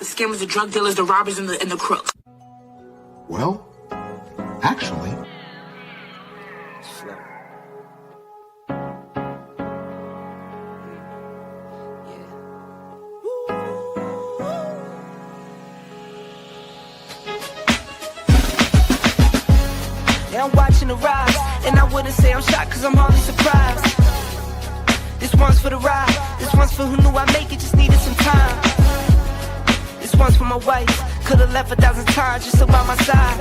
the scammers, the drug dealers, the robbers, and the crooks. Well, actually... Yeah, I'm watching the rise, and I wouldn't say I'm shocked, cause I'm hardly surprised. This one's for the ride, this one's for who knew I'd make it, just needed some time. This one's for my wife, could've left 1,000 times just to by my side.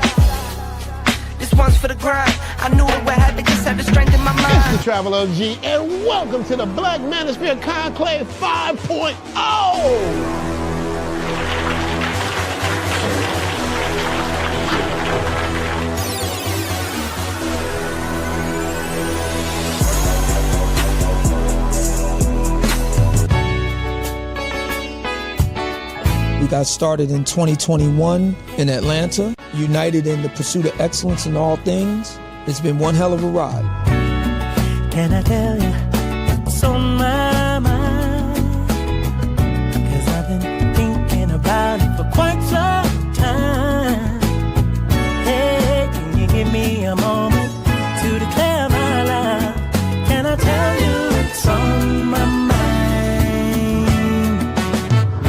This one's for the grind, I knew it would happen, just had the strength in my mind. It's the Travel OG, and welcome to the Black Manosphere Conclave 5.0! We got started in 2021 in Atlanta, united in the pursuit of excellence in all things. It's been one hell of a ride. Can I tell you what's on my mind? Cause I've been thinking about it for quite some time. Hey, can you give me a moment to declare my love? Can I tell you what's on my mind?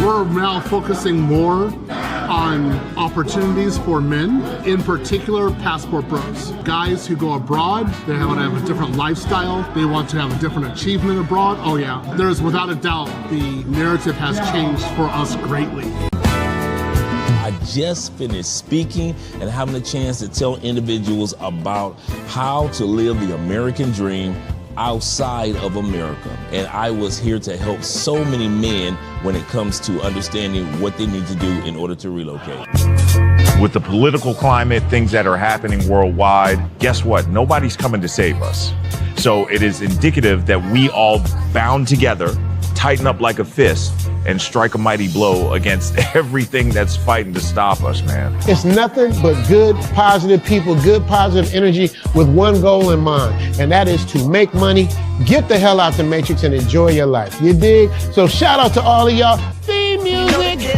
We're now focusing more on opportunities for men, in particular passport bros. Guys who go abroad, they want to have a different lifestyle, they want to have a different achievement abroad. Oh yeah, there's without a doubt the narrative has changed for us greatly. I just finished speaking and having a chance to tell individuals about how to live the American dream outside of America. And I was here to help so many men when it comes to understanding what they need to do in order to relocate. With the political climate, things that are happening worldwide, guess what? Nobody's coming to save us. So it is indicative that we all bound together, tighten up like a fist, and strike a mighty blow against everything that's fighting to stop us, man. It's nothing but good, positive people, good, positive energy with one goal in mind, and that is to make money, get the hell out the Matrix, and enjoy your life. You dig? So shout out to all of y'all. Theme music.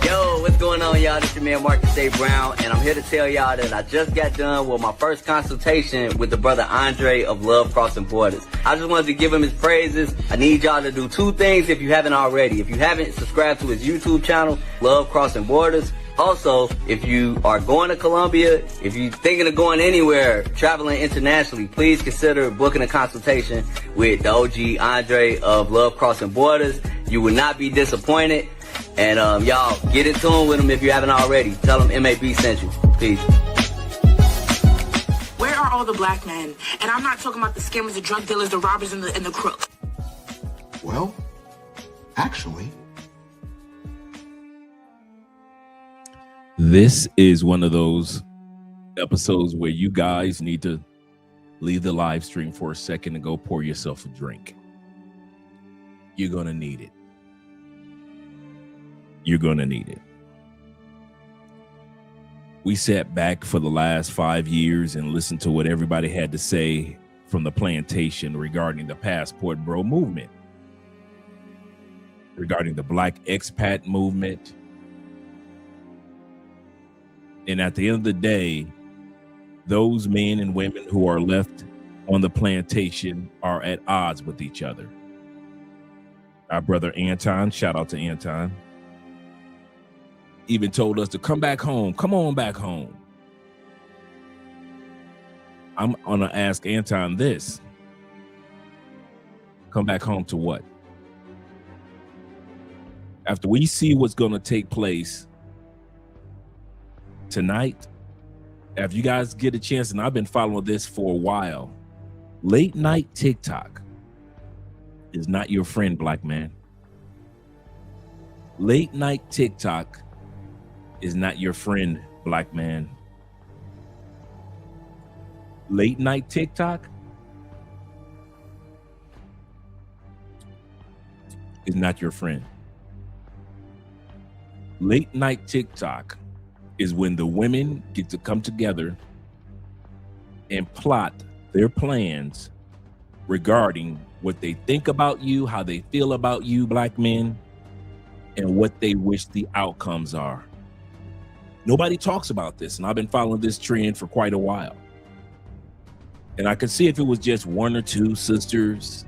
Yo, what's going on, y'all? This is your man Marcus A. Brown, and I'm here to tell y'all that I just got done with my first consultation with the brother Andre of Love Crossing Borders. I just wanted to give him his praises. I need y'all to do two things if you haven't already. If you haven't, subscribe to his YouTube channel, Love Crossing Borders. Also, if you are going to Colombia, if you're thinking of going anywhere, traveling internationally, please consider booking a consultation with the OG Andre of Love Crossing Borders. You will not be disappointed. And y'all, get in tune with him if you haven't already. Tell him MAB sent you. Peace. Where are all the black men? And I'm not talking about the scammers, the drug dealers, the robbers, and the crooks. Well, actually... This is one of those episodes where you guys need to leave the live stream for a second and go pour yourself a drink. You're going to need it. You're going to need it. We sat back for the last 5 years and listened to what everybody had to say from the plantation regarding the Passport Bro movement, regarding the Black expat movement. And at the end of the day, those men and women who are left on the plantation are at odds with each other. Our brother Anton, shout out to Anton, even told us to come back home. Come on back home. I'm going to ask Anton this. Come back home to what? After we see what's going to take place tonight, after you guys get a chance, and I've been following this for a while, late night TikTok is not your friend, black man. Late night TikTok is not your friend, black man. Late night TikTok is not your friend. Late night TikTok is when the women get to come together and plot their plans regarding what they think about you, how they feel about you, black men, and what they wish the outcomes are. Nobody talks about this, and I've been following this trend for quite a while. And I could see if it was just 1 or 2 sisters,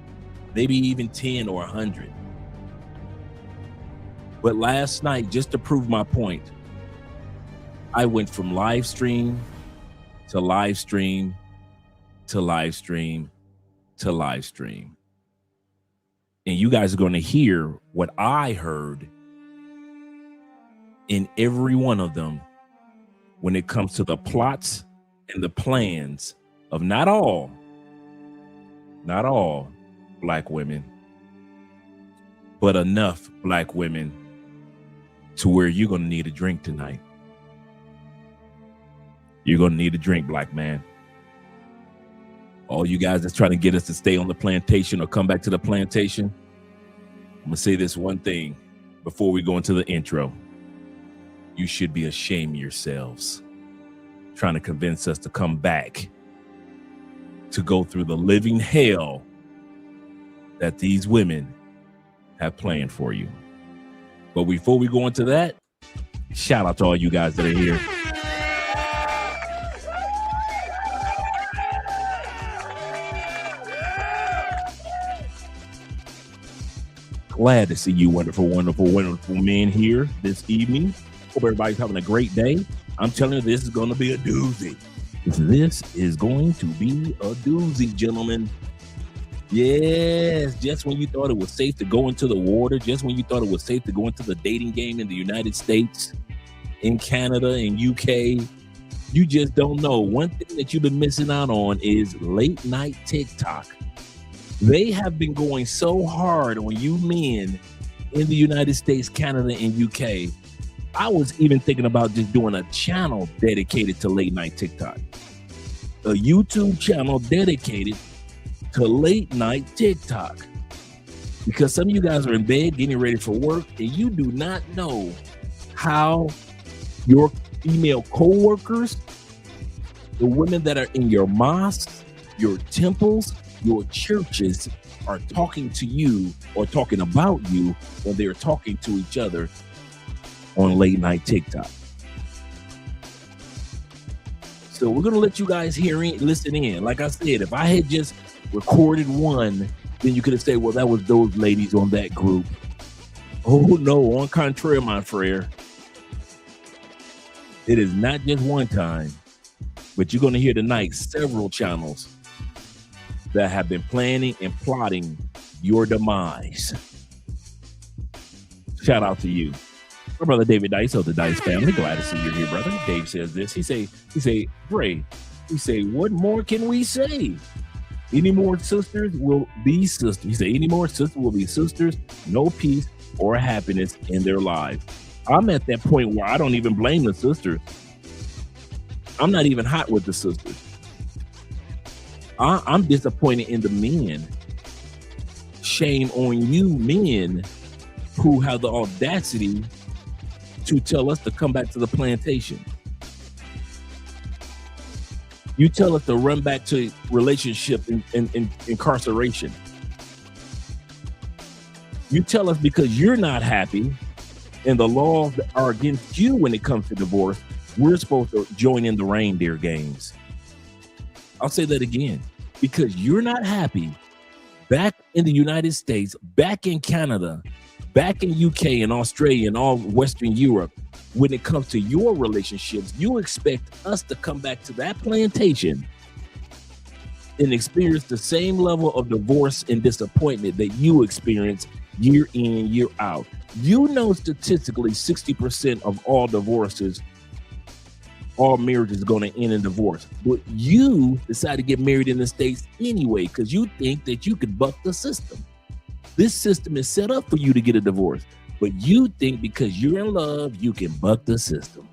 maybe even 10 or 100. But last night, just to prove my point, I went from live stream to live stream to live stream to live stream. And you guys are going to hear what I heard in every one of them when it comes to the plots and the plans of not all Black women, but enough Black women to where you're going to need a drink tonight. You're going to need a drink, Black man. All you guys that's trying to get us to stay on the plantation or come back to the plantation, I'm going to say this one thing before we go into the intro. You should be ashamed of yourselves trying to convince us to come back to go through the living hell that these women have planned for you. But before we go into that, shout out to all you guys that are here. Glad to see you wonderful, wonderful, wonderful men here this evening. Hope everybody's having a great day. I'm telling you, this is going to be a doozy. This is going to be a doozy, gentlemen. Yes, just when you thought it was safe to go into the water, just when you thought it was safe to go into the dating game in the United States, in Canada, in UK, you just don't know. One thing that you've been missing out on is late night TikTok. They have been going so hard on you men in the United States, Canada, and UK. I was even thinking about just doing a channel dedicated to late night TikTok. A YouTube channel dedicated to late night TikTok. Because some of you guys are in bed getting ready for work and you do not know how your female co-workers, the women that are in your mosques, your temples, your churches are talking to you or talking about you when they're talking to each other on late night TikTok. So we're going to let you guys listen in. Like I said, if I had just recorded one, then you could have said, well, that was those ladies on that group. Oh, no, on contrary, my friend. It is not just one time, but you're going to hear tonight several channels that have been planning and plotting your demise. Shout out to you. My brother David Dice of the Dice family. Glad to see you here, brother. Dave says this. He say, Bray, he say, what more can we say? Any more sisters will be sisters. He say, any more sisters will be sisters, no peace or happiness in their lives. I'm at that point where I don't even blame the sisters. I'm not even hot with the sisters. I'm disappointed in the men. Shame on you men who have the audacity to tell us to come back to the plantation. You tell us to run back to relationship and incarceration. You tell us because you're not happy and the laws that are against you when it comes to divorce, we're supposed to join in the reindeer games. I'll say that again. Because you're not happy back in the United States, back in Canada, back in UK and Australia and all Western Europe, when it comes to your relationships, you expect us to come back to that plantation and experience the same level of divorce and disappointment that you experience year in, year out. You know, statistically, 60% of all divorces, all marriage is going to end in divorce. But you decide to get married in the States anyway because you think that you could buck the system. This system is set up for you to get a divorce. But you think because you're in love, you can buck the system.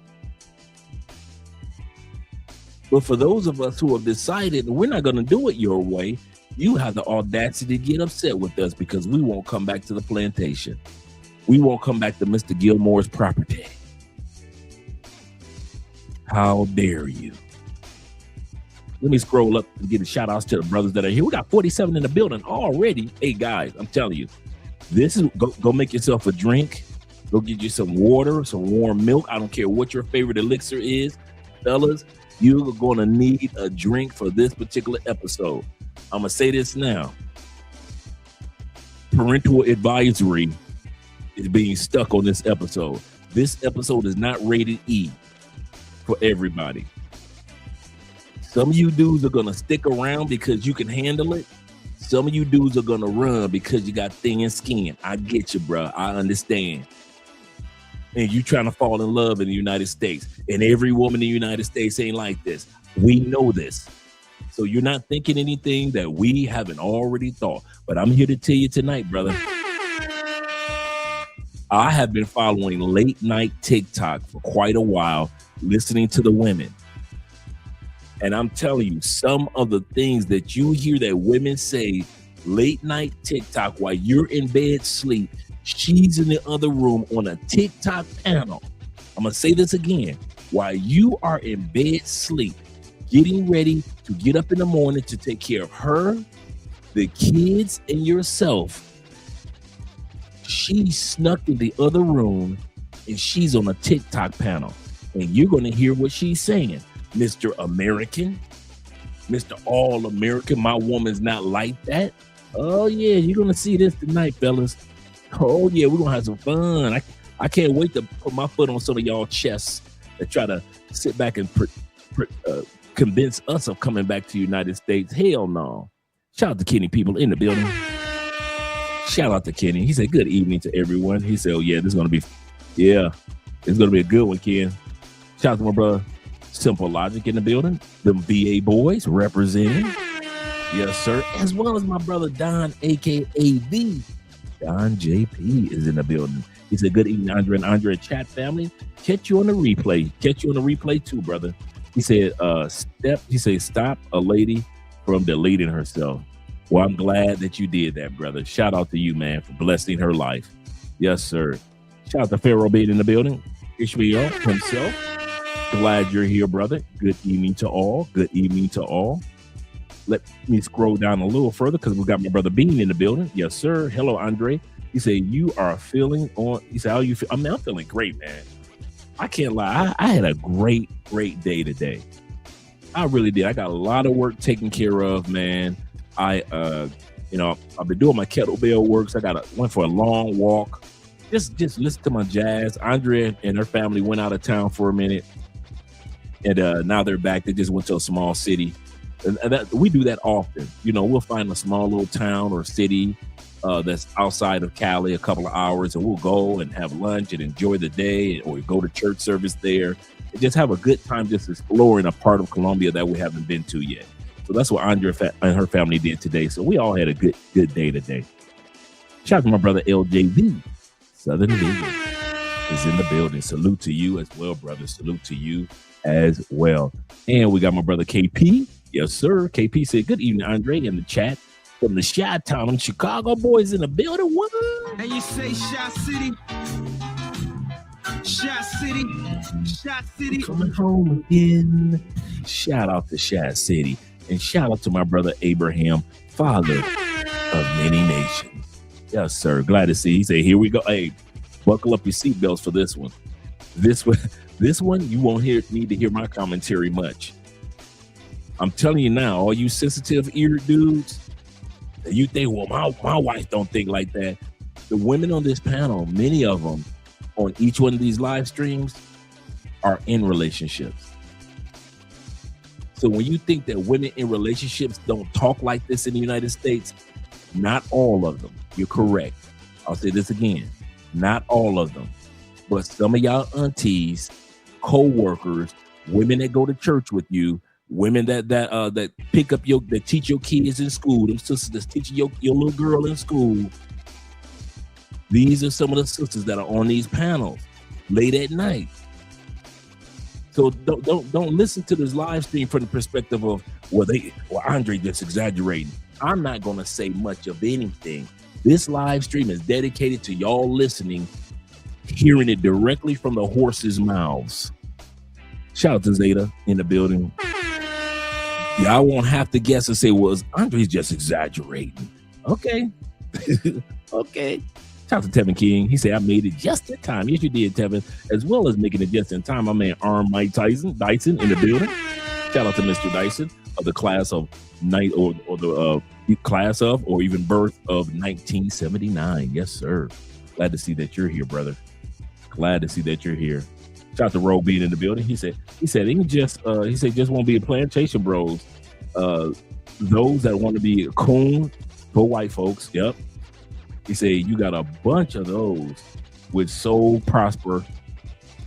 But for those of us who have decided we're not going to do it your way, you have the audacity to get upset with us because we won't come back to the plantation. We won't come back to Mr. Gilmore's property. How dare you? Let me scroll up and give a shout outs to the brothers that are here. We got 47 in the building already. Hey guys, I'm telling you, this is go make yourself a drink Go get you some water, some warm milk. I don't care what your favorite elixir is. Fellas, you're going to need a drink for this particular episode. I'm going to say this now. Parental advisory is being stuck on this episode. This episode is not rated E for everybody. Some of you dudes are going to stick around because you can handle it. Some of you dudes are going to run because you got thin skin. I get you, bro. I understand. And you trying to fall in love in the United States. And every woman in the United States ain't like this. We know this. So you're not thinking anything that we haven't already thought. But I'm here to tell you tonight, brother. I have been following late night TikTok for quite a while, listening to the women. And I'm telling you, some of the things that you hear that women say late night TikTok while you're in bed sleep, she's in the other room on a TikTok panel. I'm going to say this again. While you are in bed sleep, getting ready to get up in the morning to take care of her, the kids, and yourself, she snuck in the other room and she's on a TikTok panel. And you're going to hear what she's saying. Mr. American, Mr. All-American, my woman's not like that. Oh, yeah, you're going to see this tonight, fellas. Oh, yeah, we're going to have some fun. I can't wait to put my foot on some of y'all chests and try to sit back and convince us of coming back to the United States. Hell no. Shout out to Kenny people in the building. Shout out to Kenny. He said, good evening to everyone. He said, oh, yeah, it's going to be a good one, Ken. Shout out to my brother. Simple Logic in the building. Them VA boys representing. Yes, sir. As well as my brother Don, a.k.a. the Don JP is in the building. He said, good evening, Andre and Andre chat family. Catch you on the replay. Catch you on the replay too, brother. He said, stop a lady from deleting herself. Well, I'm glad that you did that, brother. Shout out to you, man, for blessing her life. Yes, sir. Shout out to Pharaoh being in the building. Ishmael himself. Glad you're here, brother. Good evening to all. Good evening to all. Let me scroll down a little further because we got my brother Bean in the building. Yes, sir. Hello, Andre. He said, you are feeling on. He said, how you feel? I mean, I'm feeling great, man. I can't lie. I had a great day today. I really did. I got a lot of work taken care of, man. I've been doing my kettlebell works. went for a long walk. Just listen to my jazz. Andrea and her family went out of town for a minute. And now they're back. They just went to a small city. And we do that often. You know, we'll find a small little town or city that's outside of Cali a couple of hours, and we'll go and have lunch and enjoy the day, or go to church service there and just have a good time just exploring a part of Colombia that we haven't been to yet. So that's what Andrea and her family did today. So we all had a good day today. Shout out to my brother LJV. Southern Vision is in the building. Salute to you as well, brother. Salute to you as well. And we got my brother KP. Yes, sir. KP said, good evening, Andre, in the chat from the Chi-Town, Chicago boys in the building. What? And you say Shot City. Shot City. Shot City. Coming home again. Shout out to Shot City. And shout out to my brother Abraham, father of many nations. Yes, sir. Glad to see. He said, here we go. Hey, buckle up your seatbelts for this one. This one, you won't need to hear my commentary much. I'm telling you now, all you sensitive eared dudes, you think, well, my wife don't think like that. The women on this panel, many of them on each one of these live streams are in relationships. So when you think that women in relationships don't talk like this in the United States, not all of them. You're correct. I'll say this again. Not all of them. But some of y'all aunties, co-workers, women that go to church with you, women that pick up that teach your kids in school, them sisters that's teaching your little girl in school. These are some of the sisters that are on these panels late at night. So don't listen to this live stream from the perspective of, well, Andre just exaggerating. I'm not going to say much of anything. This live stream is dedicated to y'all listening, hearing it directly from the horses' mouths. Shout out to Zeta in the building. Y'all won't have to guess and say, well, Andre's just exaggerating. Okay. Okay. Shout out to Tevin King. He said, I made it just in time. Yes, you did, Tevin. As well as making it just in time, my man Arm Mike Dyson in the building. Shout out to Mr. Dyson of the class of class of or even birth of 1979. Yes, sir. Glad to see that you're here, brother. Glad to see that you're here. Shout out to Roe being in the building. He said just won't be a plantation bros. Those that want to be a coon for white folks. Yep. He said you got a bunch of those with sole purpose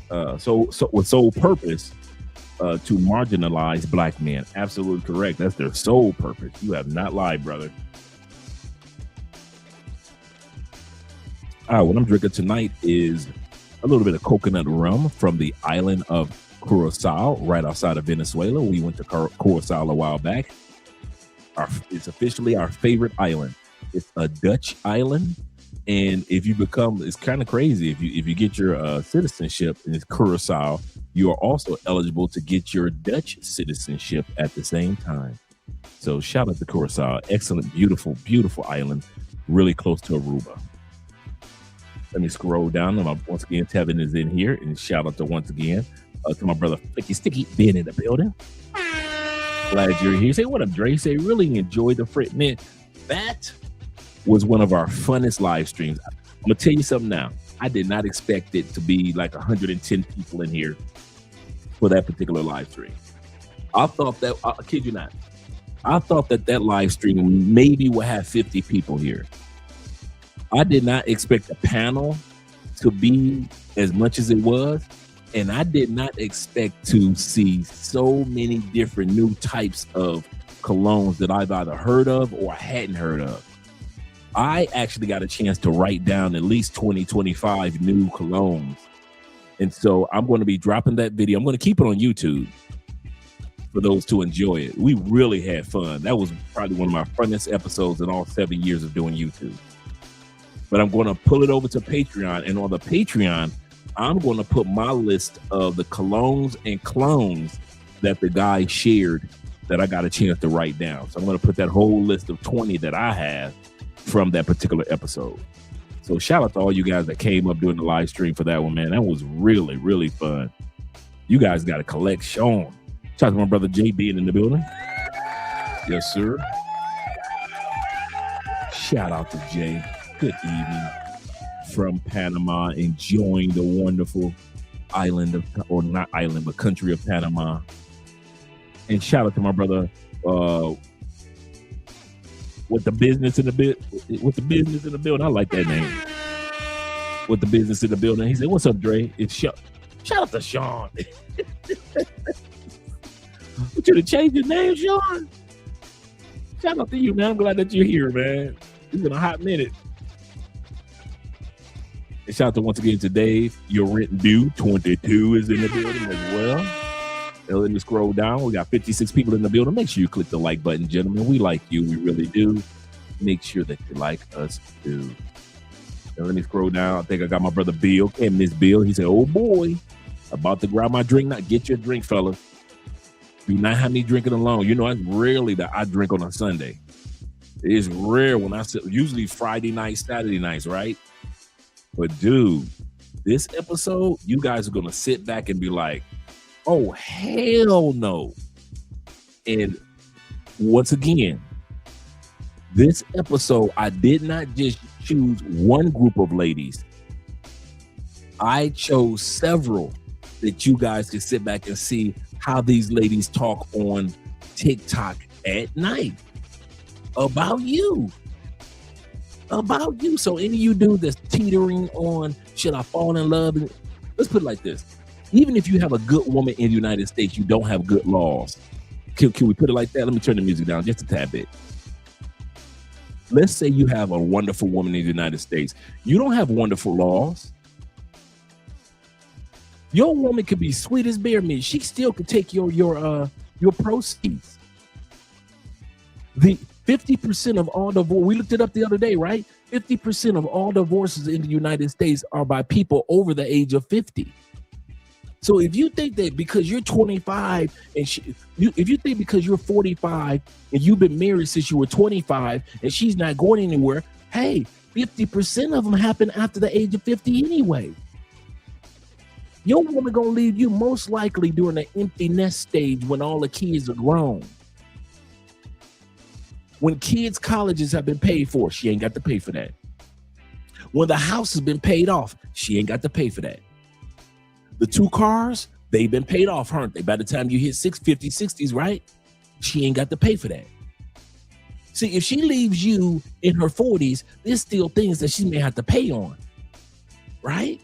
to marginalize black men. Absolutely correct. That's their sole purpose. You have not lied, brother. All right, what I'm drinking tonight is a little bit of coconut rum from the island of Curacao, right outside of Venezuela. We went to Curacao a while back. It's officially our favorite island. It's a Dutch island, and it's kind of crazy. If you get your citizenship in Curacao, you are also eligible to get your Dutch citizenship at the same time. So shout out to Curacao. Excellent, beautiful, beautiful island, really close to Aruba. Let me scroll down. Once again, Tevin is in here, and shout out to once again to my brother Flicky Sticky being in the building. Glad you're here. Say what up, Dre. Say really enjoyed the Frit Man. That was one of our funnest live streams. I'm gonna tell you something now. I did not expect it to be like 110 people in here for that particular live stream. I thought that, I kid you not, I thought that live stream maybe would have 50 people here. I did not expect the panel to be as much as it was, and I did not expect to see so many different new types of colognes that I've either heard of or hadn't heard of. I actually got a chance to write down at least 20, 25 new colognes. And so I'm going to be dropping that video. I'm going to keep it on YouTube for those to enjoy it. We really had fun. That was probably one of my funnest episodes in all 7 years of doing YouTube. But I'm going to pull it over to Patreon. And on the Patreon, I'm going to put my list of the colognes and clones that the guy shared that I got a chance to write down. So I'm going to put that whole list of 20 that I have from that particular episode. So shout out to all you guys that came up during the live stream for that one, man. That was really, really fun. You guys got to collect Sean. Shout out to my brother Jay being in the building. Yes, sir. Shout out to Jay. Good evening from Panama, enjoying the wonderful island of, or not island, but country of Panama. And shout out to my brother with the business in the building. I like that name. With the business in the building. He said, "What's up, Dre?" It's shout out to Sean. Want you to change your name, Sean? Shout out to you, man. I'm glad that you're here, man. It's been a hot minute. And shout out to once again to Dave. Your rent due 22 is in the building as well. And let me scroll down. We got 56 people in the building. Make sure you click the like button, gentlemen. We like you. We really do. Make sure that you like us too. And let me scroll down. I think I got my brother Bill. Came this Bill. He said, "Oh boy, about to grab my drink. Now get your drink, fellas. Do not have me drinking alone. You know, it's rarely that I drink on a Sunday. It's rare when I sit, usually Friday nights, Saturday nights, right? But dude, this episode, you guys are going to sit back and be like, oh, hell no. And once again, this episode, I did not just choose one group of ladies. I chose several that you guys can sit back and see how these ladies talk on TikTok at night about you. About you. So any of you dudes that's teetering on, should I fall in love? Let's put it like this. Even if you have a good woman in the United States, you don't have good laws. Can we put it like that? Let me turn the music down just a tad bit. Let's say you have a wonderful woman in the United States. You don't have wonderful laws. Your woman could be sweet as bear meat. She still could take your proceeds. The 50% of all divorce, we looked it up the other day, right? 50% of all divorces in the United States are by people over the age of 50. So if you think that because you're 25 and if you think because you're 45 and you've been married since you were 25 and she's not going anywhere, hey, 50% of them happen after the age of 50 anyway. Your woman gonna leave you most likely during the empty nest stage when all the kids are grown. When kids' colleges have been paid for, she ain't got to pay for that. When the house has been paid off, she ain't got to pay for that. The 2 cars, they've been paid off, aren't they? By the time you hit 50, 60s, right? She ain't got to pay for that. See, if she leaves you in her 40s, there's still things that she may have to pay on, right?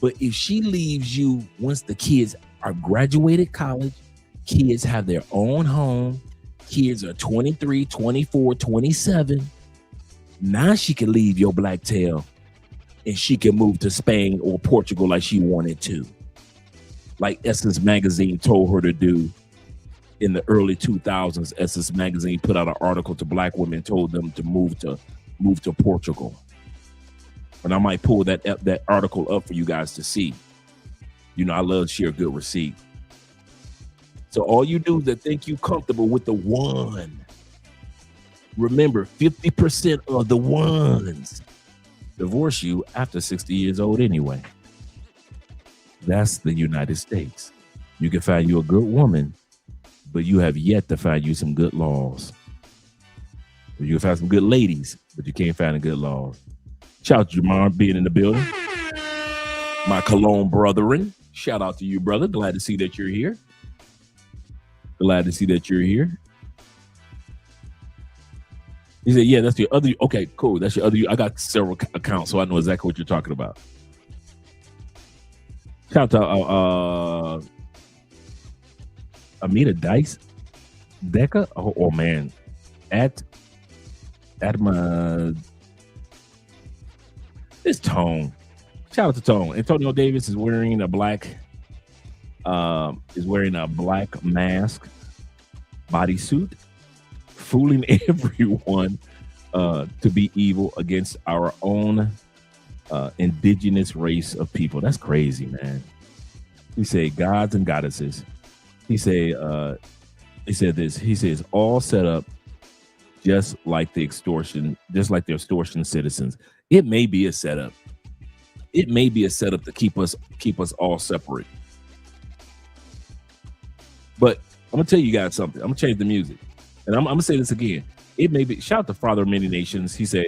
But if she leaves you once the kids are graduated college, kids have their own home, kids are 23, 24, 27, now she can leave your black tail and she can move to Spain or Portugal like she wanted to. Like Essence Magazine told her to do in the early 2000s. Essence Magazine put out an article to black women, told them to move to Portugal. And I might pull that article up for you guys to see. You know, I love to share good receipt. So all you do is that think you comfortable with the one. Remember, 50% of the ones divorce you after 60 years old anyway. That's the United States. You can find you a good woman, but you have yet to find you some good laws. You can find some good ladies, but you can't find a good laws. Shout out to Jamar being in the building. My Cologne brethren. Shout out to you, brother. Glad to see that you're here. Glad to see that you're here. He said, yeah, that's your other. Okay, cool. That's your other. I got several accounts, so I know exactly what you're talking about. Shout out to Amita Dice Deca. Oh man. At my this Tone. Shout out to Tone. Antonio Davis is wearing a black mask bodysuit, fooling everyone to be evil against our own indigenous race of people. That's crazy, man. He said gods and goddesses. He said this. He says all set up just like the extortion citizens. It may be a setup. It may be a setup to keep us all separate. But I'm gonna tell you guys something. I'm gonna change the music, and I'm gonna say this again. It may be. Shout out to Father of Many Nations. He said,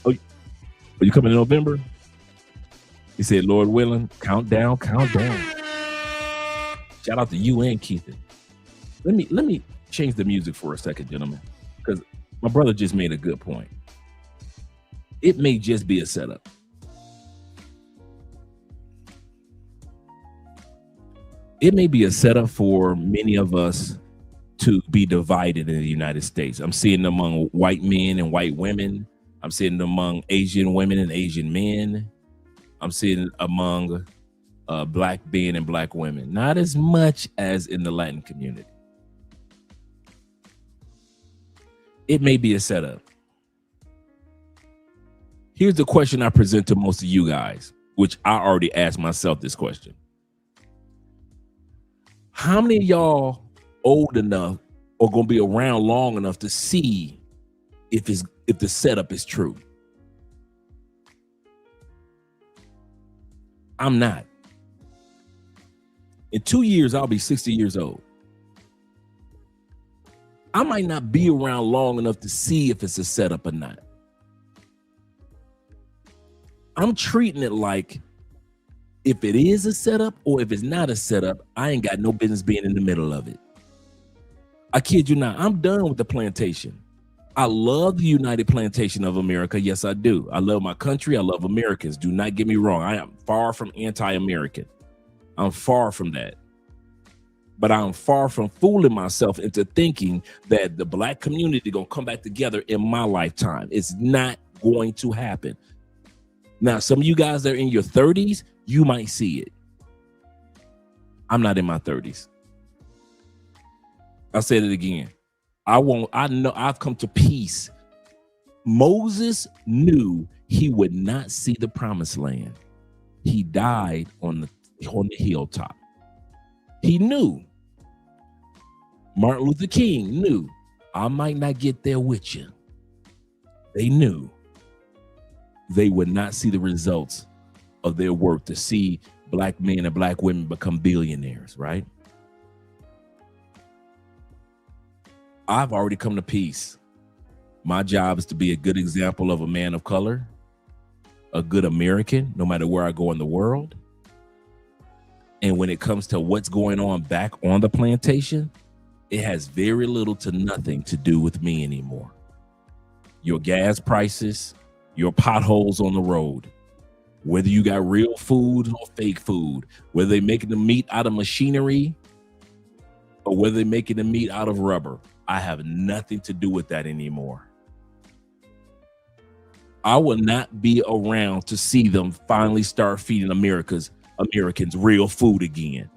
"Oh, are you coming in November?" He said, "Lord willing, count down." Shout out to you and Keithan. Let me change the music for a second, gentlemen, because my brother just made a good point. It may just be a setup. It may be a setup for many of us to be divided in the United States. I'm seeing it among white men and white women. I'm seeing it among Asian women and Asian men. I'm seeing it among black men and black women. Not as much as in the Latin community. It may be a setup. Here's the question I present to most of you guys, which I already asked myself this question. How many of y'all old enough or gonna be around long enough to see if the setup is true? I'm not. In 2 years, I'll be 60 years old. I might not be around long enough to see if it's a setup or not. I'm treating it like if it is a setup or if it's not a setup, I ain't got no business being in the middle of it. I kid you not. I'm done with the plantation. I love the United Plantation of America. Yes, I do. I love my country. I love Americans. Do not get me wrong. I am far from anti-American. I'm far from that. But I'm far from fooling myself into thinking that the black community gonna come back together in my lifetime. It's not going to happen. Now, some of you guys that are in your 30s, you might see it. I'm not in my 30s. I said it again. I know I've come to peace. Moses knew he would not see the promised land. He died on the hilltop. He knew. Martin Luther King knew. I might not get there with you. They knew. they would not see the results of their work to see black men and black women become billionaires, right? I've already come to peace. My job is to be a good example of a man of color, a good American, no matter where I go in the world. And when it comes to what's going on back on the plantation, it has very little to nothing to do with me anymore. Your gas prices, your potholes on the road, whether you got real food or fake food, whether they're making the meat out of machinery or whether they're making the meat out of rubber, I have nothing to do with that anymore. I will not be around to see them finally start feeding Americans real food again.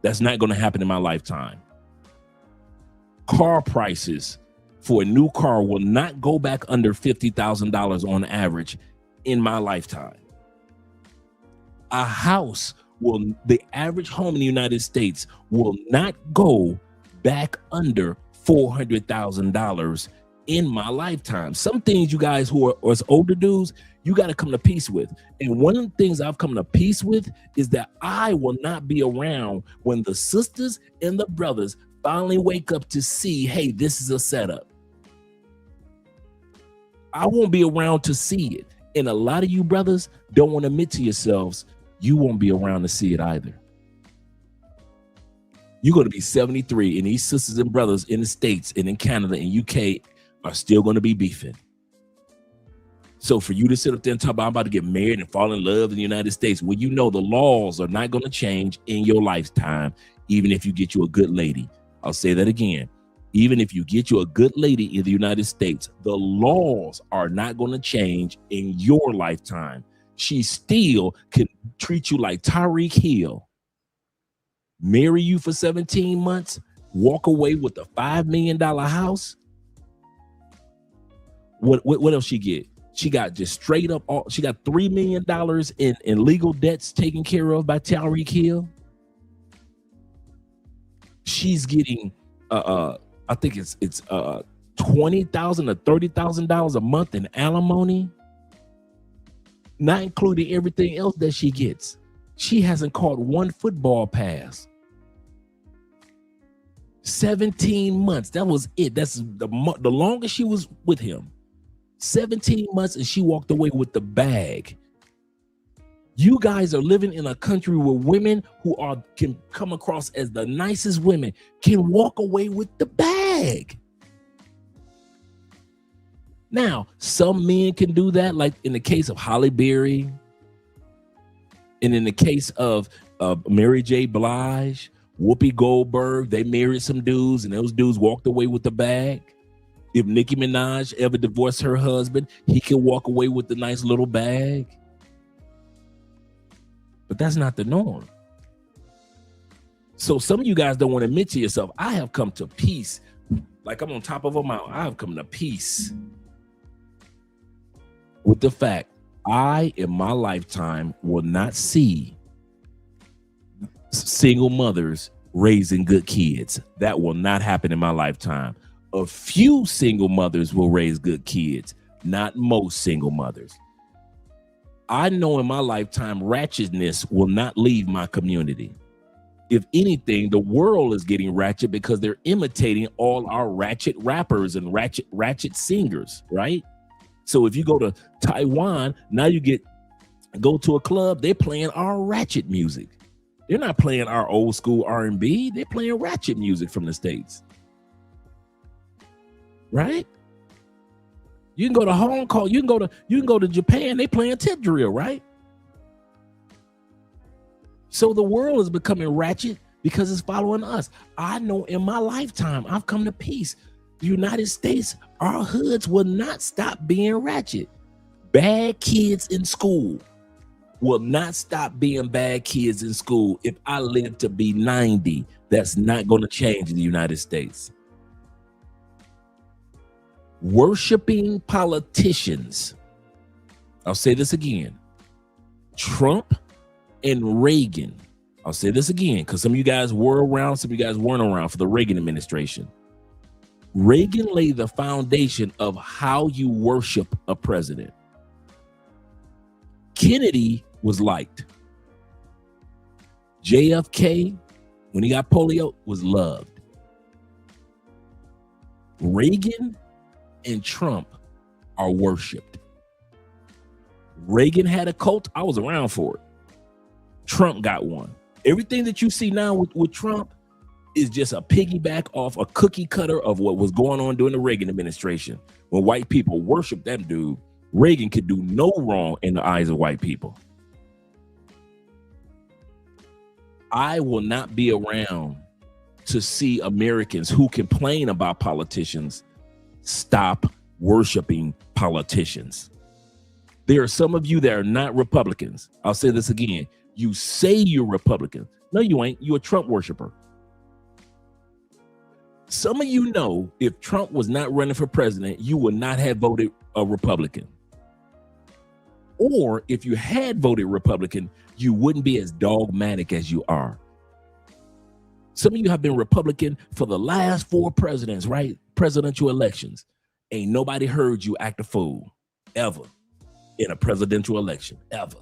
That's not going to happen in my lifetime. Car prices for a new car will not go back under $50,000 on average in my lifetime. A house the average home in the United States will not go back under $400,000 in my lifetime. Some things you guys who are as older dudes, you got to come to peace with. And one of the things I've come to peace with is that I will not be around when the sisters and the brothers finally wake up to see, hey, this is a setup. I won't be around to see it. And a lot of you brothers don't want to admit to yourselves, you won't be around to see it either. You're going to be 73 and these sisters and brothers in the States and in Canada and UK are still going to be beefing. So for you to sit up there and talk about I'm about to get married and fall in love in the United States, well, you know the laws are not going to change in your lifetime, even if you get you a good lady. I'll say that again. Even if you get you a good lady in the United States, the laws are not going to change in your lifetime. She still can treat you like Tyreek Hill, marry you for 17 months, walk away with a $5 million house. What else she get? She got just straight up, she got $3 million in legal debts taken care of by Tyreek Hill. She's getting, I think it's $20,000 or $30,000 a month in alimony, not including everything else that she gets. She hasn't caught one football pass. 17 months. That was it. That's the longest she was with him. 17 months and she walked away with the bag. You guys are living in a country where women who can come across as the nicest women can walk away with the bag. Now, some men can do that, like in the case of Halle Berry, and in the case of Mary J. Blige, Whoopi Goldberg, they married some dudes and those dudes walked away with the bag. If Nicki Minaj ever divorced her husband, he can walk away with the nice little bag. But that's not the norm. So some of you guys don't want to admit to yourself, I have come to peace. Like I'm on top of a mountain. I have come to peace with the fact I, in my lifetime, will not see single mothers raising good kids. That will not happen in my lifetime. A few single mothers will raise good kids, not most single mothers. I know in my lifetime, ratchetness will not leave my community. If anything, the world is getting ratchet because they're imitating all our ratchet rappers and ratchet singers, right? So if you go to Taiwan, now go to a club, they're playing our ratchet music. They're not playing our old school R&B. They're playing ratchet music from the States. Right? You can go to Hong Kong, you can go to Japan, they playing tip drill, right? So the world is becoming ratchet because it's following us. I know in my lifetime, I've come to peace. The United States, our hoods will not stop being ratchet. Bad kids in school will not stop being bad kids in school. If I live to be 90, that's not going to change in the United States. Worshiping politicians. I'll say this again. Trump and Reagan. I'll say this again because some of you guys were around, some of you guys weren't around for the Reagan administration. Reagan laid the foundation of how you worship a president. Kennedy was liked. JFK, when he got polio, was loved. Reagan and Trump are worshipped. Reagan had a cult. I was around for it. Trump got one. Everything that you see now with Trump is just a piggyback off a cookie cutter of what was going on during the Reagan administration. When white people worshiped that dude, Reagan could do no wrong in the eyes of white people. I will not be around to see Americans who complain about politicians stop worshiping politicians. There are some of you that are not Republicans. I'll say this again. You say you're Republican. No, you ain't. You're a Trump worshiper. Some of you know if Trump was not running for president, you would not have voted a Republican. Or if you had voted Republican, you wouldn't be as dogmatic as you are. Some of you have been Republican for the last 4 presidents, right? Presidential elections. Ain't nobody heard you act a fool ever in a presidential election, ever.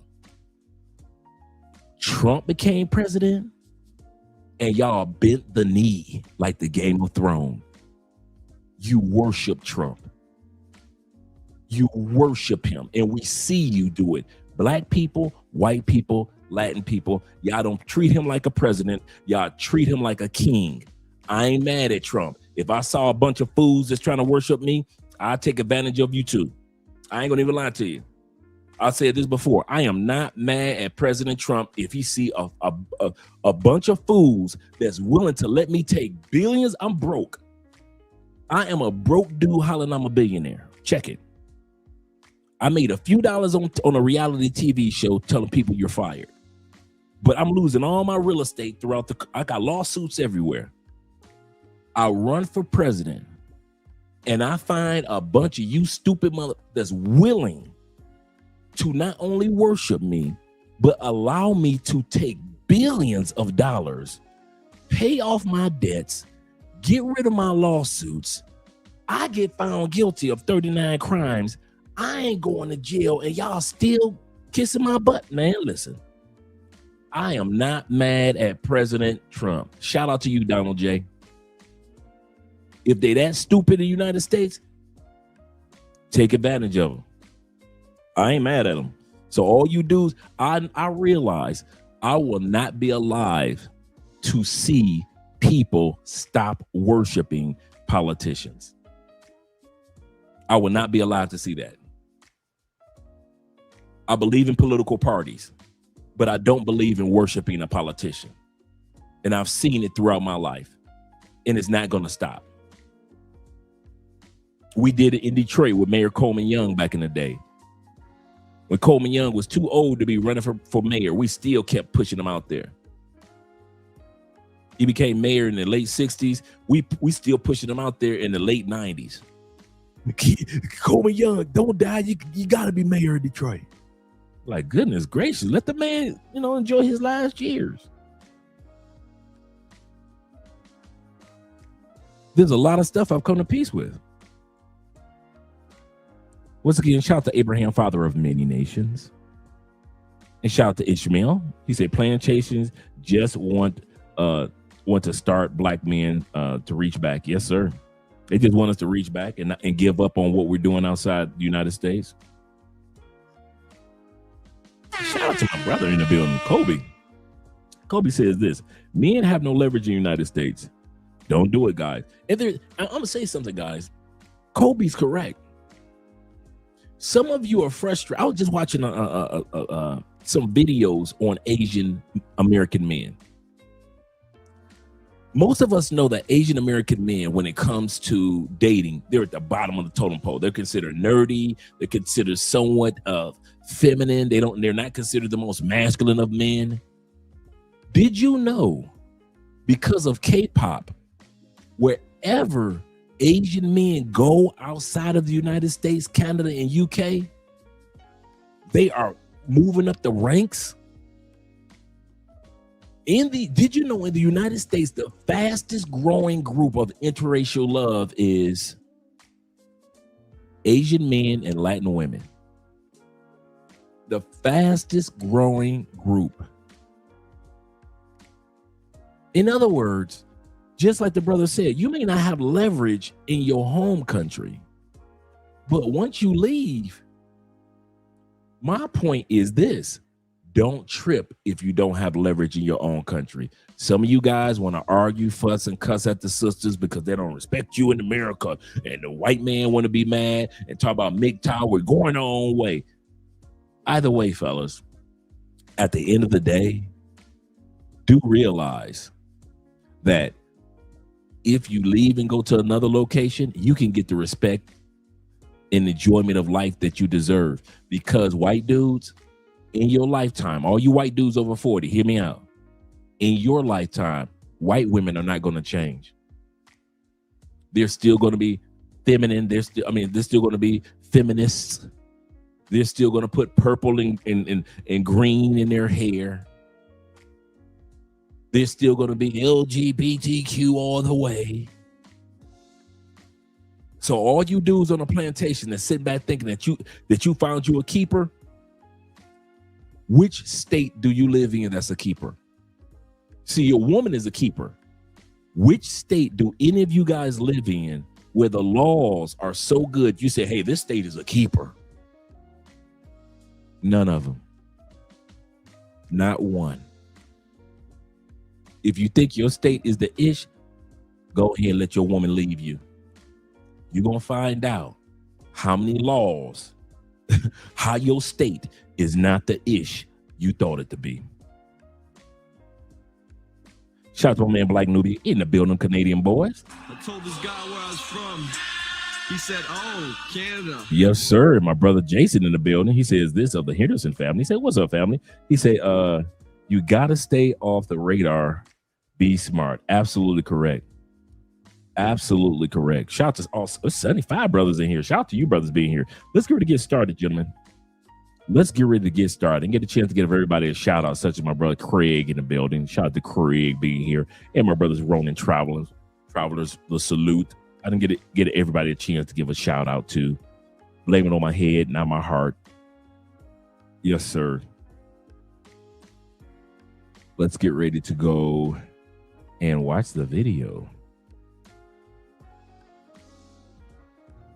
Trump became president and y'all bent the knee like the Game of Thrones. You worship Trump. You worship him, and we see you do it. Black people, white people, Latin people, y'all don't treat him like a president. Y'all treat him like a king. I ain't mad at Trump. If I saw a bunch of fools that's trying to worship me, I'll take advantage of you too. I ain't gonna even lie to you. I said this before. I am not mad at President Trump if he see a bunch of fools that's willing to let me take billions. I'm broke. I am a broke dude hollering I'm a billionaire. Check it. I made a few dollars on a reality TV show telling people you're fired. But I'm losing all my real estate throughout I got lawsuits everywhere. I run for president and I find a bunch of you stupid mother that's willing to not only worship me, but allow me to take billions of dollars, pay off my debts, get rid of my lawsuits. I get found guilty of 39 crimes. I ain't going to jail and y'all still kissing my butt, man. Listen, I am not mad at President Trump. Shout out to you, Donald J. If they that stupid in the United States, take advantage of them. I ain't mad at them. So all you dudes, I realize I will not be alive to see people stop worshiping politicians. I will not be alive to see that. I believe in political parties, but I don't believe in worshiping a politician. And I've seen it throughout my life, and it's not going to stop. We did it in Detroit with Mayor Coleman Young back in the day. When Coleman Young was too old to be running for mayor, we still kept pushing him out there. He became mayor in the late 60s. We still pushing him out there in the late 90s. Coleman Young, don't die. You got to be mayor of Detroit. Like, goodness gracious, let the man, enjoy his last years. There's a lot of stuff I've come to peace with. Once again, shout out to Abraham, father of many nations. And shout out to Ishmael. He said plantations just want to start black men to reach back. Yes, sir. They just want us to reach back and give up on what we're doing outside the United States. Shout out to my brother in the building, Kobe. Kobe says this: men have no leverage in the United States. Don't do it, guys. I'm gonna say something, guys. Kobe's correct. Some of you are frustrated. I was just watching some videos on Asian American men. Most of us know that Asian American men, when it comes to dating, they're at the bottom of the totem pole. They're considered nerdy. They're considered somewhat feminine. They're not considered the most masculine of men. Did you know, because of K-pop, wherever Asian men go outside of the United States, Canada, and UK, they are moving up the ranks? Did you know in the United States, the fastest growing group of interracial love is Asian men and Latin women? the fastest growing group. In other words, just like the brother said, you may not have leverage in your home country, but once you leave, my point is this: don't trip if you don't have leverage in your own country. Some of you guys want to argue, fuss, and cuss at the sisters because they don't respect you in America, and the white man want to be mad and talk about MGTOW. We're going our own way. Either way, fellas, at the end of the day, do realize that if you leave and go to another location, you can get the respect and enjoyment of life that you deserve. Because white dudes, in your lifetime, all you white dudes over 40, hear me out. In your lifetime, white women are not going to change. They're still going to be feminine. They're still going to be feminists. They're still going to put purple and green in their hair. They're still going to be LGBTQ all the way. So all you dudes on a plantation that sit back thinking that you found you a keeper, which state do you live in that's a keeper? See, your woman is a keeper. Which state do any of you guys live in where the laws are so good you say, hey, this state is a keeper? None of them. Not one. If you think your state is the ish, go ahead and let your woman leave you. You're going to find out how many laws, how your state is not the ish you thought it to be. Shout out to my man Black Newbie in the building, Canadian boys. I told this guy where I was from. He said, oh, Canada. Yes, sir. My brother Jason in the building. He says this of the Henderson family. He said, what's up, family? He said, you got to stay off the radar. Be smart. Absolutely correct. Absolutely correct. Shout out to all 75 brothers in here. Shout out to you brothers being here. Let's get ready to get started, gentlemen. Let's get ready to get started and get a chance to give everybody a shout out, such as my brother Craig in the building. Shout out to Craig being here, and my brothers Ronan Travelers, the salute. I didn't get everybody a chance to give a shout out to. Blame it on my head, not my heart. Yes, sir. Let's get ready to go and watch the video.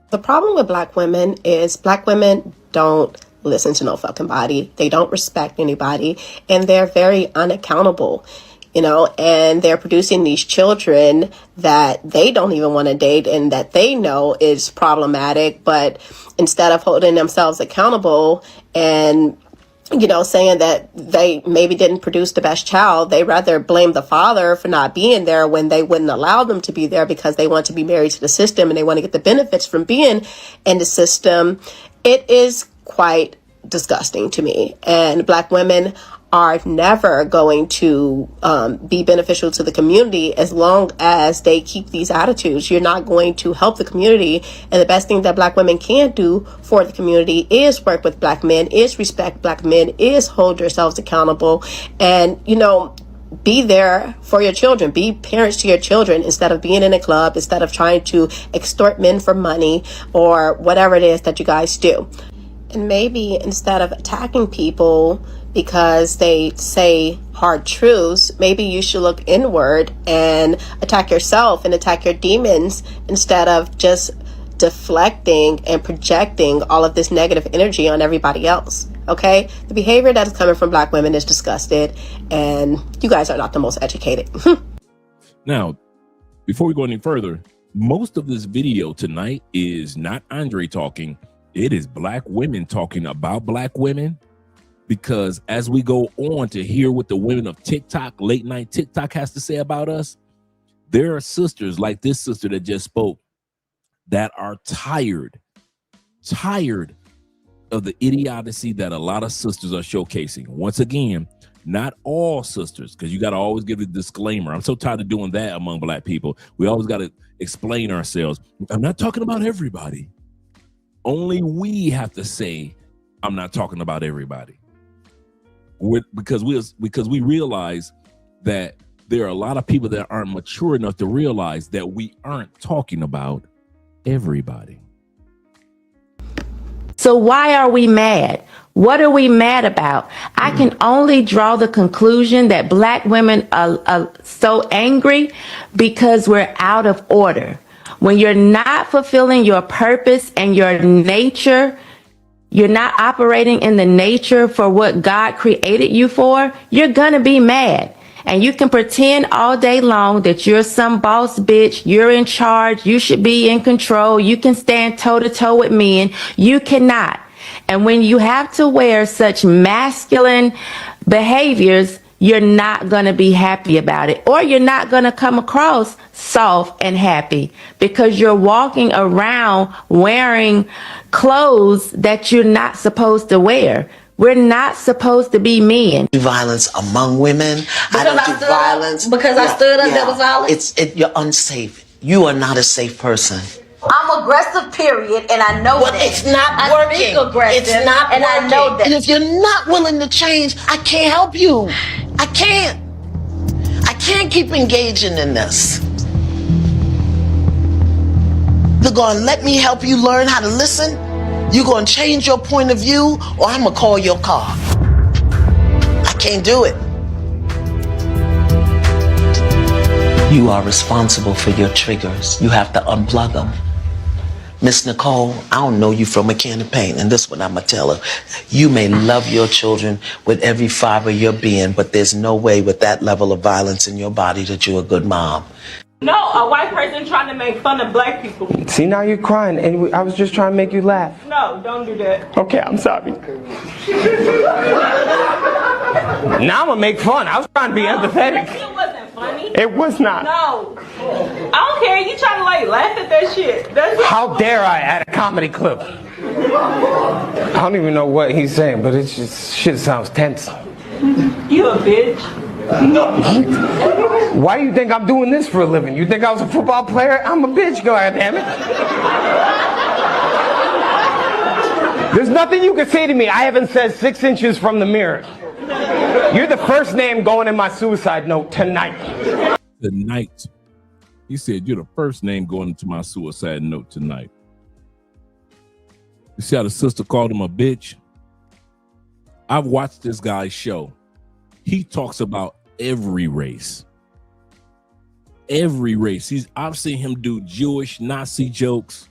The problem with black women is black women don't listen to no fucking body. They don't respect anybody, and they're very unaccountable, and they're producing these children that they don't even want to date and that they know is problematic. But instead of holding themselves accountable and saying that they maybe didn't produce the best child, they rather blame the father for not being there when they wouldn't allow them to be there because they want to be married to the system and they want to get the benefits from being in the system. It is quite disgusting to me. And black women are never going to be beneficial to the community as long as they keep these attitudes. You're not going to help the community. And the best thing that black women can do for the community is work with black men, is respect black men, is hold yourselves accountable, and, be there for your children. Be parents to your children instead of being in a club, instead of trying to extort men for money or whatever it is that you guys do. And maybe instead of attacking people because they say hard truths, maybe you should look inward and attack yourself and attack your demons instead of just deflecting and projecting all of this negative energy on everybody else. Okay? The behavior that is coming from black women is disgusted, and you guys are not the most educated. Now, before we go any further, most of this video tonight is not Andre talking. It is black women talking about black women, because as we go on to hear what the women of TikTok, late night TikTok, has to say about us, there are sisters like this sister that just spoke that are tired of the idiocy that a lot of sisters are showcasing. Once again, not all sisters, because you got to always give a disclaimer. I'm so tired of doing that among black people. We always got to explain ourselves. I'm not talking about everybody. Only we have to say, I'm not talking about everybody. Because we realize that there are a lot of people that aren't mature enough to realize that we aren't talking about everybody. So why are we mad? What are we mad about? I can only draw the conclusion that black women are so angry because we're out of order. When you're not fulfilling your purpose and your nature, you're not operating in the nature for what God created you for, you're gonna be mad. And you can pretend all day long that you're some boss bitch, you're in charge, you should be in control, you can stand toe to toe with men. You cannot. And when you have to wear such masculine behaviors, you're not going to be happy about it, or you're not going to come across soft and happy because you're walking around wearing clothes that you're not supposed to wear. We're not supposed to be men. Violence among women. I don't do violence. Because I stood up, that was violence? You're unsafe. You are not a safe person. I'm aggressive, period, and I know but that. It's not working. I speak aggressive, it's not and working. I know that. And if you're not willing to change, I can't help you. I can't. I can't keep engaging in this. They're going to let me help you learn how to listen. You're going to change your point of view, or I'm going to call your car. I can't do it. You are responsible for your triggers. You have to unplug them. Miss Nicole, I don't know you from a can of paint, and this is what I'm gonna tell her. You may love your children with every fiber of your being, but there's no way with that level of violence in your body that you're a good mom. No, a white person trying to make fun of black people. See, now you're crying, and I was just trying to make you laugh. No, don't do that. Okay, I'm sorry. Now I'm gonna make fun. I was trying to be empathetic. It wasn't funny. It was not. No. I don't care. You trying to laugh at that shit. How dare I at a comedy club? I don't even know what he's saying, but it's just shit sounds tense. You a bitch. Why do you think I'm doing this for a living? You think I was a football player? I'm a bitch, goddammit. There's nothing you can say to me I haven't said 6 inches from the mirror. You're the first name going in my suicide note tonight. Tonight. He said, you're the first name going into my suicide note tonight. You see how the sister called him a bitch? I've watched this guy's show. He talks about every race. Every race. I've seen him do Jewish Nazi jokes.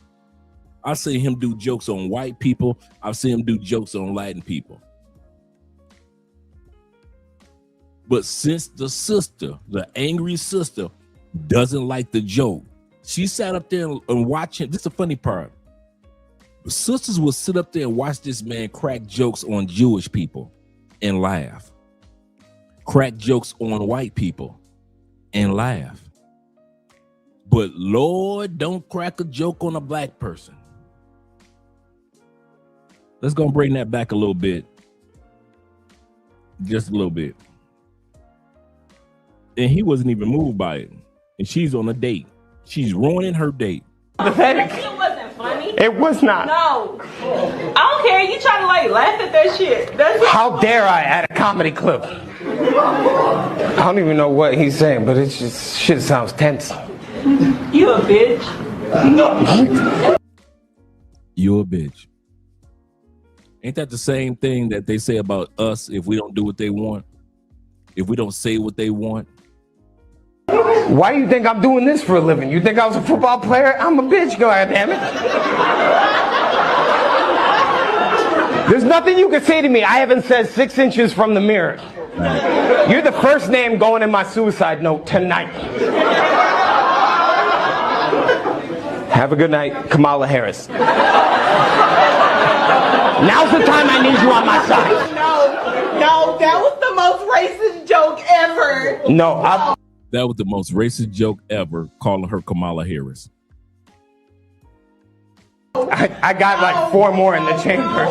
I've seen him do jokes on white people. I've seen him do jokes on Latin people. But since the sister, the angry sister, doesn't like the joke, she sat up there and watched him. This is the funny part. The sisters will sit up there and watch this man crack jokes on Jewish people and laugh. Crack jokes on white people and laugh. But Lord, don't crack a joke on a black person. Let's go bring that back a little bit. Just a little bit. And he wasn't even moved by it. And she's on a date. She's ruining her date. Pathetic. It wasn't funny. It was not. No. I don't care. You trying to laugh at that shit. How dare I at a comedy club? I don't even know what he's saying, but it's just shit sounds tense. You a bitch. You're a bitch. Ain't that the same thing that they say about us if we don't do what they want? If we don't say what they want? Why do you think I'm doing this for a living? You think I was a football player? I'm a bitch, goddammit. There's nothing you can say to me I haven't said 6 inches from the mirror. You're the first name going in my suicide note tonight. Have a good night, Kamala Harris. Now's the time I need you on my side. No, that was the most racist joke ever. No, that was the most racist joke ever, calling her Kamala Harris. I got like 4 more in the chamber.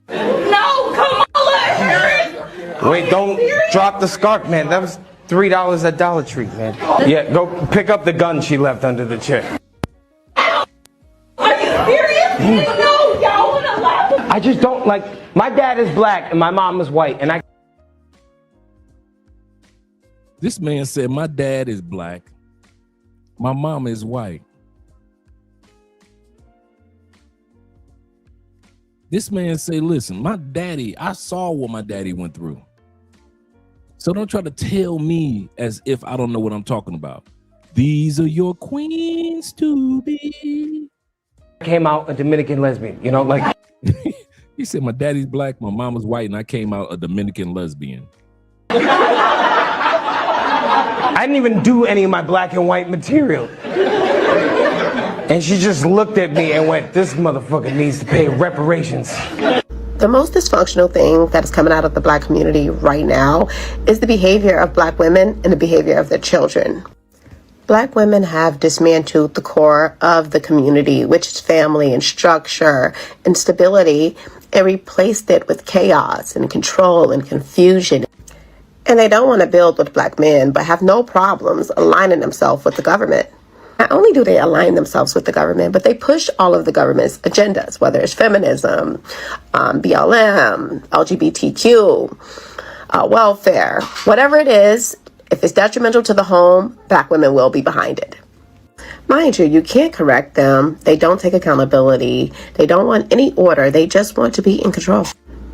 No, Kamala Harris. Wait, don't drop the scarf, man. That was $3 at Dollar Tree, man. Yeah, go pick up the gun she left under the chair. Are you serious? No, y'all wanna laugh? I just don't like. My dad is black and my mom is white, and This man said, my dad is black. My mom is white. This man say, listen, my daddy, I saw what my daddy went through. So don't try to tell me as if I don't know what I'm talking about. These are your queens to be. Came out a Dominican lesbian, you know, like. He said, my daddy's black, my mama's white, and I came out a Dominican lesbian. I didn't even do any of my black and white material. And she just looked at me and went, this motherfucker needs to pay reparations. The most dysfunctional thing that is coming out of the black community right now is the behavior of black women and the behavior of their children. Black women have dismantled the core of the community, which is family and structure and stability, and replaced it with chaos and control and confusion. And they don't want to build with black men, but have no problems aligning themselves with the government. Not only do they align themselves with the government, but they push all of the government's agendas, whether it's feminism, BLM, LGBTQ, welfare, whatever it is. If it's detrimental to the home, black women will be behind it. Mind you, you can't correct them. They don't take accountability. They don't want any order. They just want to be in control.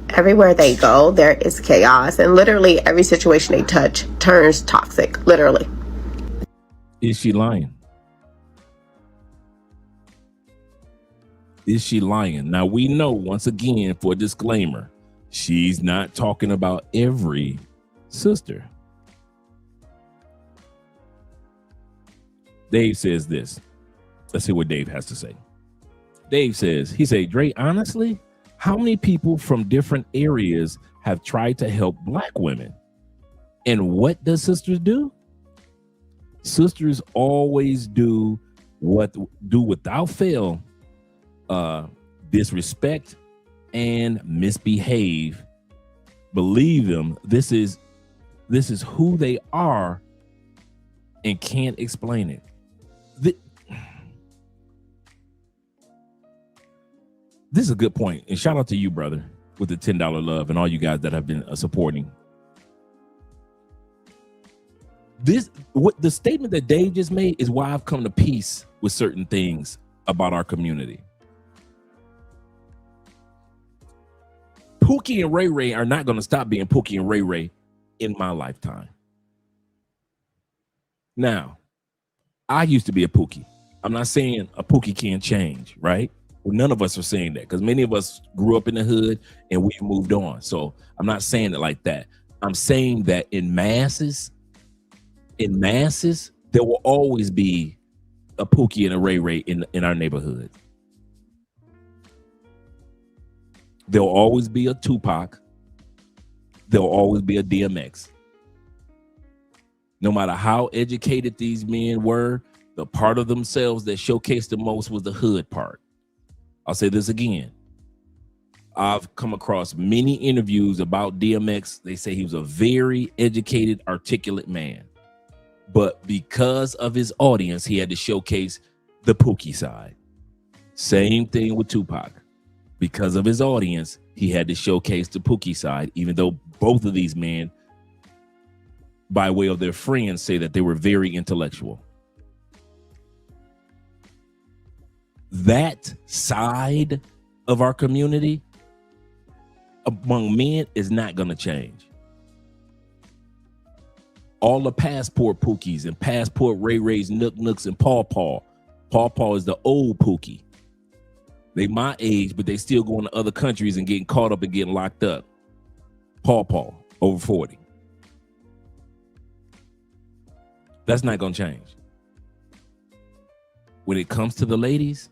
Everywhere they go, there is chaos, and literally every situation they touch turns toxic, literally. Is she lying? Is she lying? Now, we know, once again, for a disclaimer, she's not talking about every sister. Dave says this. Let's see what Dave has to say. Dave says, he said, Dre, honestly, how many people from different areas have tried to help black women? And what does sisters do? Sisters always do without fail, disrespect and misbehave. Believe them, this is who they are, and can't explain it. This is a good point, and shout out to you, brother, with the $10 love and all you guys that have been supporting. What the statement that Dave just made is why I've come to peace with certain things about our community. Pookie and Ray Ray are not going to stop being Pookie and Ray Ray in my lifetime. Now, I used to be a Pookie. I'm not saying a Pookie can't change, right? Well, none of us are saying that, because many of us grew up in the hood and we moved on. So I'm not saying it like that. I'm saying that in masses, there will always be a Pookie and a Ray Ray in our neighborhood. There'll always be a Tupac. There'll always be a DMX. No matter how educated these men were, the part of themselves that showcased the most was the hood part. I'll say this again. I've come across many interviews about DMX. They say he was a very educated, articulate man. But because of his audience, he had to showcase the Pookie side. Same thing with Tupac. Because of his audience, he had to showcase the Pookie side, even though both of these men, by way of their friends, say that they were very intellectual. That side of our community among men is not going to change. All the passport Pookies and passport Ray Rays, Nook Nooks, and Paw Paw. Paw Paw is the old Pookie. They my age, but they still going to other countries and getting caught up and getting locked up. Paw Paw, over 40. That's not going to change. When it comes to the ladies,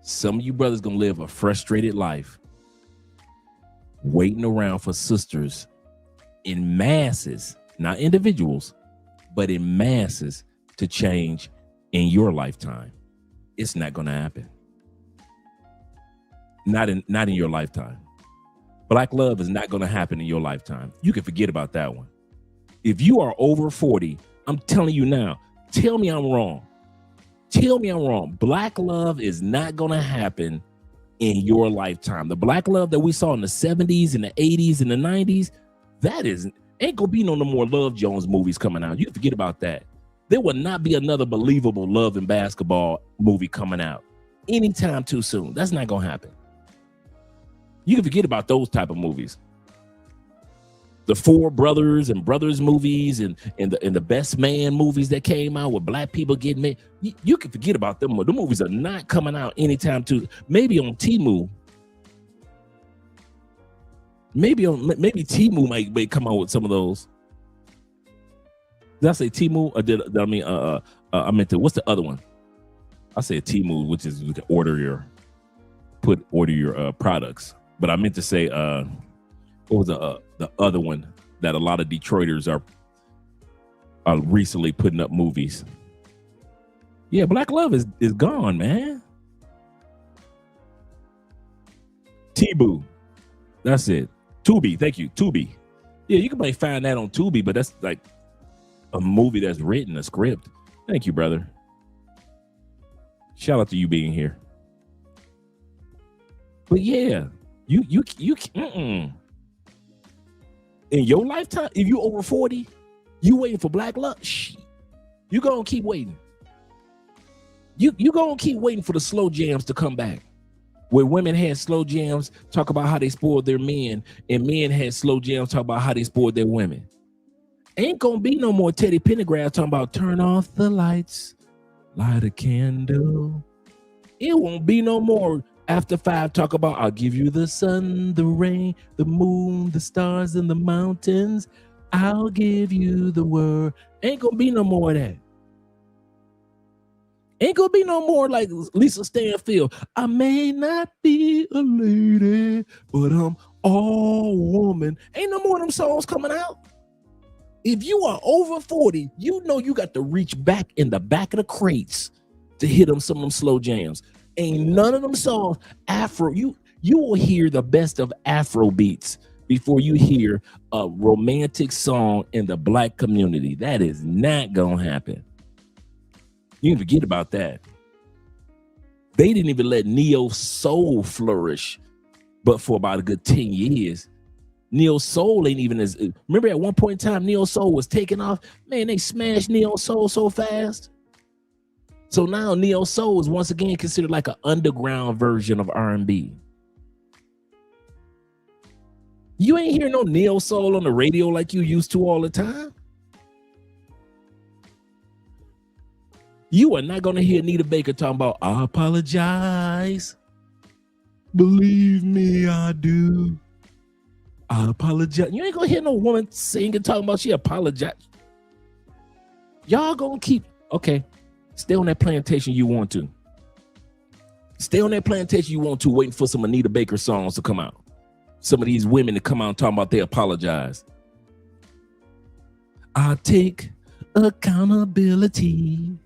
some of you brothers going to live a frustrated life waiting around for sisters in masses, not individuals, but in masses to change in your lifetime. It's not going to happen. Not in your lifetime. Black love is not going to happen in your lifetime. You can forget about that one. If you are over 40, I'm telling you now, tell me I'm wrong. Tell me I'm wrong. Black love is not going to happen in your lifetime. The black love that we saw in the 70s and the 80s and the 90s, that ain't going to be no more Love Jones movies coming out. You can forget about that. There will not be another believable love and basketball movie coming out anytime too soon. That's not going to happen. You can forget about those type of movies. The Four Brothers and Brothers movies and the Best Man movies that came out with black people getting made. You can forget about them. The movies are not coming out anytime soon. Maybe on Temu. Maybe Temu might come out with some of those. Did I say Temu or did I mean I meant to? What's the other one? I said Temu, which is you can order your products. But I meant to say what was the other one that a lot of Detroiters are recently putting up movies? Yeah, Black Love is gone, man. T-Boo. That's it. Tubi. Thank you. Tubi. Yeah, you can probably find that on Tubi, but that's like a movie that's written, a script. Thank you, brother. Shout out to you being here. But yeah, you in your lifetime, if you over 40, you waiting for Black Love, you gonna keep waiting. You gonna keep waiting for the slow jams to come back. Where women had slow jams talk about how they spoiled their men, and men had slow jams talk about how they spoiled their women. Ain't gonna be no more Teddy Pendergrass talking about turn off the lights, light a candle. It won't be no more After 5 talk about I'll give you the sun, the rain, the moon, the stars, and the mountains. I'll give you the world. Ain't gonna be no more of that. Ain't gonna be no more like Lisa Stanfield. I may not be a lady, but I'm all woman. Ain't no more of them songs coming out. If you are over 40, you know you got to reach back in the back of the crates to hit them some of them slow jams. Ain't none of them songs Afro. You will hear the best of Afro beats before you hear a romantic song in the black community. That is not gonna happen. You can forget about that. They didn't even let neo soul flourish, but for about a good 10 years. Neo soul ain't even as. Remember at one point in time, neo soul was taking off. Man, they smashed neo soul so fast. So now neo soul is once again considered like an underground version of R&B. You ain't hear no neo soul on the radio like you used to all the time. You are not going to hear Anita Baker talking about, I apologize. Believe me, I do. I apologize. You ain't going to hear no woman singing, talking about she apologized. Y'all going to keep, okay, stay on that plantation you want to. Stay on that plantation you want to, waiting for some Anita Baker songs to come out. Some of these women to come out and talking about they apologize. I take accountability.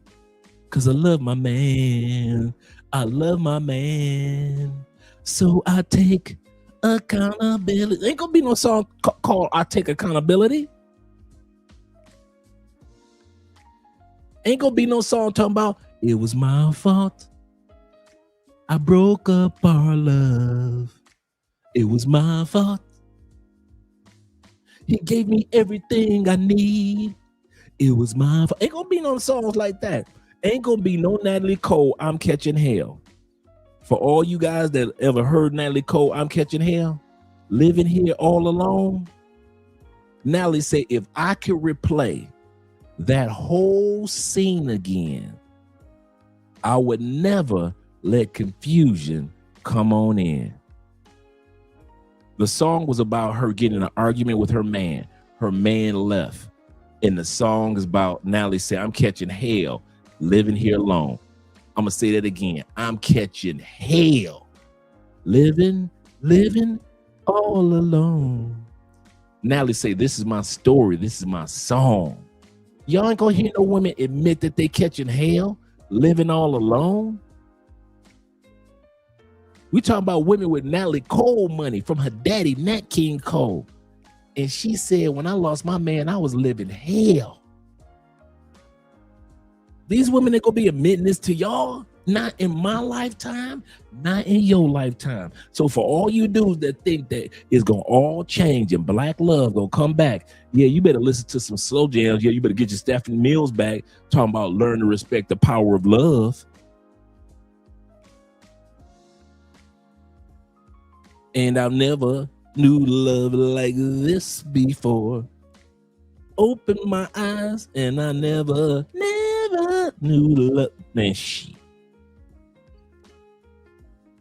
Cause I love my man. I love my man. So I take accountability. Ain't gonna be no song called I Take Accountability. Ain't gonna be no song talking about it was my fault. I broke up our love. It was my fault. He gave me everything I need. It was my fault. Ain't gonna be no songs like that. Ain't gonna be no Natalie Cole, I'm Catching Hell. For all you guys that ever heard Natalie Cole, I'm Catching Hell, living here all alone. Natalie say, if I could replay that whole scene again, I would never let confusion come on in. The song was about her getting in an argument with her man. Her man left. And the song is about Natalie say, I'm catching hell. Living here alone. I'm gonna say that again. I'm catching hell. Living all alone. Natalie say, this is my story. This is my song. Y'all ain't gonna hear no women admit that they catching hell, living all alone. We talking about women with Natalie Cole money from her daddy, Nat King Cole. And she said, when I lost my man, I was living hell. These women ain't gonna be admitting this to y'all. Not in my lifetime, not in your lifetime. So for all you dudes that think that it's gonna all change and black love gonna come back, yeah, you better listen to some slow jams. Yeah, you better get your Stephanie Mills back, talking about learn to respect the power of love. And I've never knew love like this before. Open my eyes and I never knew love. Man, shit.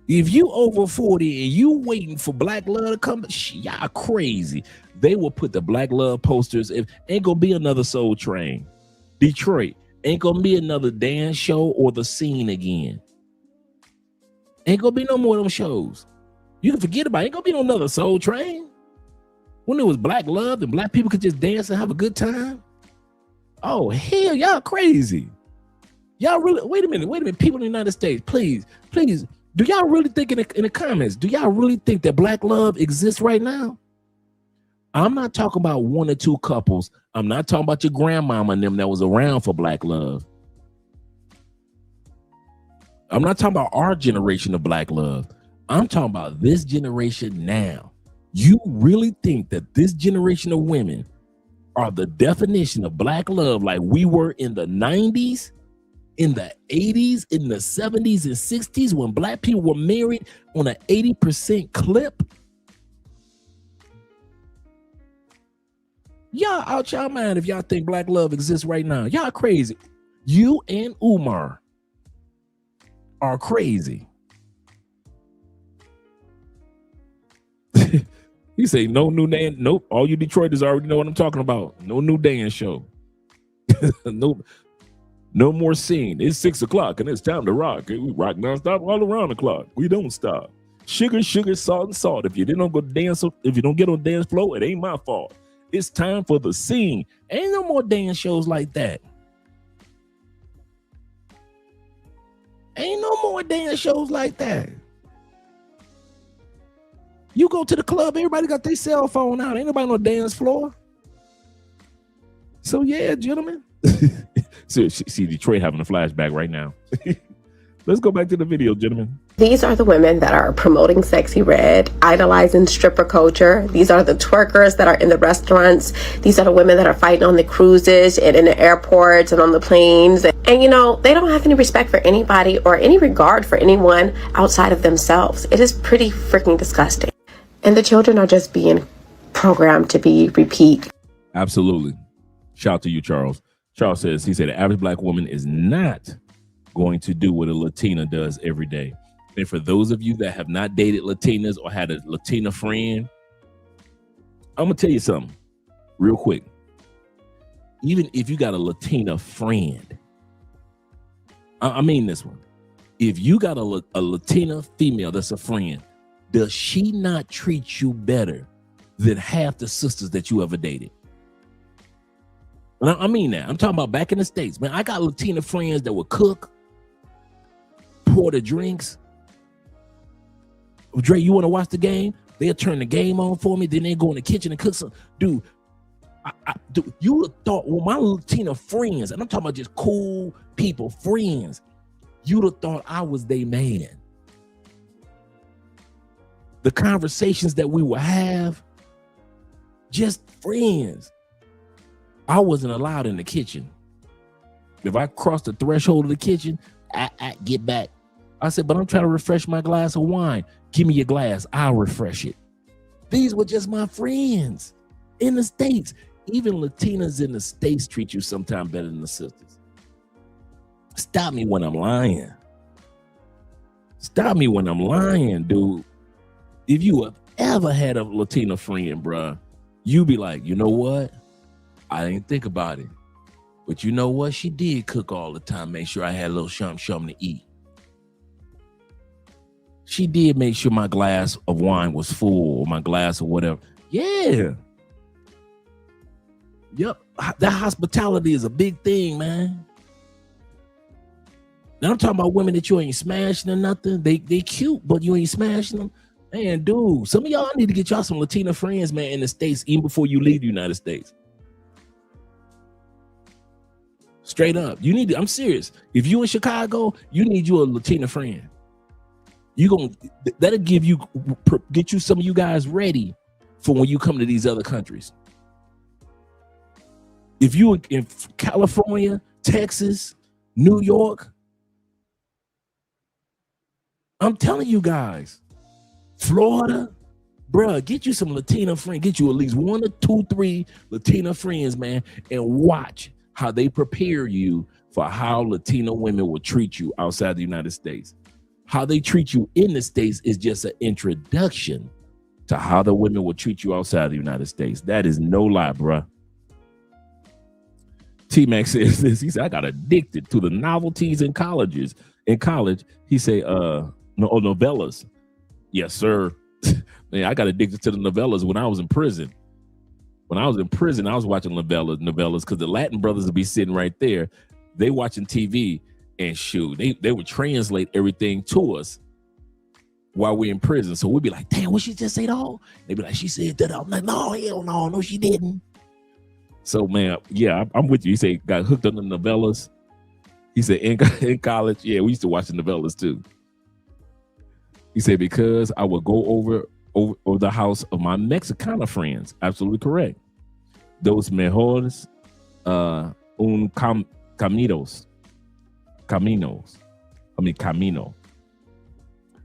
If you over 40 and you waiting for black love to come, y'all crazy. They will put the black love posters. If ain't gonna be another Soul Train. Detroit ain't gonna be another dance show or The Scene again. Ain't gonna be no more of them shows. You can forget about it. Ain't gonna be no another Soul Train. When it was black love and black people could just dance and have a good time. Oh, hell, y'all crazy. Y'all really, wait a minute. People in the United States, please. Do y'all really think in the comments, do y'all really think that black love exists right now? I'm not talking about one or two couples. I'm not talking about your grandmama and them that was around for black love. I'm not talking about our generation of black love. I'm talking about this generation now. You really think that this generation of women are the definition of black love like we were in the 90s, in the 80s, in the 70s and 60s when black people were married on an 80% clip? Y'all out y'all mind if y'all think black love exists right now. Y'all crazy. You and Umar are crazy. He say no new dance. Nope. All you Detroiters already know what I'm talking about. No new dance show. No more scene. It's 6 o'clock and it's time to rock. We rock nonstop all around the clock. We don't stop. Sugar, salt, and salt. If you didn't go dance, if you don't get on dance floor, it ain't my fault. It's time for the scene. Ain't no more dance shows like that. Ain't no more dance shows like that. You go to the club, everybody got their cell phone out. Ain't nobody on the dance floor. So yeah, gentlemen. See Detroit having a flashback right now. Let's go back to the video, gentlemen. These are the women that are promoting sexy red, idolizing stripper culture. These are the twerkers that are in the restaurants. These are the women that are fighting on the cruises and in the airports and on the planes. And you know, they don't have any respect for anybody or any regard for anyone outside of themselves. It is pretty freaking disgusting. And the children are just being programmed to be repeat. Absolutely. Shout out to you, Charles. Charles says, he said, the average black woman is not going to do what a Latina does every day. And for those of you that have not dated Latinas or had a Latina friend, I'm going to tell you something real quick. Even if you got a Latina friend, I mean this one. If you got a Latina female that's a friend, does she not treat you better than half the sisters that you ever dated? I mean that. I'm talking about back in the States, man. I got Latina friends that would cook, pour the drinks. Dre, you want to watch the game? They'll turn the game on for me. Then they go in the kitchen and cook some. Dude, dude, you would have thought, well, my Latina friends, and I'm talking about just cool people, friends, you'd have thought I was their man. The conversations that we would have, just friends. I wasn't allowed in the kitchen. If I crossed the threshold of the kitchen, I get back. I said, but I'm trying to refresh my glass of wine. Give me your glass. I'll refresh it. These were just my friends in the States. Even Latinas in the States treat you sometimes better than the sisters. Stop me when I'm lying. Stop me when I'm lying, dude. If you have ever had a Latina friend, bruh, you be like, you know what? I didn't think about it. But you know what? She did cook all the time. Make sure I had a little something to eat. She did make sure my glass of wine was full or my glass of whatever. Yeah. Yep. That hospitality is a big thing, man. Now I'm talking about women that you ain't smashing or nothing. They cute, but you ain't smashing them. Man, dude, some of y'all need to get y'all some Latina friends, man, in the States, even before you leave the United States. Straight up. You need to, I'm serious. If you in Chicago, you need you a Latina friend. That'll get you some of you guys ready for when you come to these other countries. If you in California, Texas, New York, I'm telling you guys, Florida, Bruh, get you some Latina friends. Get you at least 1 or 2, 3 Latina friends, man, and watch how they prepare you for how Latina women will treat you outside the United States. How they treat you in the States is just an introduction to how the women will treat you outside the United States. That is no lie, bruh. T-Mac says this. He said, I got addicted to the novelties in colleges. In college, he say, novellas. Yes, sir. Man, I got addicted to the novellas when I was in prison. When I was in prison, I was watching novellas because the Latin brothers would be sitting right there. They watching TV and shoot. They would translate everything to us while we're in prison. So we'd be like, damn, what she just say, dog? They'd be like, she said that. I'm like, no, hell no, she didn't. So, man, yeah, I'm with you. He said, got hooked on the novellas. He said, in college, yeah, we used to watch the novellas too. He said, because I would go over the house of my Mexicana friends. Absolutely correct. Those mejores camino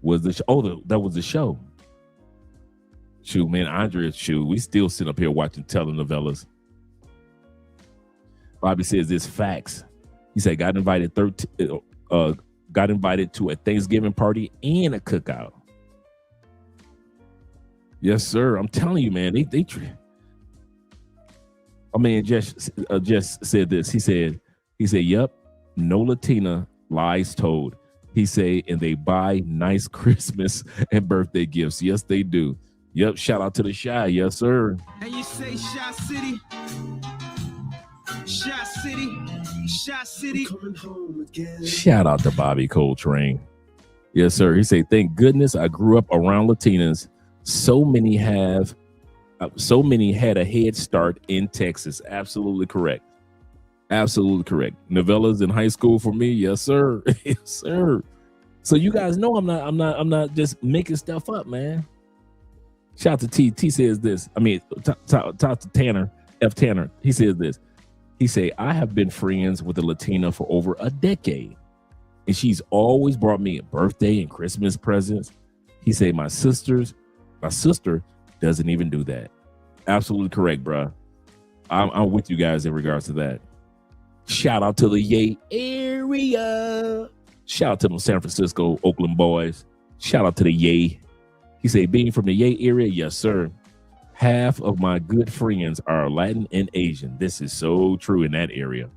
was the show. Oh, that was the show. Shoot, man, Andrea, shoot, we still sit up here watching telenovelas. Bobby says this facts. He said got invited to a Thanksgiving party and a cookout. Yes, sir. I'm telling you, man. I mean, just said this. He said, yep, no Latina lies told. He said, and they buy nice Christmas and birthday gifts. Yes, they do. Yep. Shout out to the Shy. Yes, sir. And you say Shy City. Shy City. Shy City. Coming home again. Shout out to Bobby Coltrane. Yes, sir. He said, thank goodness I grew up around Latinas. So many had a head start in Texas. Absolutely correct. Absolutely correct. Novellas in high school for me. Yes, sir. Yes, sir. So you guys know I'm not just making stuff up, man. Shout out to T. T says this. I mean, talk to Tanner, F. Tanner. He says this. He say, I have been friends with a Latina for over a decade, and she's always brought me a birthday and Christmas presents. He say, my sister doesn't even do that. Absolutely correct, bro. I'm with you guys in regards to that. Shout out to the Yay area. Shout out to the San Francisco, Oakland boys. Shout out to the Yay. He said, being from the Yay area, yes, sir. Half of my good friends are Latin and Asian. This is so true in that area.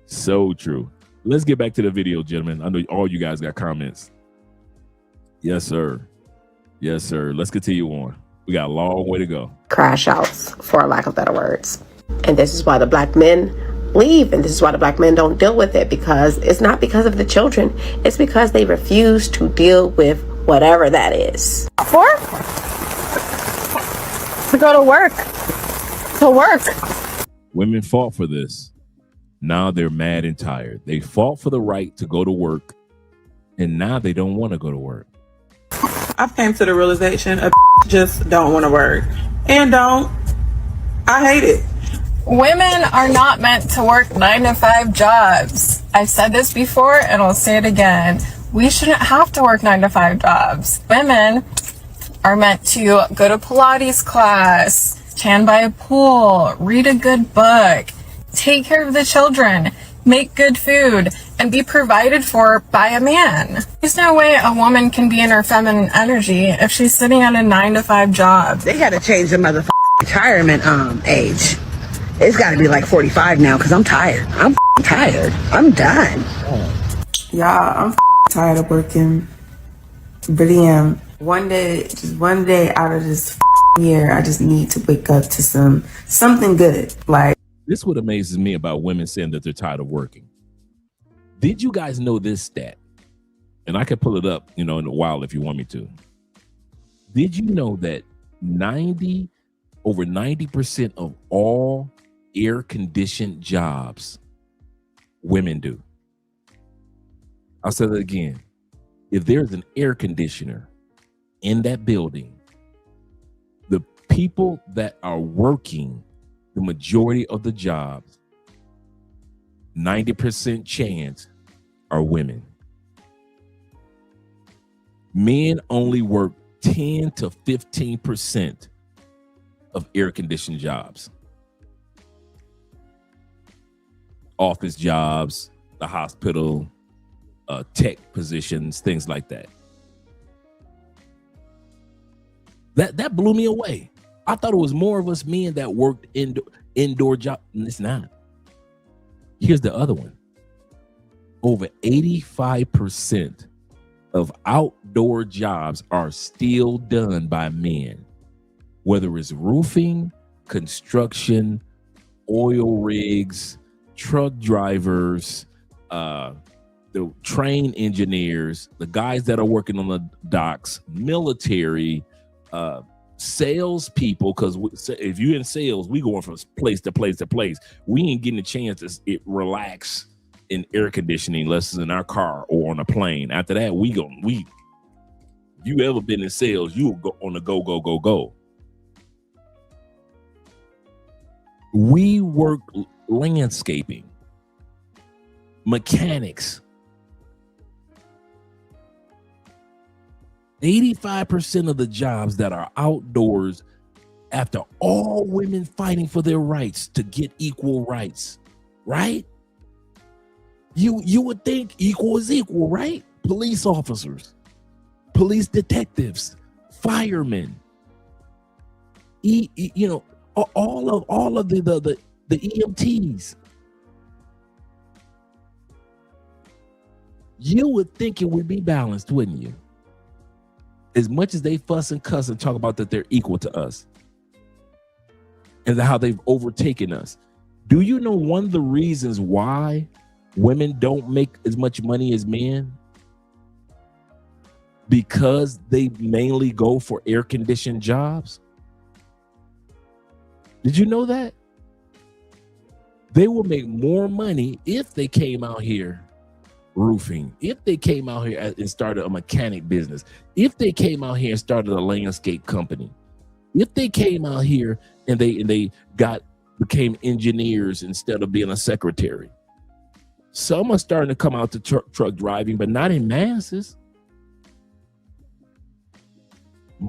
So true. Let's get back to the video, gentlemen. I know all you guys got comments. Yes, sir. Yes, sir. Let's continue on. We got a long way to go. Crash outs, for lack of better words. And this is why the black men leave, and this is why the black men don't deal with it, because it's not because of the children. It's because they refuse to deal with whatever that is. To go to work. To work. Women fought for this. Now they're mad and tired. They fought for the right to go to work, and now they don't want to go to work. I've came to the realization of just don't want to work. And don't. I hate it. Women are not meant to work 9-to-5 jobs. I've said this before and I'll say it again. We shouldn't have to work 9-to-5 jobs. Women are meant to go to Pilates class, tan by a pool, read a good book, take care of the children, make good food, and be provided for by a man. There's no way a woman can be in her feminine energy if she's sitting at a 9-to-5 job. They gotta change the motherfucking retirement age. It's gotta be like 45 now, because I'm tired. I'm tired. I'm done. Yeah, I'm tired of working. Really am. One day out of this year, I just need to wake up to something good. Like, this is what amazes me about women saying that they're tired of working. Did you guys know this stat? And I can pull it up, in a while if you want me to. Did you know that over 90% of all air-conditioned jobs women do? I'll say that again. If there's an air conditioner in that building, the people that are working the majority of the jobs, 90% chance, are women. Men only work 10 to 15% of air-conditioned jobs. Office jobs, the hospital, tech positions, things like that. That blew me away. I thought it was more of us men that worked indoor jobs, and it's not. Here's the other one. Over 85% of outdoor jobs are still done by men, whether it's roofing, construction, oil rigs, truck drivers, the train engineers, the guys that are working on the docks, military, sales people, because if you're in sales, we going from place to place to place. We ain't getting a chance to relax in air conditioning unless it's in our car or on a plane. After that, you ever been in sales, you will go on the go. We work landscaping, mechanics. 85% of the jobs that are outdoors, after all women fighting for their rights to get equal rights, right? You would think equal is equal, right? Police officers, police detectives, firemen, all of the EMTs. You would think it would be balanced, wouldn't you? As much as they fuss and cuss and talk about that they're equal to us and how they've overtaken us. Do you know one of the reasons why women don't make as much money as men? Because they mainly go for air-conditioned jobs. Did you know that? They will make more money if they came out here roofing, if they came out here and started a mechanic business, if they came out here and started a landscape company, if they came out here and they became engineers instead of being a secretary. Some are starting to come out to truck driving, but not in masses.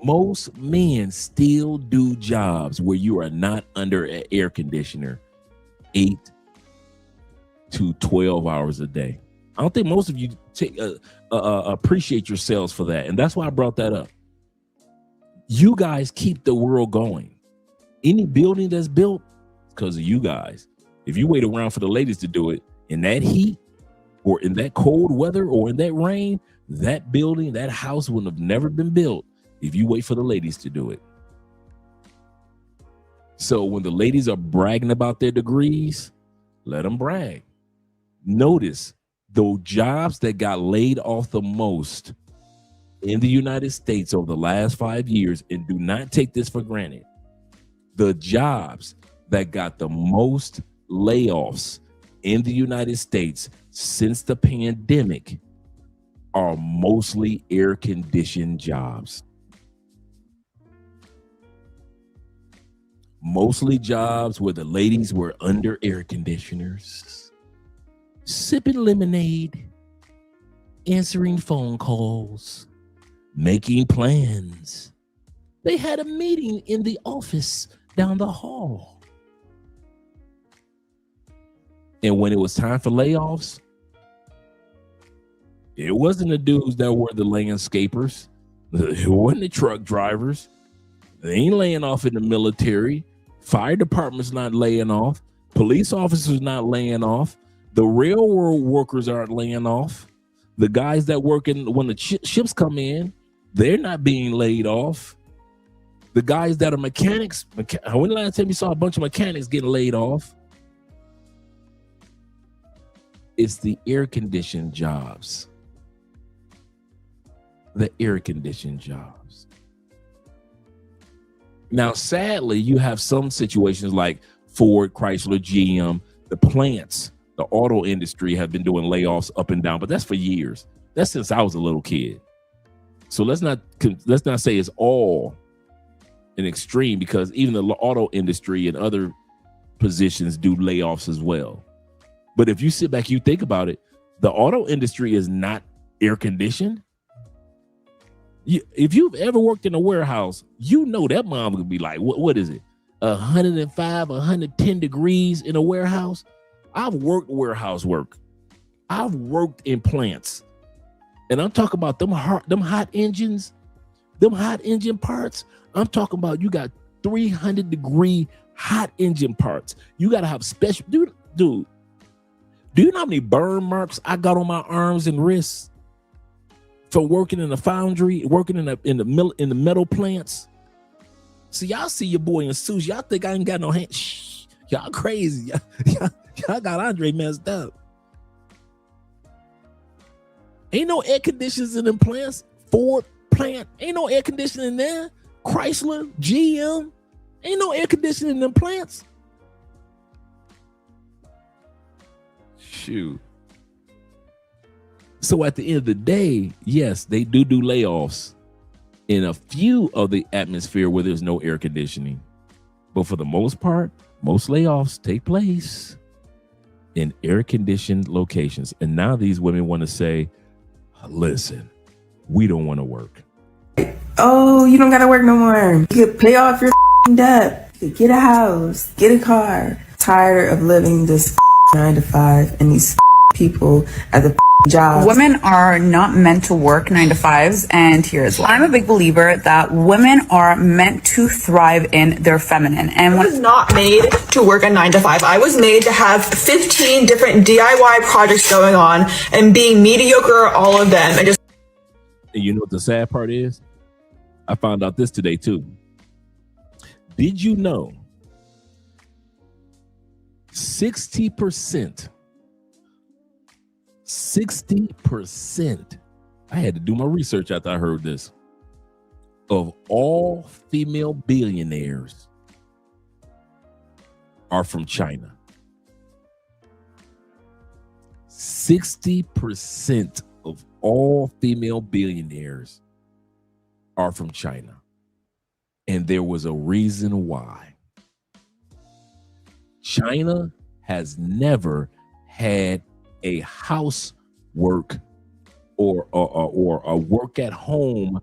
Most men still do jobs where you are not under an air conditioner 8 to 12 hours a day. I don't think most of you appreciate yourselves for that. And that's why I brought that up. You guys keep the world going. Any building that's built, it's because of you guys. If you wait around for the ladies to do it in that heat or in that cold weather or in that rain, that building, that house would have never been built if you wait for the ladies to do it. So when the ladies are bragging about their degrees, let them brag. Notice the jobs that got laid off the most in the United States over the last 5 years, and do not take this for granted, the jobs that got the most layoffs in the United States since the pandemic are mostly air-conditioned jobs. Mostly jobs where the ladies were under air conditioners, sipping lemonade, answering phone calls, making plans. They had a meeting in the office down the hall. And when it was time for layoffs, it wasn't the dudes that were the landscapers. It wasn't the truck drivers. They ain't laying off in the military. Fire department's not laying off. Police officers not laying off. The railroad workers aren't laying off. The guys that work when the ships come in, they're not being laid off. The guys that are mechanics, when the last time you saw a bunch of mechanics getting laid off? It's the air-conditioned jobs. The air-conditioned jobs. Now, sadly, you have some situations like Ford, Chrysler, GM, the plants, the auto industry have been doing layoffs up and down, but that's for years. That's since I was a little kid. So let's not say it's all an extreme, because even the auto industry and other positions do layoffs as well. But if you sit back, you think about it, the auto industry is not air conditioned. If you've ever worked in a warehouse, you know that mom would be like, what is it? 105, 110 degrees in a warehouse. I've worked warehouse work. I've worked in plants. And I'm talking about them hot engines, them hot engine parts. I'm talking about you got 300 degree hot engine parts. You got to have special, dude, do you know how many burn marks I got on my arms and wrists from working in the foundry, working in the metal plants? See, y'all see your boy in suits. Y'all think I ain't got no hands. Shh, y'all crazy. Y'all got Andre messed up. Ain't no air conditioners in them plants. Ford plant, ain't no air conditioning there. Chrysler, GM, ain't no air conditioning in them plants. Shoot. So at the end of the day, yes, they do layoffs in a few of the atmosphere where there's no air conditioning. But for the most part, most layoffs take place in air-conditioned locations. And now these women want to say, listen, we don't want to work. Oh, you don't got to work no more. You could pay off your debt. You could get a house, get a car. Tired of living this 9 to 5 and these people at the jobs. Women are not meant to work 9 to 5s, and here's why. I'm a big believer that women are meant to thrive in their feminine. And I was not made to work a 9 to 5. I was made to have 15 different DIY projects going on and being mediocre at all of them. And you know what the sad part is? I found out this today too. Did you know 60%, I had to do my research after I heard this, of all female billionaires are from China. 60% of all female billionaires are from China. And there was a reason why. China has never had a housework or a work at home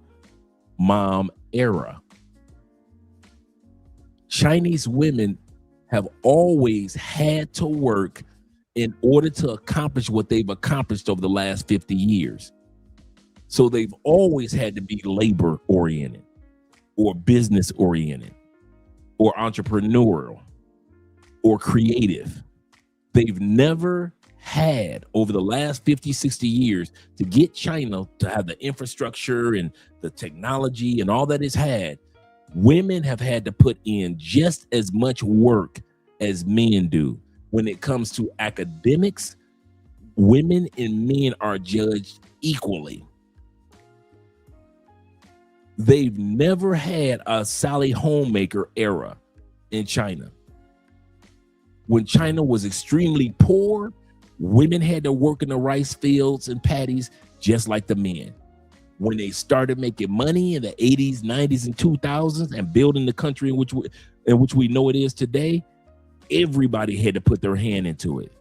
mom era. Chinese women have always had to work in order to accomplish what they've accomplished over the last 50 years. So they've always had to be labor oriented or business oriented or entrepreneurial or creative. They've never had, over the last 50, 60 years, to get China to have the infrastructure and the technology and all that it's had. Women have had to put in just as much work as men do. When it comes to academics, women and men are judged equally. They've never had a Sally Homemaker era in China. When China was extremely poor, women had to work in the rice fields and paddies just like the men. When they started making money in the 80s, 90s, and 2000s and building the country in which we know it is today, everybody had to put their hand into it.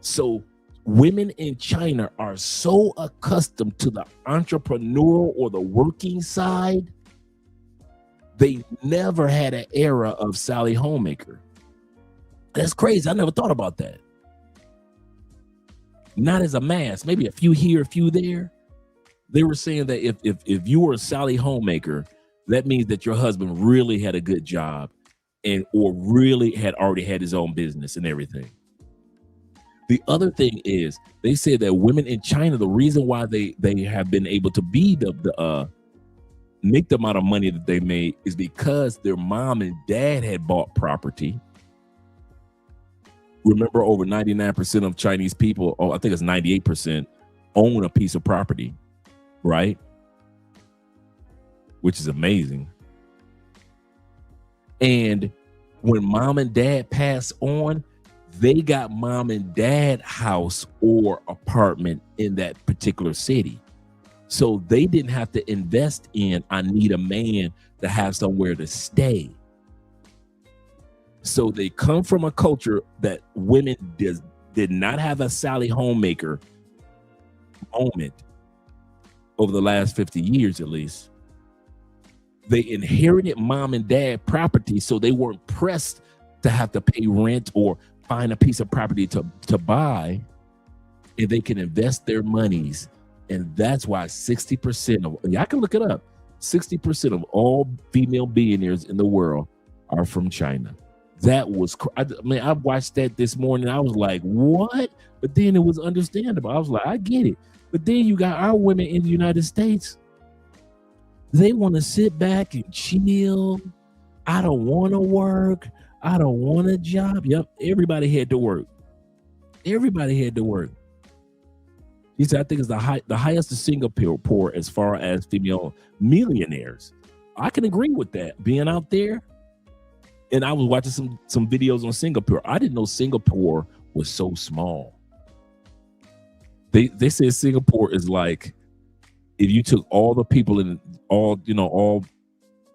So women in China are so accustomed to the entrepreneurial or the working side, they never had an era of Sally Homemaker. That's crazy. I never thought about that. Not as a mass, maybe a few here, a few there. They were saying that if you were a Sally Homemaker, that means that your husband really had a good job and or really had already had his own business and everything. The other thing is, they said that women in China, the reason why they have been able to be make the amount of money that they made is because their mom and dad had bought property. Remember, over 99% of Chinese people, I think it's 98%, own a piece of property, right? Which is amazing. And when mom and dad pass on, they got mom and dad house or apartment in that particular city. So they didn't have to invest in, I need a man to have somewhere to stay. So they come from a culture that women did not have a Sally Homemaker moment over the last 50 years at least. They inherited mom and dad property, so they weren't pressed to have to pay rent or find a piece of property to buy, and they can invest their monies. And that's why 60% of, I can look it up, 60% of all female billionaires in the world are from China. That was, I watched that this morning. I was like, what? But then it was understandable. I was like, I get it. But then you got our women in the United States. They want to sit back and chill. I don't want to work. I don't want a job. Yep, everybody had to work. Everybody had to work. He said, I think it's the highest in Singapore as far as female millionaires. I can agree with that. Being out there, and I was watching some videos on Singapore. I didn't know Singapore was so small. They said Singapore is like if you took all the people in all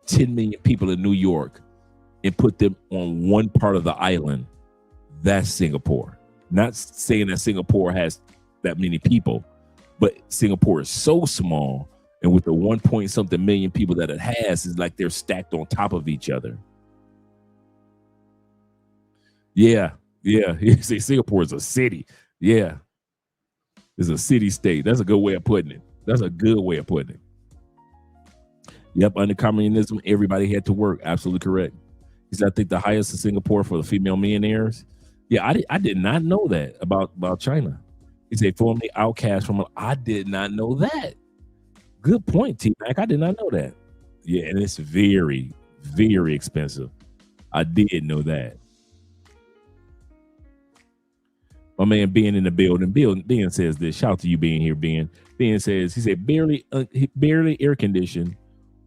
10 million people in New York and put them on one part of the island. That's Singapore. Not saying that Singapore has that many people, but Singapore is so small, and with the 1 point something million people that it has, is like they're stacked on top of each other. Yeah. You say Singapore is a city. Yeah. It's a city state. That's a good way of putting it. Yep, under communism, everybody had to work. Absolutely correct. He said, I think the highest in Singapore for the female millionaires. Yeah, I did not know that about China. He said, formerly outcast from, I did not know that. Good point, T-Mac. I did not know that. Yeah, and it's very, very expensive. I did know that. My man Ben in the building. Ben says this. Shout out to you being here, Ben. Ben says, he said, barely air conditioned,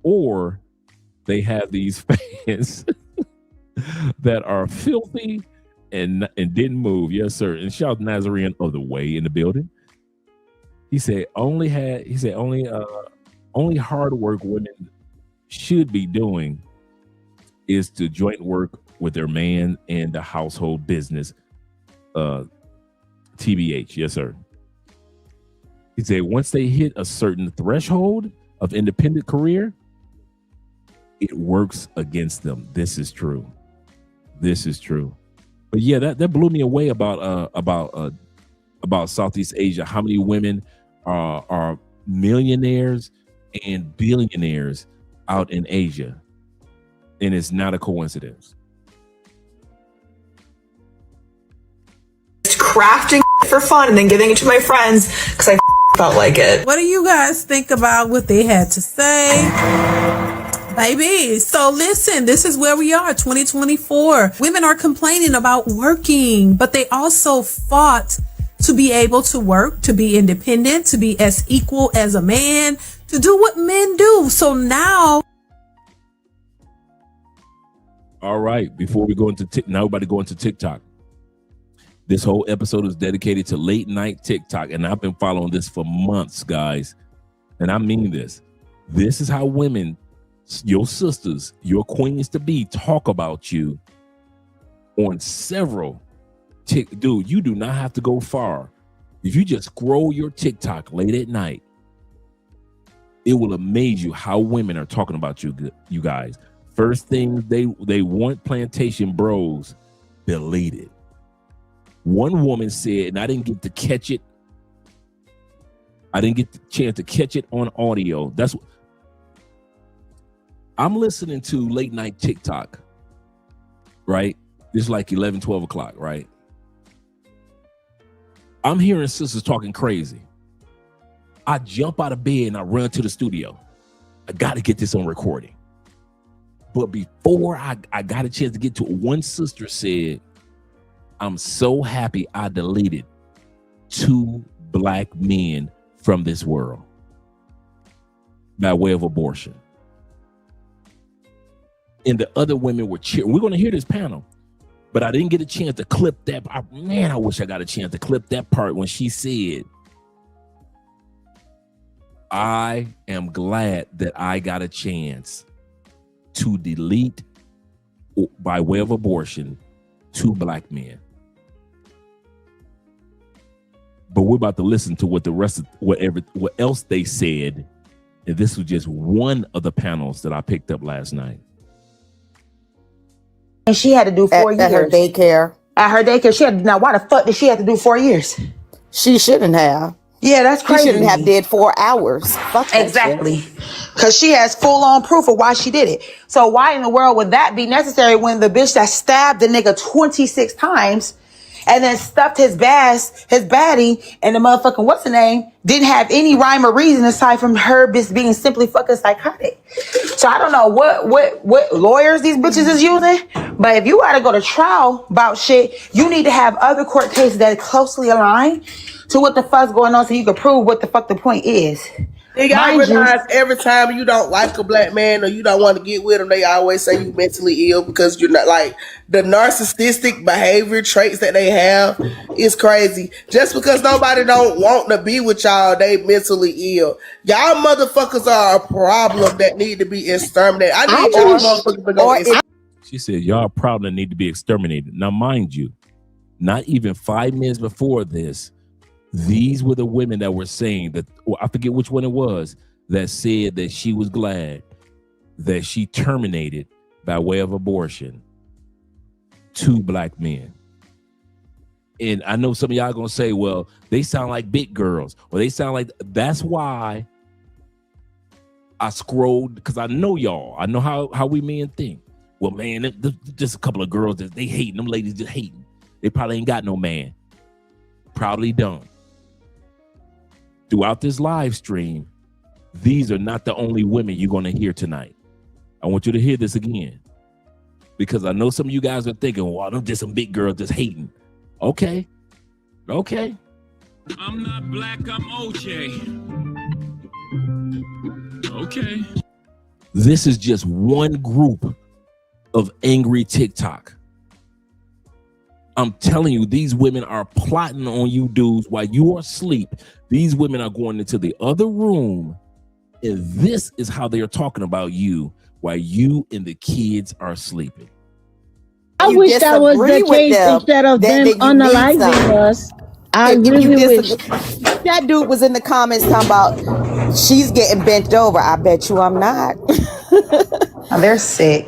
or they have these fans that are filthy and didn't move. Yes, sir. And shout out Nazarene of the Way in the building. He said only hard work women should be doing is to joint work with their man and the household business. TBH, yes, sir. He said once they hit a certain threshold of independent career, it works against them. This is true. But yeah, that blew me away about Southeast Asia. How many women are millionaires and billionaires out in Asia, and it's not a coincidence. Crafting for fun and then giving it to my friends because I felt like it. What do you guys think about what they had to say? Baby, so listen, this is where we are, 2024. Women are complaining about working, but they also fought to be able to work, to be independent, to be as equal as a man, to do what men do. So now. All right, before we go into now, everybody go into TikTok. This whole episode is dedicated to late night TikTok, and I've been following this for months, guys. And I mean this. This is how women, your sisters, your queens to be, talk about you on several dude, you do not have to go far. If you just scroll your TikTok late at night, it will amaze you how women are talking about you guys. First thing they want plantation bros deleted. One woman said, and I didn't get to catch it. I didn't get the chance to catch it on audio. That's what I'm listening to late night TikTok, right? It's like 11, 12 o'clock, right? I'm hearing sisters talking crazy. I jump out of bed and I run to the studio. I got to get this on recording. But before I got a chance to get to it, one sister said, I'm so happy I deleted 2 black men from this world by way of abortion. And the other women were cheering. We're going to hear this panel, but I didn't get a chance to clip that. Man, I wish I got a chance to clip that part when she said, I am glad that I got a chance to delete by way of abortion 2 black men. But we're about to listen to what the rest of what else they said. And this was just one of the panels that I picked up last night. And she had to do 4 years. At her daycare. At her daycare. She had, now, why the fuck did she have to do 4 years? She shouldn't have. Yeah, that's crazy. She shouldn't have did 4 hours. Fuck that exactly. shit. Because she has full-on proof of why she did it. So why in the world would that be necessary when the bitch that stabbed the nigga 26 times and then stuffed his baddie, and the motherfucking what's the name didn't have any rhyme or reason aside from her just being simply fucking psychotic. So I don't know what lawyers these bitches is using, but if you gotta go to trial about shit, you need to have other court cases that closely align to what the fuck's going on so you can prove what the fuck the point is. And y'all realize every time you don't like a black man or you don't want to get with him, they always say you mentally ill because you're not, like, the narcissistic behavior traits that they have is crazy. Just because nobody don't want to be with y'all, they mentally ill. Y'all motherfuckers are a problem that need to be exterminated. I need y'all motherfuckers to go. She said, y'all a problem that need to be exterminated. Now, mind you, not even 5 minutes before this, these were the women that were saying that, well, I forget which one it was, that said that she was glad that she terminated by way of abortion 2 black men. And I know some of y'all gonna say, well, they sound like big girls, or they sound like, that's why I scrolled, because I know y'all, I know how we men think. Well, man, just a couple of girls that they hating, them ladies just hating. They probably ain't got no man. Probably don't. Throughout this live stream, these are not the only women you're going to hear tonight. I want you to hear this again, because I know some of you guys are thinking, well, them just some big girls just hating. Okay. I'm not black, I'm OJ. Okay. This is just one group of angry TikTok. I'm telling you, these women are plotting on you dudes while you are asleep. These women are going into the other room, and this is how they are talking about you while you and the kids are sleeping. I wish that was the case instead of them unalizing us. I really wish. That dude was in the comments talking about she's getting bent over. I bet you I'm not. Oh, they're sick.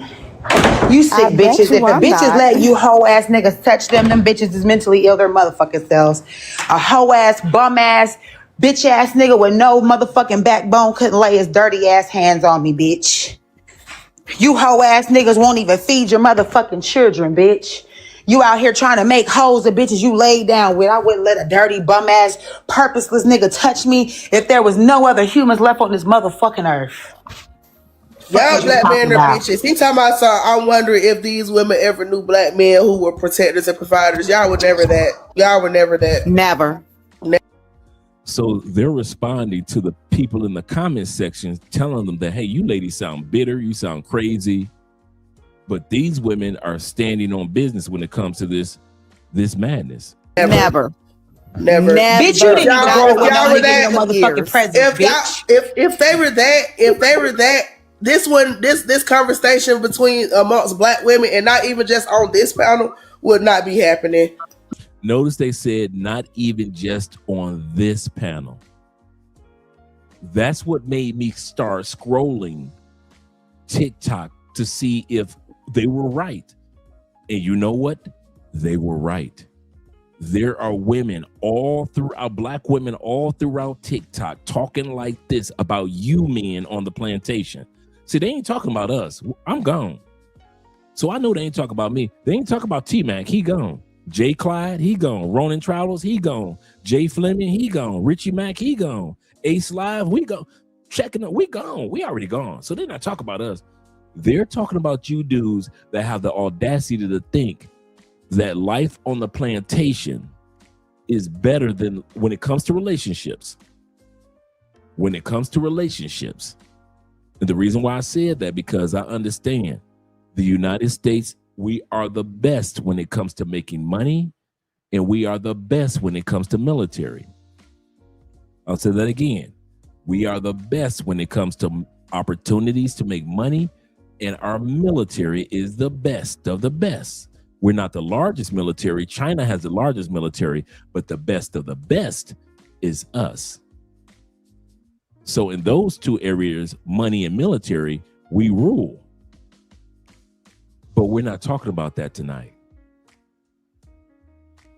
You sick bitches. If the bitches let you hoe ass niggas touch them bitches is mentally ill their motherfucking selves. A hoe ass, bum ass, bitch ass nigga with no motherfucking backbone couldn't lay his dirty ass hands on me, bitch. You hoe ass niggas won't even feed your motherfucking children, bitch. You out here trying to make hoes of bitches you laid down with. I wouldn't let a dirty bum ass, purposeless nigga touch me if there was no other humans left on this motherfucking earth. Y'all black men are bitches. Anytime I saw, I'm wondering if these women ever knew black men who were protectors and providers. Y'all were never that. Y'all were never that. Never. So they're responding to the people in the comment section, telling them that, hey, you ladies sound bitter, you sound crazy. But these women are standing on business when it comes to this madness. Never. Bitch, you didn't even grow up y'all were that motherfucking present, bitch. If they were that, this conversation between amongst black women and not even just on this panel would not be happening. Notice they said not even just on this panel. That's what made me start scrolling TikTok to see if they were right. And you know what? They were right. There are women all throughout, black women all throughout TikTok talking like this about you men on the plantation. See, they ain't talking about us. I'm gone. So I know they ain't talking about me. They ain't talking about T-Mac. He gone. Jay Clyde, he gone. Ronan Travels, he gone. Jay Fleming, he gone. Richie Mack, he gone. Ace Live, we go. Checking up, we gone. We already gone. So they're not talking about us. They're talking about you dudes that have the audacity to think that life on the plantation is better than when it comes to relationships. When it comes to relationships. And the reason why I said that, because I understand the United States, we are the best when it comes to making money, and we are the best when it comes to military. I'll say that again. We are the best when it comes to opportunities to make money, and our military is the best of the best. We're not the largest military. China has the largest military, but the best of the best is us. So in those two areas, money and military, we rule. But we're not talking about that tonight.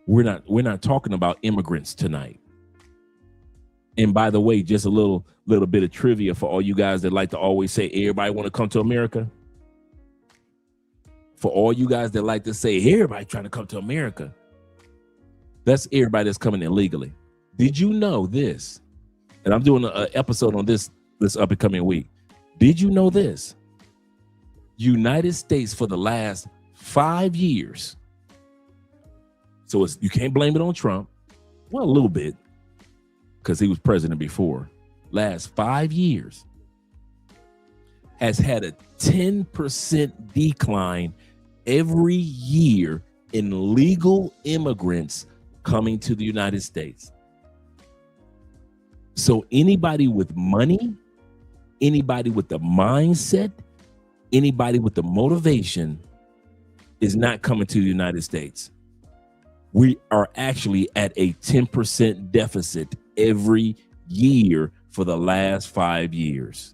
We're not talking about immigrants tonight. And by the way, just a little bit of trivia for all you guys that like to always say everybody want to come to America. For all you guys that like to say everybody trying to come to America, that's everybody that's coming illegally. Did you know this? And I'm doing an episode on this up and coming week. Did you know this? United States for the last 5 years. So you can't blame it on Trump. Well, a little bit, because he was president before. Last 5 years has had a 10% decline every year in legal immigrants coming to the United States. So anybody with money, anybody with the mindset, anybody with the motivation is not coming to the United States. We are actually at a 10% deficit every year for the last 5 years.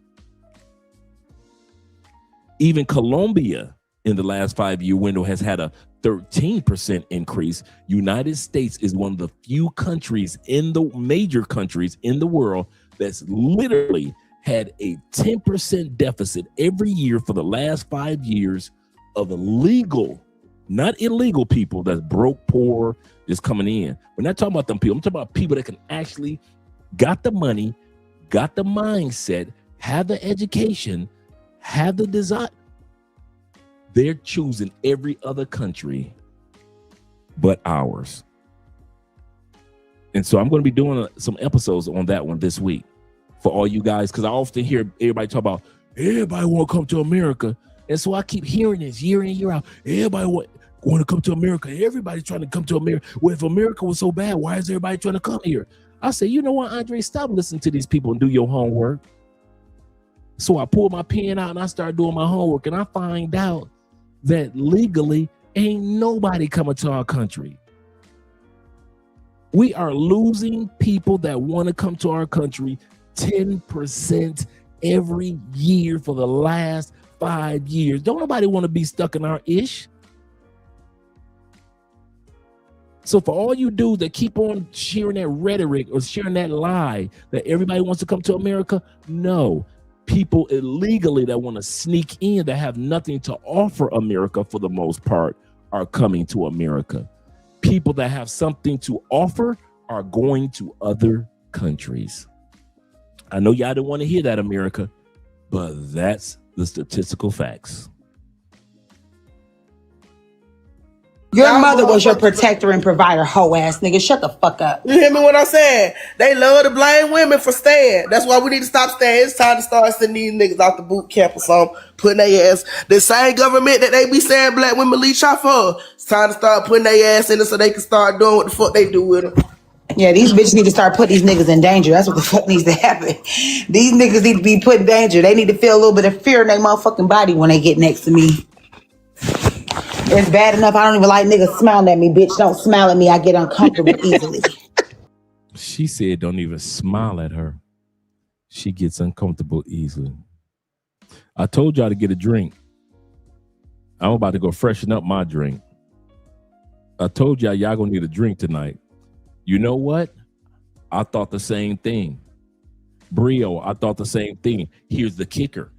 Even Colombia in the last 5-year window has had a 13% increase. United States is one of the few countries in the major countries in the world that's literally had a 10% deficit every year for the last 5 years of legal, not illegal people that's broke, poor, just coming in. We're not talking about them people. I'm talking about people that can actually got the money, got the mindset, have the education, have the desire. They're choosing every other country but ours. And so I'm going to be doing some episodes on that one this week for all you guys, because I often hear everybody talk about everybody want to come to America. And so I keep hearing this year in, year out. Everybody want to come to America. Everybody's trying to come to America. Well, if America was so bad, why is everybody trying to come here? I say, you know what, Andre, stop listening to these people and do your homework. So I pull my pen out and I start doing my homework, and I find out that legally ain't nobody coming to our country. We are losing people that want to come to our country 10% every year for the last 5 years. Don't nobody want to be stuck in our ish. So for all you dudes that keep on sharing that rhetoric or sharing that lie that everybody wants to come to America, no. People illegally that want to sneak in, that have nothing to offer America for the most part, are coming to America. People that have something to offer are going to other countries. I know y'all didn't want to hear that, America, but that's the statistical facts. Your mother was your protector and provider, hoe ass nigga. Shut the fuck up. You hear me what I'm saying? They love to blame women for staying. That's why we need to stop staying. It's time to start sending these niggas out the boot camp or something, putting their ass. The same government that they be saying black women leech out for. It's time to start putting their ass in it so they can start doing what the fuck they do with them. Yeah, these bitches need to start putting these niggas in danger. That's what the fuck needs to happen. These niggas need to be put in danger. They need to feel a little bit of fear in their motherfucking body when they get next to me. It's bad enough I don't even like niggas smiling at me, bitch. Don't smile at me. I get uncomfortable easily. She said don't even smile at her. She gets uncomfortable easily. I told y'all to get a drink. I'm about to go freshen up my drink. I told y'all gonna need a drink tonight. You know what? I thought the same thing. Brio, I thought the same thing. Here's the kicker.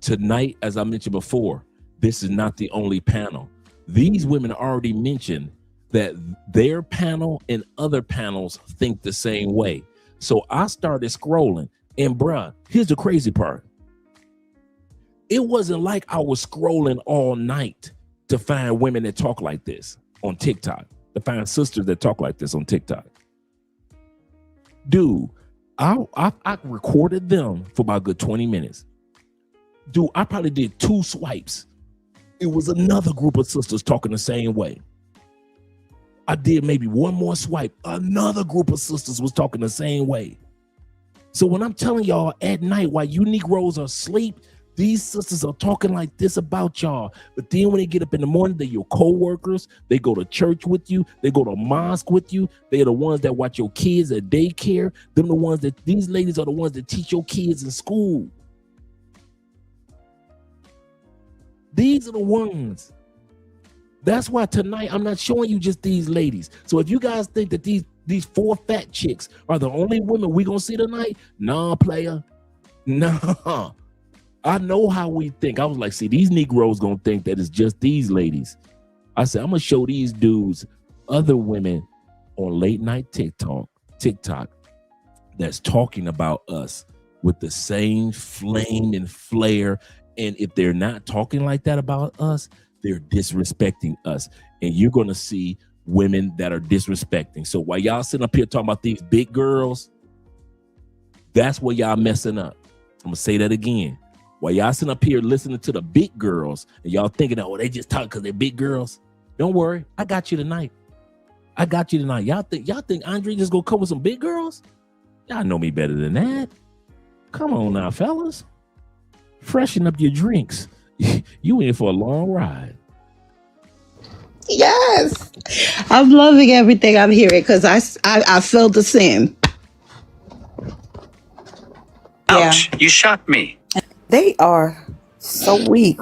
Tonight, as I mentioned before, this is not the only panel. These women already mentioned that their panel and other panels think the same way. So I started scrolling, and bruh, here's the crazy part. It wasn't like I was scrolling all night to find women that talk like this on TikTok, to find sisters that talk like this on TikTok. Dude, I recorded them for about a good 20 minutes. Dude, I probably did 2 swipes. It was another group of sisters talking the same way. I did maybe one more swipe. Another group of sisters was talking the same way. So when I'm telling y'all at night while you Negroes are asleep, These sisters are talking like this about y'all. But then when they get up in the morning, they're your co-workers. They go to church with you. They go to mosque with you. They're the ones that watch your kids at daycare. These ladies are the ones that teach your kids in school. These are the ones. That's why tonight I'm not showing you just these ladies. So if you guys think that these 4 fat chicks are the only women we gonna see tonight, nah, player. Nah. I know how we think. I was like, see, these Negroes gonna think that it's just these ladies. I said, I'm gonna show these dudes other women on late night TikTok that's talking about us with the same flame and flare. And if they're not talking like that about us, they're disrespecting us. And you're gonna see women that are disrespecting. So while y'all sitting up here talking about these big girls, that's where y'all messing up. I'm gonna say that again. While y'all sitting up here listening to the big girls and y'all thinking, oh, they just talk because they're big girls. Don't worry, I got you tonight. Y'all think Andre just gonna come with some big girls? Y'all know me better than that. Come on now, fellas. Freshen up your drinks. You in for a long ride. Yes. I'm loving everything I'm hearing because I feel the same. Ouch, you shocked me. They are so weak.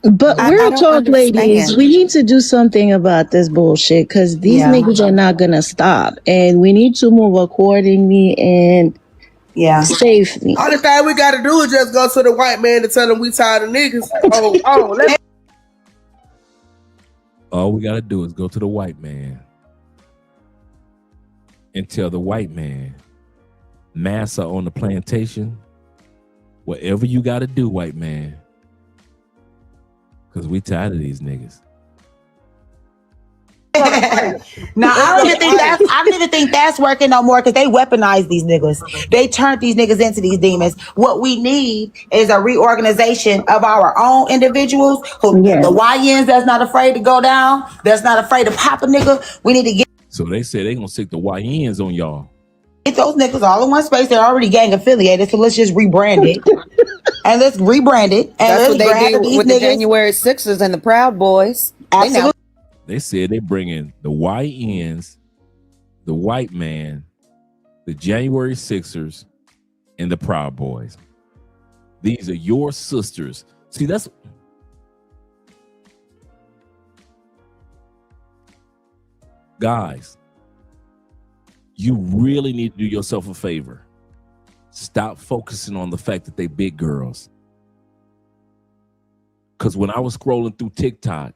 But I real don't talk, ladies, understand. we need to do something about this bullshit because these niggas are not going to stop. And we need to move accordingly and safely. Only thing we gotta do is just go to the white man and tell him we tired of niggas. All we gotta do is go to the white man and tell the white man, massa on the plantation, whatever you gotta do, white man, because we tired of these niggas. Now I don't even think that's working no more because they weaponize these niggas. They turned these niggas into these demons. What we need is a reorganization of our own individuals who the YNs that's not afraid to go down, that's not afraid to pop a nigga. We need to get So they say they gonna stick the YNs on y'all. those niggas all in one space. They're already gang affiliated, so let's just rebrand it. And let's rebrand it. And That's what they grab do these with niggas. the January 6ers and the Proud Boys. Absolutely. They said they bringing the YNs, the white man, the January 6ers, and the Proud Boys. These are your sisters. See, that's... Guys, you really need to do yourself a favor. Stop focusing on the fact that they big girls. Because when I was scrolling through TikTok,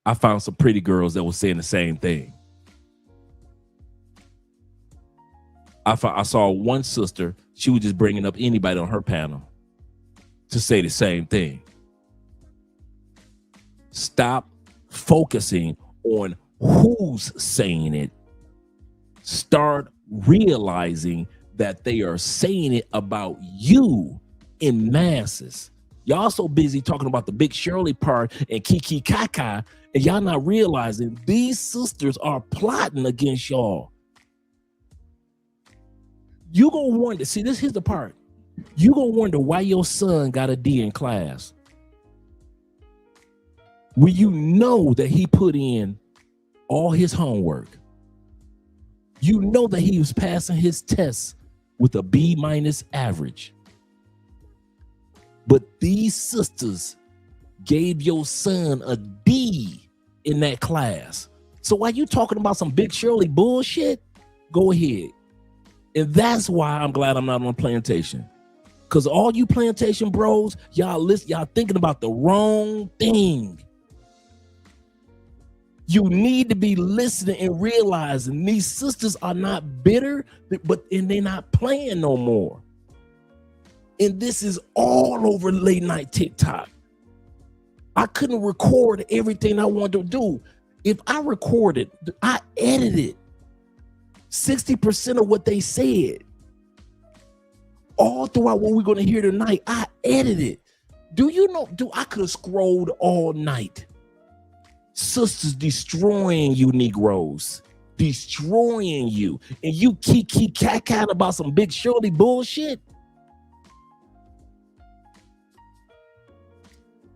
I found some pretty girls that were saying the same thing. I saw one sister, she was just bringing up anybody on her panel to say the same thing. Stop focusing on who's saying it. Start realizing that they are saying it about you in masses. Y'all so busy talking about the Big Shirley part and Kiki Kaka, and y'all not realizing these sisters are plotting against y'all. You gonna wonder, see, here's the part. You gonna wonder why your son got a D in class. When you know that he put in all his homework. You know that he was passing his tests with a B- average. But these sisters gave your son a D in that class. So while you talking about some Big Shirley bullshit, go ahead. And that's why I'm glad I'm not on plantation. Because all you plantation bros, y'all thinking about the wrong thing. You need to be listening and realizing these sisters are not bitter, and they're not playing no more. And this is all over late night TikTok. I couldn't record everything I wanted to do. If I recorded, I edited 60% of what they said. All throughout what we're going to hear tonight, I edited. Do you know, I could have scrolled all night. Sisters destroying you Negroes. Destroying you. And you kiki cat about some Big Shirley bullshit.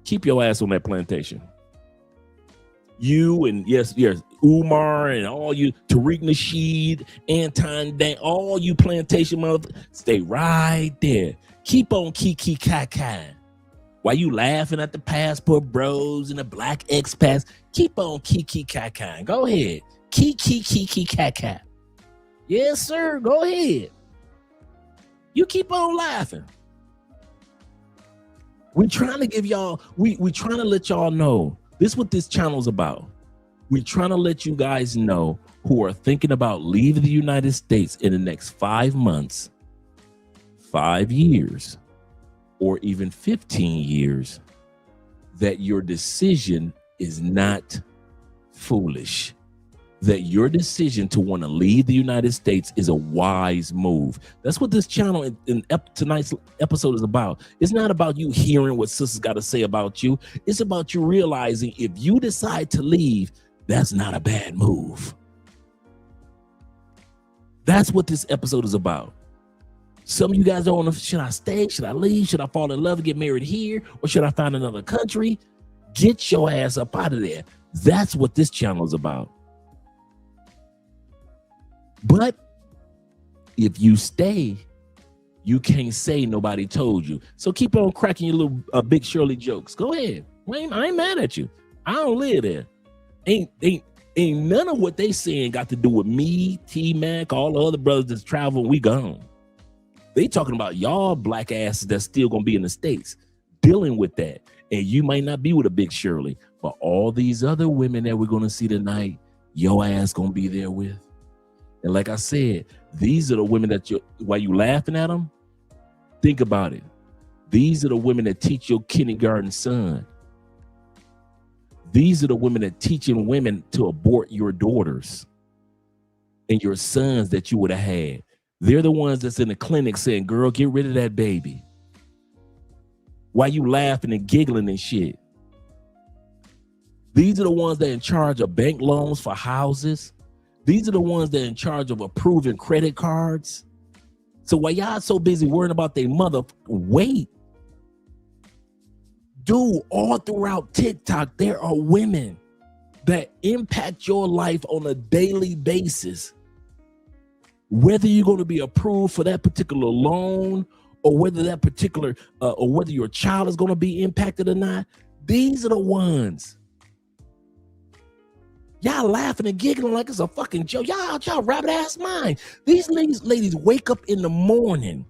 Keep your ass on that plantation. You and yes, Umar and all you, Tariq Nasheed, Anton Dan, all you plantation motherfuckers, stay right there. Keep on kiki kakai. While you laughing at the passport bros and the black expats, keep on kiki kakai. Go ahead. Kiki kakai. Yes, sir. Go ahead. You keep on laughing. We trying to give y'all, we trying to let y'all know. This is what this channel is about. We're trying to let you guys know who are thinking about leaving the United States in the next 5 months, 5 years, or even 15 years, that your decision is not foolish. That your decision to want to leave the United States is a wise move. That's what this channel in tonight's episode is about. It's not about you hearing what sisters got to say about you. It's about you realizing if you decide to leave, that's not a bad move. That's what this episode is about. Some of you guys don't know, should I stay? Should I leave? Should I fall in love and get married here? Or should I find another country? Get your ass up out of there. That's what this channel is about. But if you stay, you can't say nobody told you. So keep on cracking your little Big Shirley jokes. Go ahead. I ain't mad at you. I don't live there. Ain't none of what they saying got to do with me, T-Mac, all the other brothers that's traveling. We gone. They talking about y'all black asses that's still gonna be in the States dealing with that. And you might not be with a Big Shirley, but all these other women that we're gonna see tonight, your ass gonna be there with. And like I said, these are the women that while you laughing at them, think about it. These are the women that teach your kindergarten son. These are the women that teaching women to abort your daughters and your sons that you would have had. They're the ones that's in the clinic saying, girl, get rid of that baby. While you laughing and giggling and shit. These are the ones that are in charge of bank loans for houses. These are the ones that are in charge of approving credit cards. So while y'all so busy worrying about their mother, wait. Dude, all throughout TikTok, there are women that impact your life on a daily basis. Whether you're going to be approved for that particular loan or whether that particular, or whether your child is going to be impacted or not, these are the ones. Y'all laughing and giggling like it's a fucking joke. Y'all rabbit ass mind. These ladies wake up in the morning,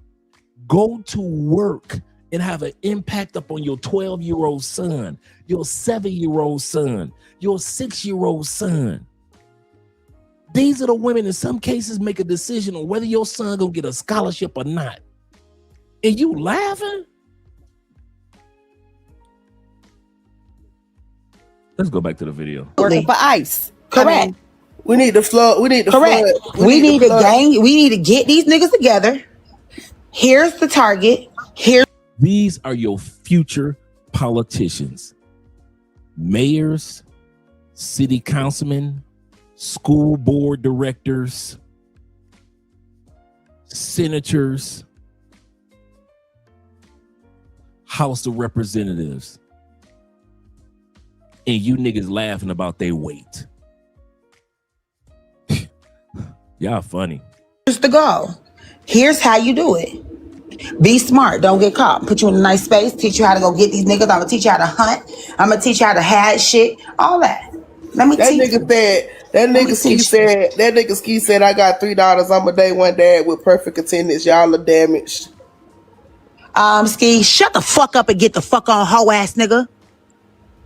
go to work, and have an impact up on your 12-year-old son, your 7-year-old son, your 6-year-old son. These are the women in some cases make a decision on whether your son gonna get a scholarship or not. And you laughing? Let's go back to the video. Working for ICE. Correct. I mean, we need to flood. We need to correct. Flood. We need to gang. We need to get these niggas together. Here's the target. These are your future politicians. Mayors, city councilmen, school board directors, senators, House of Representatives. And you niggas laughing about their weight. Y'all funny. Here's the goal. Here's how you do it. Be smart. Don't get caught. Put you in a nice space. Teach you how to go get these niggas. I'm gonna teach you how to hunt. I'm gonna teach you how to hide shit. All that. Let me teach you. That nigga Ski said, I got $3. I'm a day one dad with perfect attendance. Y'all are damaged. Ski, shut the fuck up and get the fuck on, hoe ass nigga.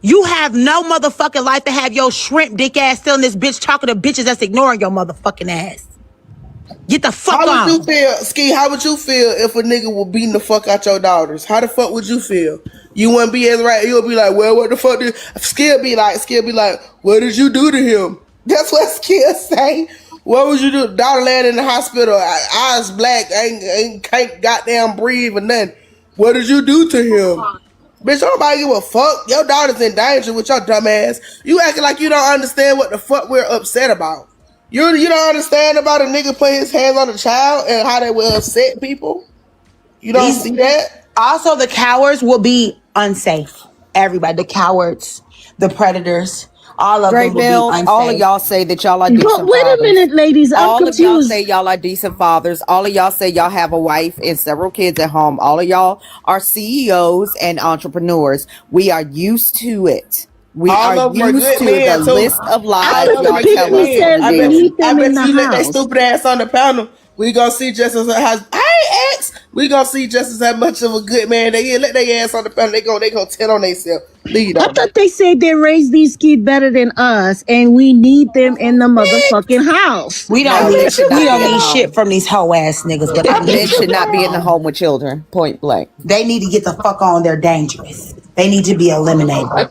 You have no motherfucking life to have your shrimp dick ass still in this bitch talking to bitches that's ignoring your motherfucking ass. Get the fuck on. How would you feel, Ski? How would you feel if a nigga was beating the fuck out your daughters? How the fuck would you feel? You wouldn't be as right. You'll be like, well, what the fuck did Skill be like? What did you do to him? That's what Skill say. What would you do? Daughter laying in the hospital, eyes black, can't goddamn breathe or nothing. What did you do to him? Bitch, nobody give a fuck. Your daughter's in danger with your dumb ass. You acting like you don't understand what the fuck we're upset about. You don't understand about a nigga putting his hands on a child and how they will upset people? You don't see that? Also, the cowards will be unsafe everybody, the cowards, the predators, all of Great them will Bill, be unsafe. all of y'all say that y'all are But decent wait a fathers. minute, ladies. I'm All of y'all confused. say y'all are decent fathers. All of y'all say y'all have a wife and several kids at home. All of y'all are CEOs and entrepreneurs. We are used to it. We All are of them are used good to men the too. list of I lies All thought of them the are y'all good tell picture us men. every said I they bet day. you. need I them in bet the you let that house. stupid ass on the panel. We gonna see just as I ain't ex. We gonna see just as much of a good man they is. Let their ass on the panel. They gonna tell on themselves. Lead I on. thought they said they raised these kids better than us, and we need them in the motherfucking house. We don't No, need men should we not be don't in the need shit home. from these hoe ass niggas. What they need Men to get should the not fuck be in the on. home with children. Point blank. They need to get the fuck on. They're dangerous. They need to be eliminated.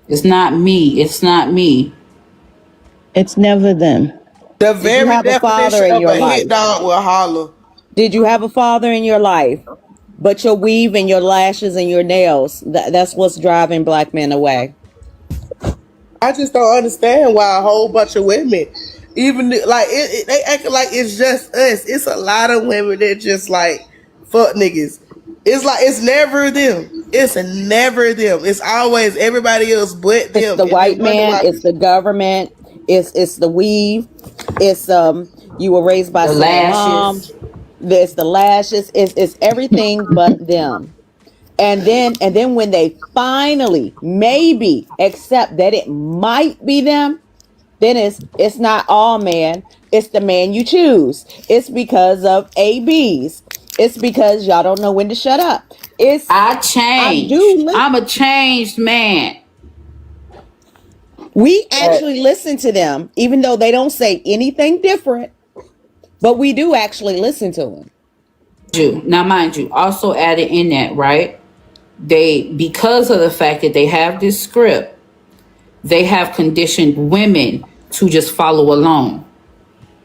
It's not me. It's not me. It's never them. The Did you very have a father definition in of your a hit life? dog will holler. Did you have a father in your life? But your weave and your lashes and your nails, that's what's driving black men away. I just don't understand why a whole bunch of women, even like they acting like it's just us. It's a lot of women that just like fuck niggas. It's like it's never them. It's never them. It's always everybody else but It's them. the And white then wonder man, why. it's the government, it's the weave, it's you were raised by a The single mom, lashes. there's the lashes, it's everything but them. And then when they finally maybe accept that it might be them, then it's not all man, it's the man you choose. It's because of ABs. It's because y'all don't know when to shut up. I I changed. do I'm a changed man. We actually listen to them, even though they don't say anything different, but we do actually listen to them. Now, mind you, also added in that, right? They, because of the fact that they have this script, they have conditioned women to just follow along.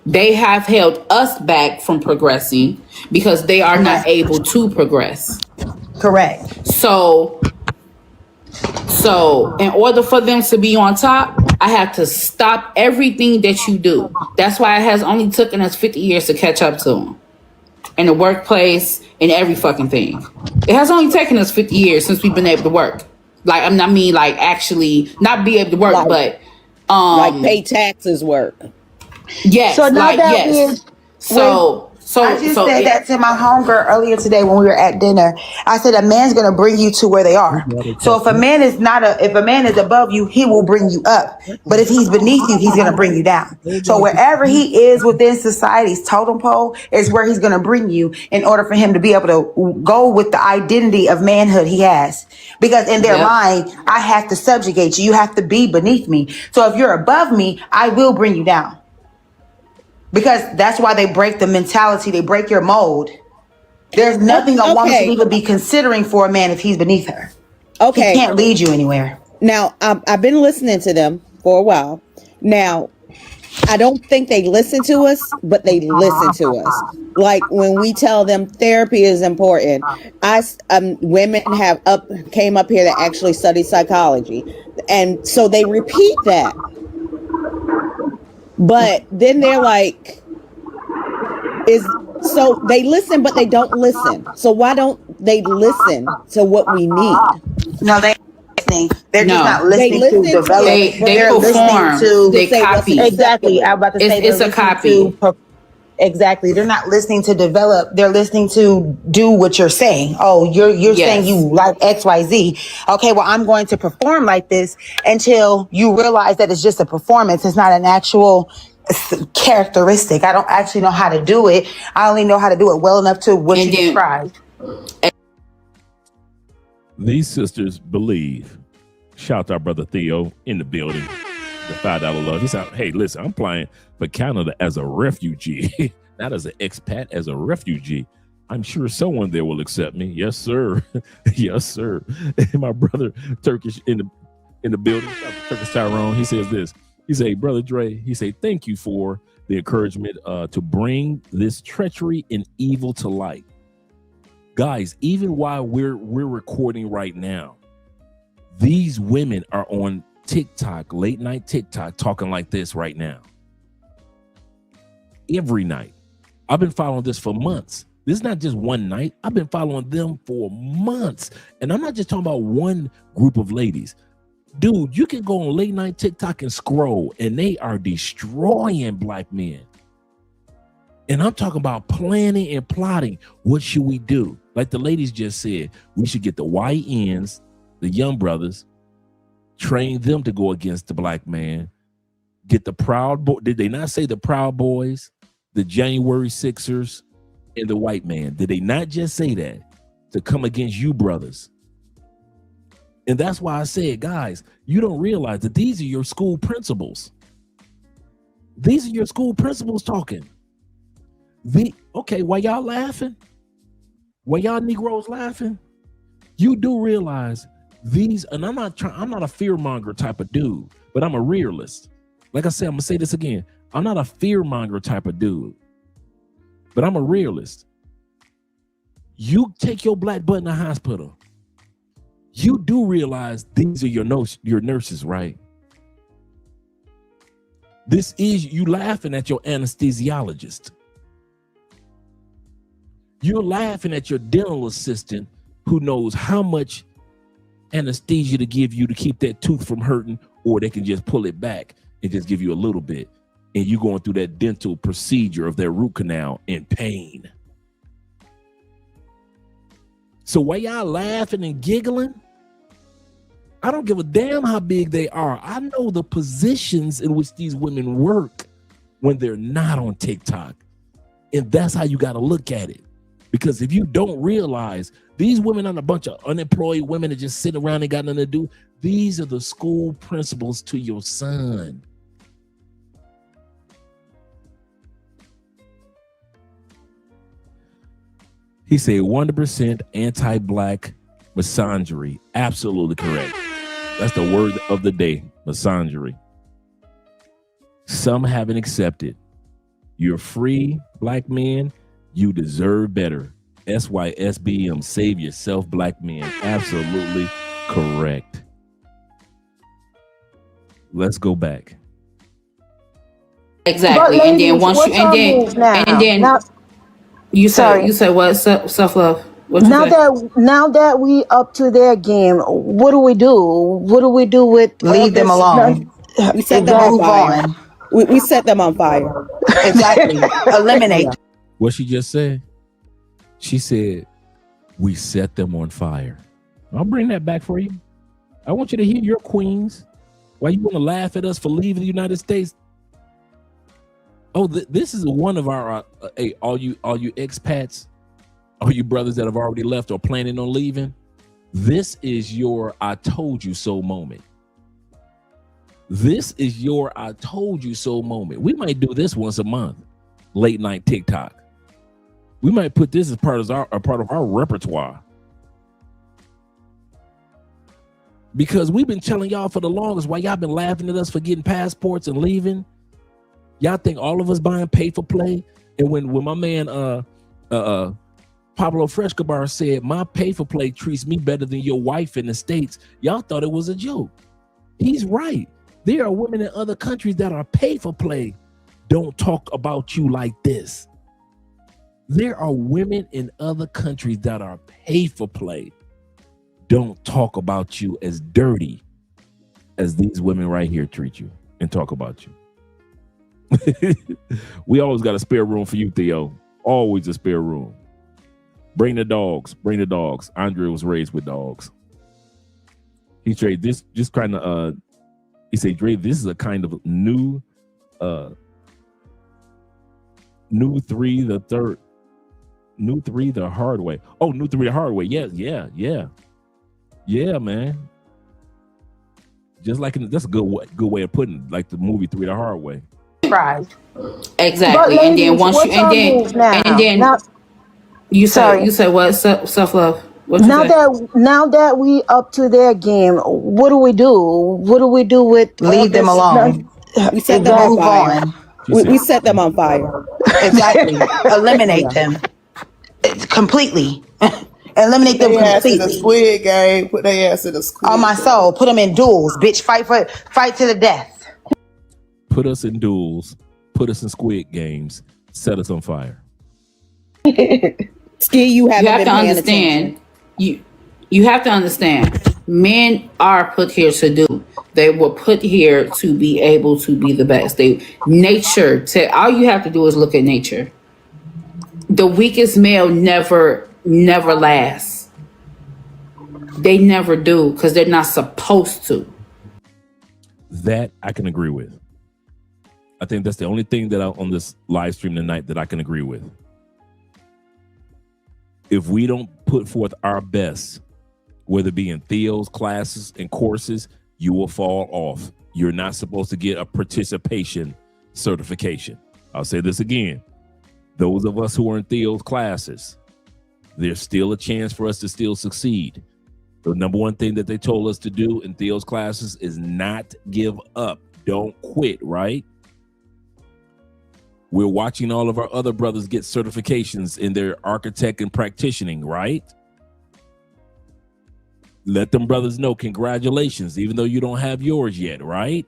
They have held us back from progressing because they are not able to progress. Correct. So in order for them to be on top, I have to stop everything that you do. That's why it has only taken us 50 years to catch up to them. In the workplace, in every fucking thing. It has only taken us 50 years since we've been able to work. Like, I mean, like, actually, not be able to work, but like pay taxes work. Yes, So now like, that yes. I just said it, that to my homegirl earlier today when we were at dinner. I said a man's gonna bring you to where they are. So if a man is if a man is above you, he will bring you up. But if he's beneath you, he's gonna bring you down. So wherever he is within society's totem pole is where he's gonna bring you in order for him to be able to go with the identity of manhood he has. Because in their mind, I have to subjugate you. You have to be beneath me. So if you're above me, I will bring you down. Because that's why they break the mentality. They break your mold. There's nothing a woman should even be considering for a man if he's beneath her. Okay. He can't lead you anywhere. Now, I've been listening to them for a while. Now, I don't think they listen to us, but they listen to us. Like when we tell them therapy is important. Women came up here that actually study psychology. And so they repeat that. But then they're like, so they listen, but they don't listen. So why don't they listen to what we need? No, they're just not listening to develop. They perform. They copy. Exactly. I was about to say it's a copy. Exactly. They're not listening to develop. They're listening to do what you're saying. Oh, you're saying you like XYZ. Okay, well, I'm going to perform like this until you realize that it's just a performance. It's not an actual characteristic. I don't actually know how to do it. I only know how to do it well enough to what you described. These sisters believe. Shout out to our brother Theo in the building. The $5 love. He said, hey, listen, I'm applying for Canada as a refugee, not as an expat, as a refugee. I'm sure someone there will accept me. Yes, sir. Yes, sir. And my brother Turkish in the building, Turkish Tyrone, he says this. He say, brother Dre, he say, thank you for the encouragement to bring this treachery and evil to light. Guys, even while we're recording right now, these women are on TikTok, late night TikTok, talking like this right now. Every night. I've been following this for months. This is not just one night. I've been following them for months. And I'm not just talking about one group of ladies. Dude, you can go on late night TikTok and scroll, and they are destroying black men. And I'm talking about planning and plotting. What should we do? Like the ladies just said, we should get the YNs, the young brothers, train them to go against the black man. Get the Proud Boys. Did they not say the Proud Boys, the January Sixers, and the white man? Did they not just say that to come against you brothers? And that's why I said, guys, you don't realize that these are your school principals. These are your school principals talking. Okay, why y'all laughing? Why y'all Negroes laughing? You do realize these, and I'm not a fear monger type of dude, but I'm a realist. Like I said, I'm gonna say this again. I'm not a fear monger type of dude, but I'm a realist. You take your black butt in the hospital. You do realize these are your nurses, right? This is you laughing at your anesthesiologist. You're laughing at your dental assistant who knows how much anesthesia to give you to keep that tooth from hurting, or they can just pull it back and just give you a little bit. And you going through that dental procedure of that root canal in pain. So while y'all laughing and giggling, I don't give a damn how big they are. I know the positions in which these women work when they're not on TikTok. And that's how you got to look at it. Because if you don't realize these women aren't a bunch of unemployed women that just sit around and got nothing to do. These are the school principals to your son. He said 100% anti-black misandry. Absolutely correct. That's the word of the day, misandry. Some haven't accepted. You're free, black men. You deserve better. SYSBM, save yourself, black men. Absolutely correct. Let's go back. Exactly. But And then ladies, once what's you, our move now? and then Now, you sorry. say what? Self-love. What you Now say? that we up to their game, what do we do? What do we do with all Leave them this? alone. We set them on Move fire. on. We set them on fire. Exactly. Eliminate. Yeah. What she just said? She said, we set them on fire. I'll bring that back for you. I want you to hear your queens. Why you want to laugh at us for leaving the United States? Oh, this is one of our, all you expats, all you brothers that have already left or planning on leaving. This is your I told you so moment. This is your I told you so moment. We might do this once a month, late night TikTok. We might put this as part of our repertoire. Because we've been telling y'all for the longest why y'all been laughing at us for getting passports and leaving. Y'all think all of us buying pay for play. And when my man Pablo Frescobar said my pay for play treats me better than your wife in the States, y'all thought it was a joke. He's right. There are women in other countries that are pay for play. Don't talk about you like this. There are women in other countries that are pay for play. Don't talk about you as dirty as these women right here treat you and talk about you. We always got a spare room for you, Theo. Always a spare room. Bring the dogs. Bring the dogs. Andre was raised with dogs. He said this just kind of he said, Dre, this is a kind of new three the hard way. Oh, new three the hard way. Yeah, man. Just like that's a good way of putting it, like the movie Three the Hard Way. Right. Exactly. But And then ladies, once what's you our move now? Now, you sorry. say what? Self-love. What you now say? now that we up to their game, what do we do? What do we do with all Leave them this? alone. We set them on Move fire. on. We set them on fire. Exactly. Eliminate them. Completely. Eliminate them Put their ass in the completely. Squid Game. Put their ass in the Squid On my Game. soul. Put them in duels, bitch. Fight to the death. Put us in duels. Put us in Squid Games. Set us on fire. Ski, you haven't been paying understand. attention. You have to understand. Men are put here to do. They were put here to be able to be the best. Nature. All you have to do is look at nature. The weakest male never lasts. They never do because they're not supposed to. That I can agree with. I think that's the only thing that on this live stream tonight that I can agree with. If we don't put forth our best, whether it be in Theo's classes and courses, you will fall off. You're not supposed to get a participation certification. I'll say this again. Those of us who are in Theo's classes, there's still a chance for us to still succeed. The number one thing that they told us to do in Theo's classes is not give up. Don't quit, right? We're watching all of our other brothers get certifications in their architect and practitioning, right? Let them brothers know, congratulations, even though you don't have yours yet, right?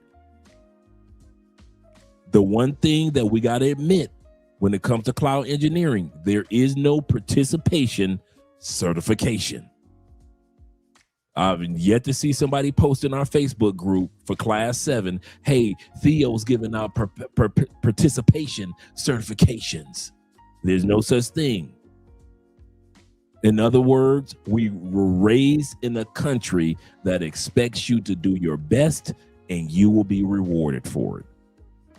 The one thing that we got to admit when it comes to cloud engineering, there is no participation certification. I've yet to see somebody post in our Facebook group for class 7, hey, Theo's giving out participation certifications. There's no such thing. In other words, we were raised in a country that expects you to do your best and you will be rewarded for it.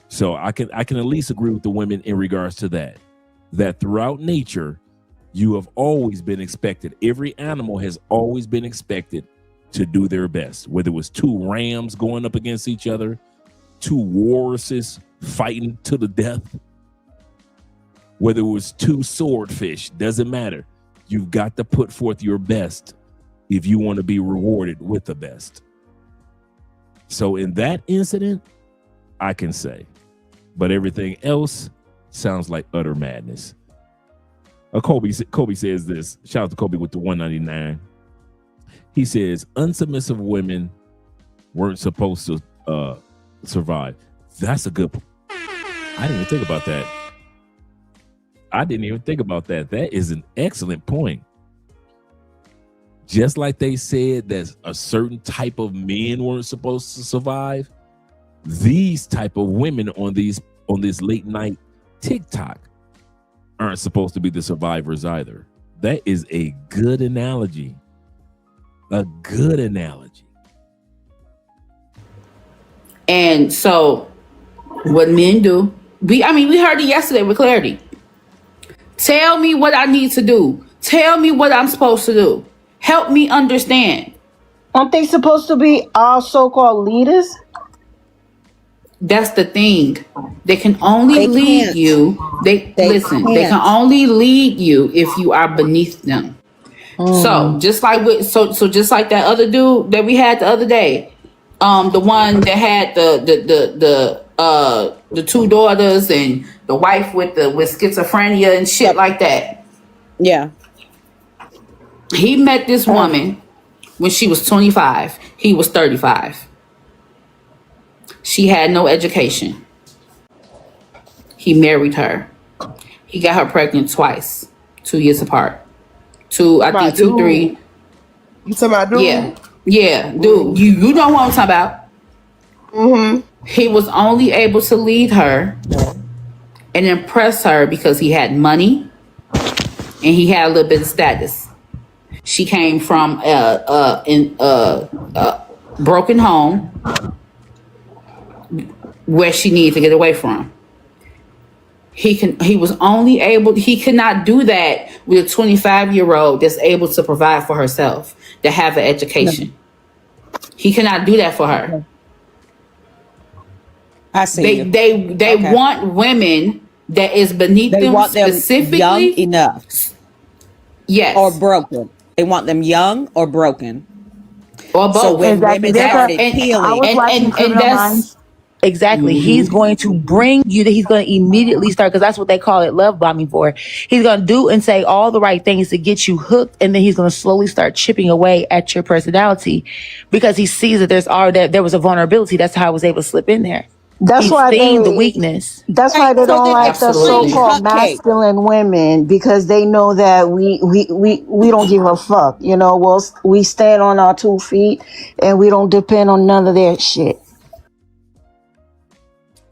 So I can at least agree with the women in regards to that throughout nature, you have always been expected. Every animal has always been expected to do their best, whether it was 2 rams going up against each other, 2 walruses fighting to the death, whether it was 2 swordfish, doesn't matter. You've got to put forth your best if you want to be rewarded with the best. So in that incident, I can say, but everything else sounds like utter madness. Kobe says this. Shout out to Kobe with the 199. He says unsubmissive women weren't supposed to survive. That's a good. I didn't even think about that. That is an excellent point. Just like they said that a certain type of men weren't supposed to survive, these type of women on this late night TikTok aren't supposed to be the survivors either. That is a good analogy. A good analogy. And so what men do, we heard it yesterday with clarity. Tell me what I need to do. Tell me what I'm supposed to do. Help me understand. Aren't they supposed to be all so-called leaders? That's the thing. They can only lead you. They can only lead you if you are beneath them. So just like just like that other dude that we had the other day, the one that had the 2 daughters and the wife with schizophrenia and shit like that. Yeah. He met this woman when she was 25. He was 35. She had no education. He married her. He got her pregnant twice, 2 years apart. 2, 3. You talking about dude? Yeah, dude. You know what I'm talking about. Mm-hmm. He was only able to lead her and impress her because he had money and he had a little bit of status. She came from a broken home where she needed to get away from. He could not do that with a 25-year-old that's able to provide for herself, that have an education. No. He cannot do that for her. I see. They want women that is beneath them specifically. Young enough. Yes. Or broken. They want them young or broken. Or both. So when women started healing, exactly. Mm-hmm. He's going to bring you that he's going to immediately start, because that's what they call it love bombing for. He's going to do and say all the right things to get you hooked, and then he's going to slowly start chipping away at your personality because he sees that there was a vulnerability. That's how I was able to slip in there. That's why seeing the they. weakness. That's why Right. they So don't then like the Absolutely. so-called cupcake. masculine women because they know that we don't give a fuck. You know, we stand on our 2 feet and we don't depend on none of their shit.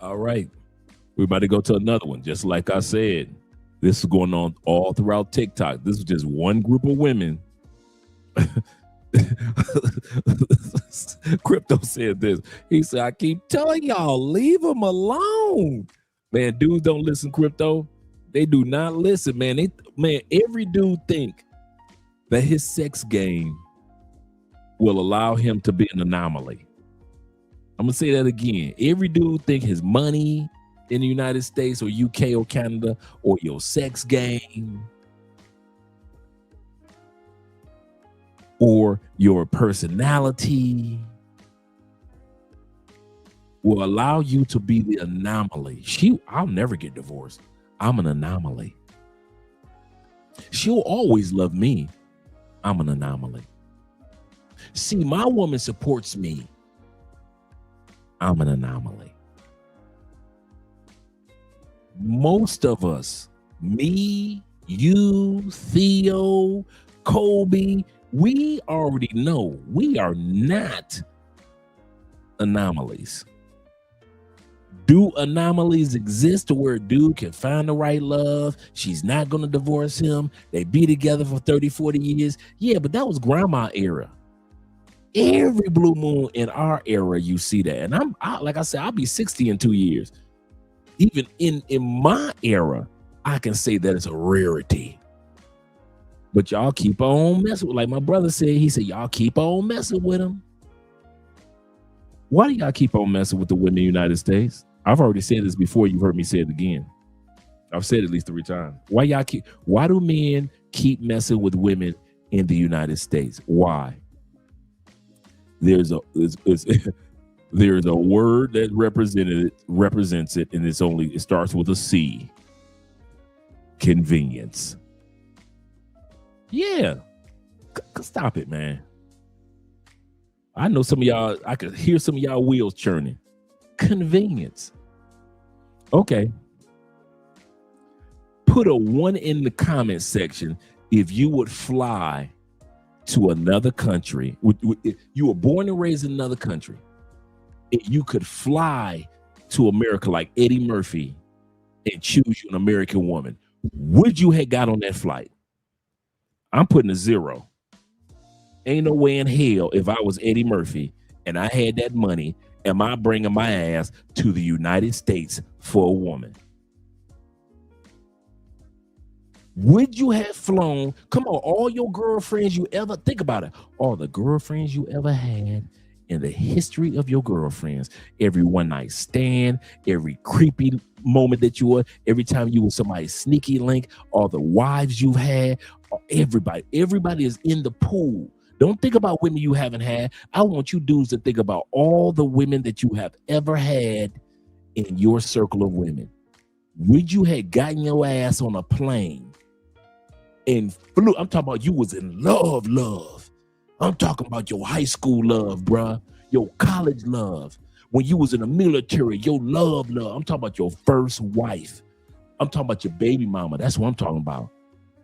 All right. We're about to go to another one. Just like I said, this is going on all throughout TikTok. This is just one group of women. Crypto said this. He said, I keep telling y'all, leave them alone. Man, dudes don't listen, Crypto. They do not listen, man. Every dude think that his sex game will allow him to be an anomaly. I'm gonna say that again. Every dude think his money in the United States or UK or Canada or your sex game or your personality will allow you to be the anomaly. I'll never get divorced. I'm an anomaly. She'll always love me. I'm an anomaly. See, my woman supports me. I'm an anomaly. Most of us, me, you, Theo, Kobe, we already know we are not anomalies. Do anomalies exist to where a dude can find the right love? She's not going to divorce him. They be together for 30, 40 years. Yeah, but that was grandma era. Every blue moon in our era, you see that. And like I said, I'll be 60 in 2 years. Even in my era, I can say that it's a rarity. But y'all keep on messing with, like my brother said, he said, y'all keep on messing with him. Why do y'all keep on messing with the women in the United States? I've already said this before. You've heard me say it again. I've said it at least 3 times. Why do men keep messing with women in the United States? Why? There's a word that represents it, and it starts with a C. Convenience. Yeah. Stop it, man. I know some of y'all, I could hear some of y'all wheels churning. Convenience. Okay. Put a 1 in the comment section if you would fly to another country. You were born and raised in another country. If you could fly to America like Eddie Murphy and choose you an American woman, would you have got on that flight? I'm putting a 0. Ain't no way in hell if I was Eddie Murphy and I had that money, am I bringing my ass to the United States for a woman? Would you have flown? Come on, all your girlfriends you ever, think about it. All the girlfriends you ever had in the history of your girlfriends, every one night stand, every creepy moment that you were, every time you were somebody's sneaky link, all the wives you've had, everybody is in the pool. Don't think about women you haven't had. I want you dudes to think about all the women that you have ever had in your circle of women. Would you have gotten your ass on a plane and flew? I'm talking about you was in love. I'm talking about your high school love, bruh. Your college love. When you was in the military, your love. I'm talking about your first wife. I'm talking about your baby mama. That's what I'm talking about.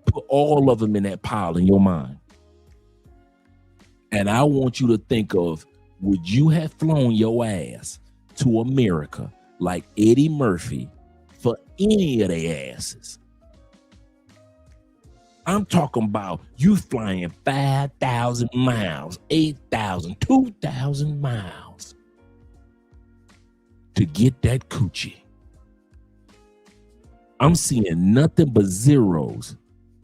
Put all of them in that pile in your mind. And I want you to think of, would you have flown your ass to America like Eddie Murphy for any of their asses? I'm talking about you flying 5,000 miles, 8,000, 2,000 miles to get that coochie. I'm seeing nothing but zeros.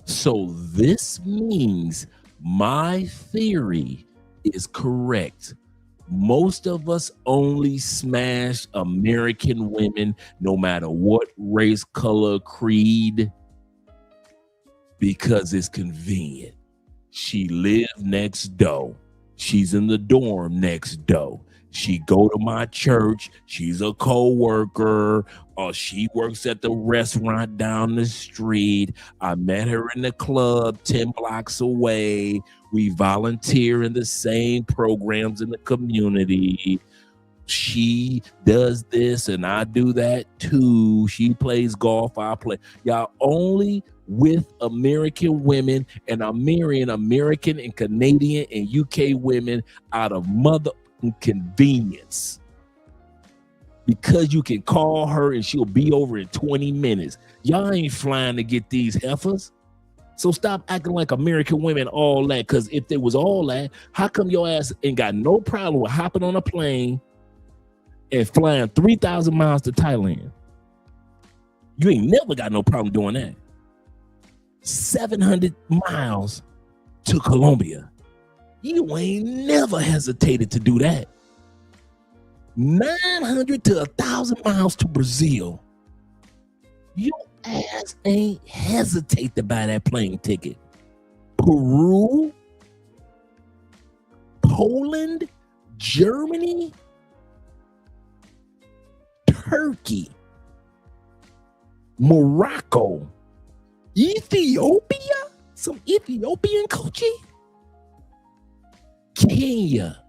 So this means my theory is correct. Most of us only smash American women, no matter what race, color, creed, because it's convenient. She live next door. She's in the dorm next door. She go to my church. She's a co-worker. Or she works at the restaurant down the street. I met her in the club 10 blocks away. We volunteer in the same programs in the community. she does this and I do that too. She plays golf, I play. Y'all only with American women, and I'm marrying American and Canadian and UK women out of mother convenience. Because you can call her and she'll be over in 20 minutes. Y'all ain't flying to get these heifers. So stop acting like American women all that. Because if there was all that, how come your ass ain't got no problem with hopping on a plane and flying 3,000 miles to Thailand? You ain't never got no problem doing that. 700 miles to Colombia. You ain't never hesitated to do that. 900 to 1,000 miles to Brazil. Your ass ain't hesitate to buy that plane ticket. Peru, Poland, Germany, Turkey, Morocco, Ethiopia, some Ethiopian coochie, Kenya,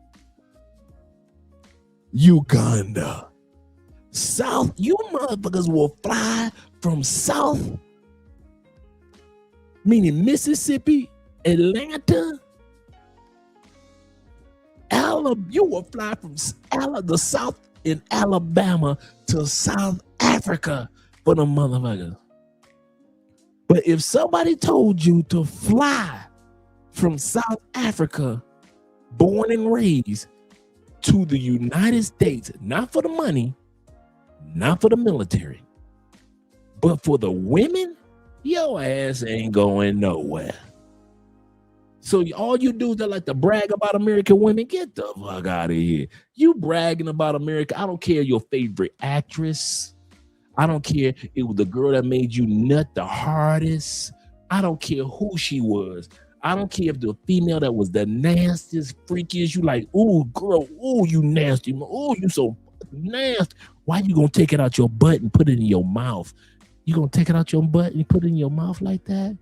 Uganda, South. You motherfuckers will fly from South, meaning Mississippi, Atlanta, Alabama. You will fly from the South in Alabama to South Africa for the motherfuckers. But if somebody told you to fly from South Africa, born and raised, to the United States, not for the money, not for the military, but for the women, your ass ain't going nowhere. So all you dudes that like to brag about American women, get the fuck out of here. You bragging about America. I don't care your favorite actress. I don't care it was the girl that made you nut the hardest. I don't care who she was. I don't care if the female that was the nastiest, freakiest, you like, ooh, girl, ooh, you nasty. Ooh, you so nasty. Why you gonna take it out your butt and put it in your mouth? You gonna take it out your butt and put it in your mouth like that?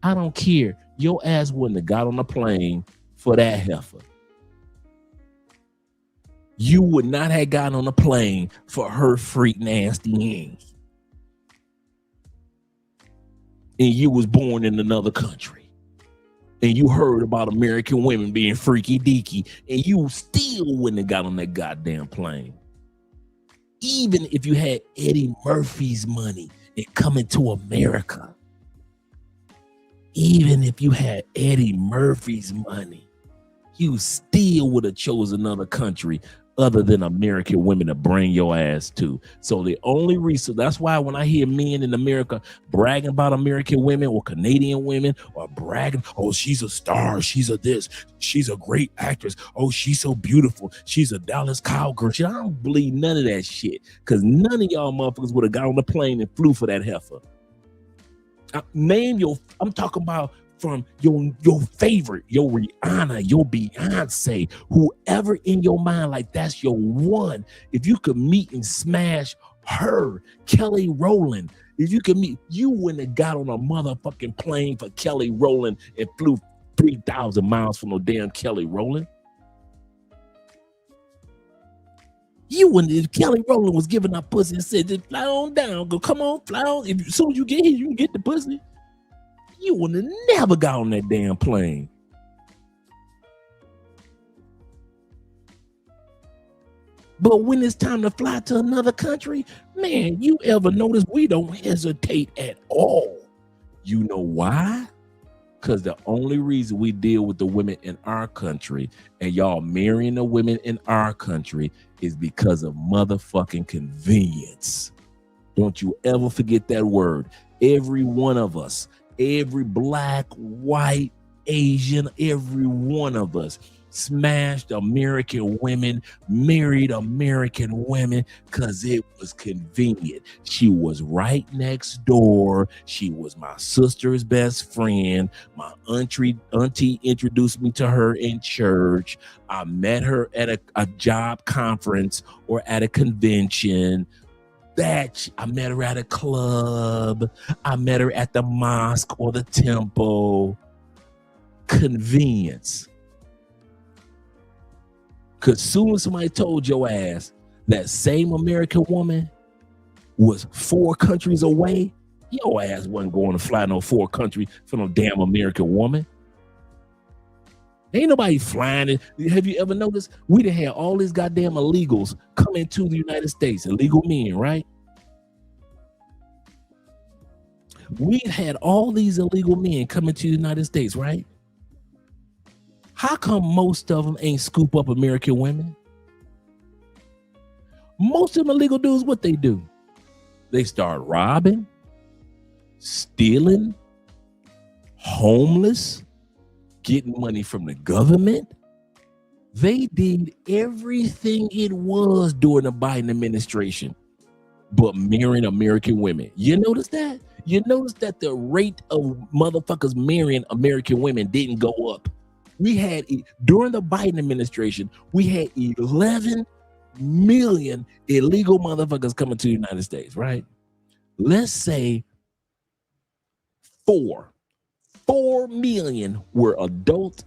I don't care. Your ass wouldn't have got on a plane for that heifer. You would not have gotten on a plane for her freak nasty hands. And you was born in another country. And you heard about American women being freaky deaky, and you still wouldn't have got on that goddamn plane. Even if you had Eddie Murphy's money and coming to America. Even if you had Eddie Murphy's money, you still would have chosen another country other than American women to bring your ass to. So the only reason, that's why when I hear men in America bragging about American women or Canadian women or bragging, oh, she's a star, she's a this, she's a great actress, oh, she's so beautiful, she's a Dallas cowgirl. I don't believe none of that shit, because none of y'all motherfuckers would have got on the plane and flew for that heifer. I'm talking about from your favorite, your Rihanna, your Beyonce, whoever in your mind, like that's your one. If you could meet and smash her, Kelly Rowland, if you could meet, you wouldn't have got on a motherfucking plane for Kelly Rowland and flew 3,000 miles from no damn Kelly Rowland. You wouldn't, if Kelly Rowland was giving up pussy and said, just fly on down, go, come on, fly on. As soon as you get here, you can get the pussy. You would have never got on that damn plane. But when it's time to fly to another country, man, you ever notice we don't hesitate at all? You know why? Because the only reason we deal with the women in our country and y'all marrying the women in our country is because of motherfucking convenience. Don't you ever forget that word. Every one of us, every black, white, Asian, every one of us smashed American women, married American women because it was convenient. She was right next door. She was my sister's best friend. My auntie introduced me to her in church. I met her at a job conference or at a convention. I met her at a club. I met her at the mosque or the temple. Convenience. Because soon as somebody told your ass that same American woman was 4 countries away, your ass wasn't going to fly no 4 countries for no damn American woman. Ain't nobody flying it. Have you ever noticed? We done had all these goddamn illegals come into the United States, illegal men, right? We had all these illegal men coming to the United States, right? How come most of them ain't scoop up American women? Most of them illegal dudes, what they do? They start robbing, stealing, homeless, getting money from the government. They did everything it was during the Biden administration, but marrying American women. You notice that? You notice that the rate of motherfuckers marrying American women didn't go up. We had, during the Biden administration, we had 11 million illegal motherfuckers coming to the United States, right? Let's say 4 million were adult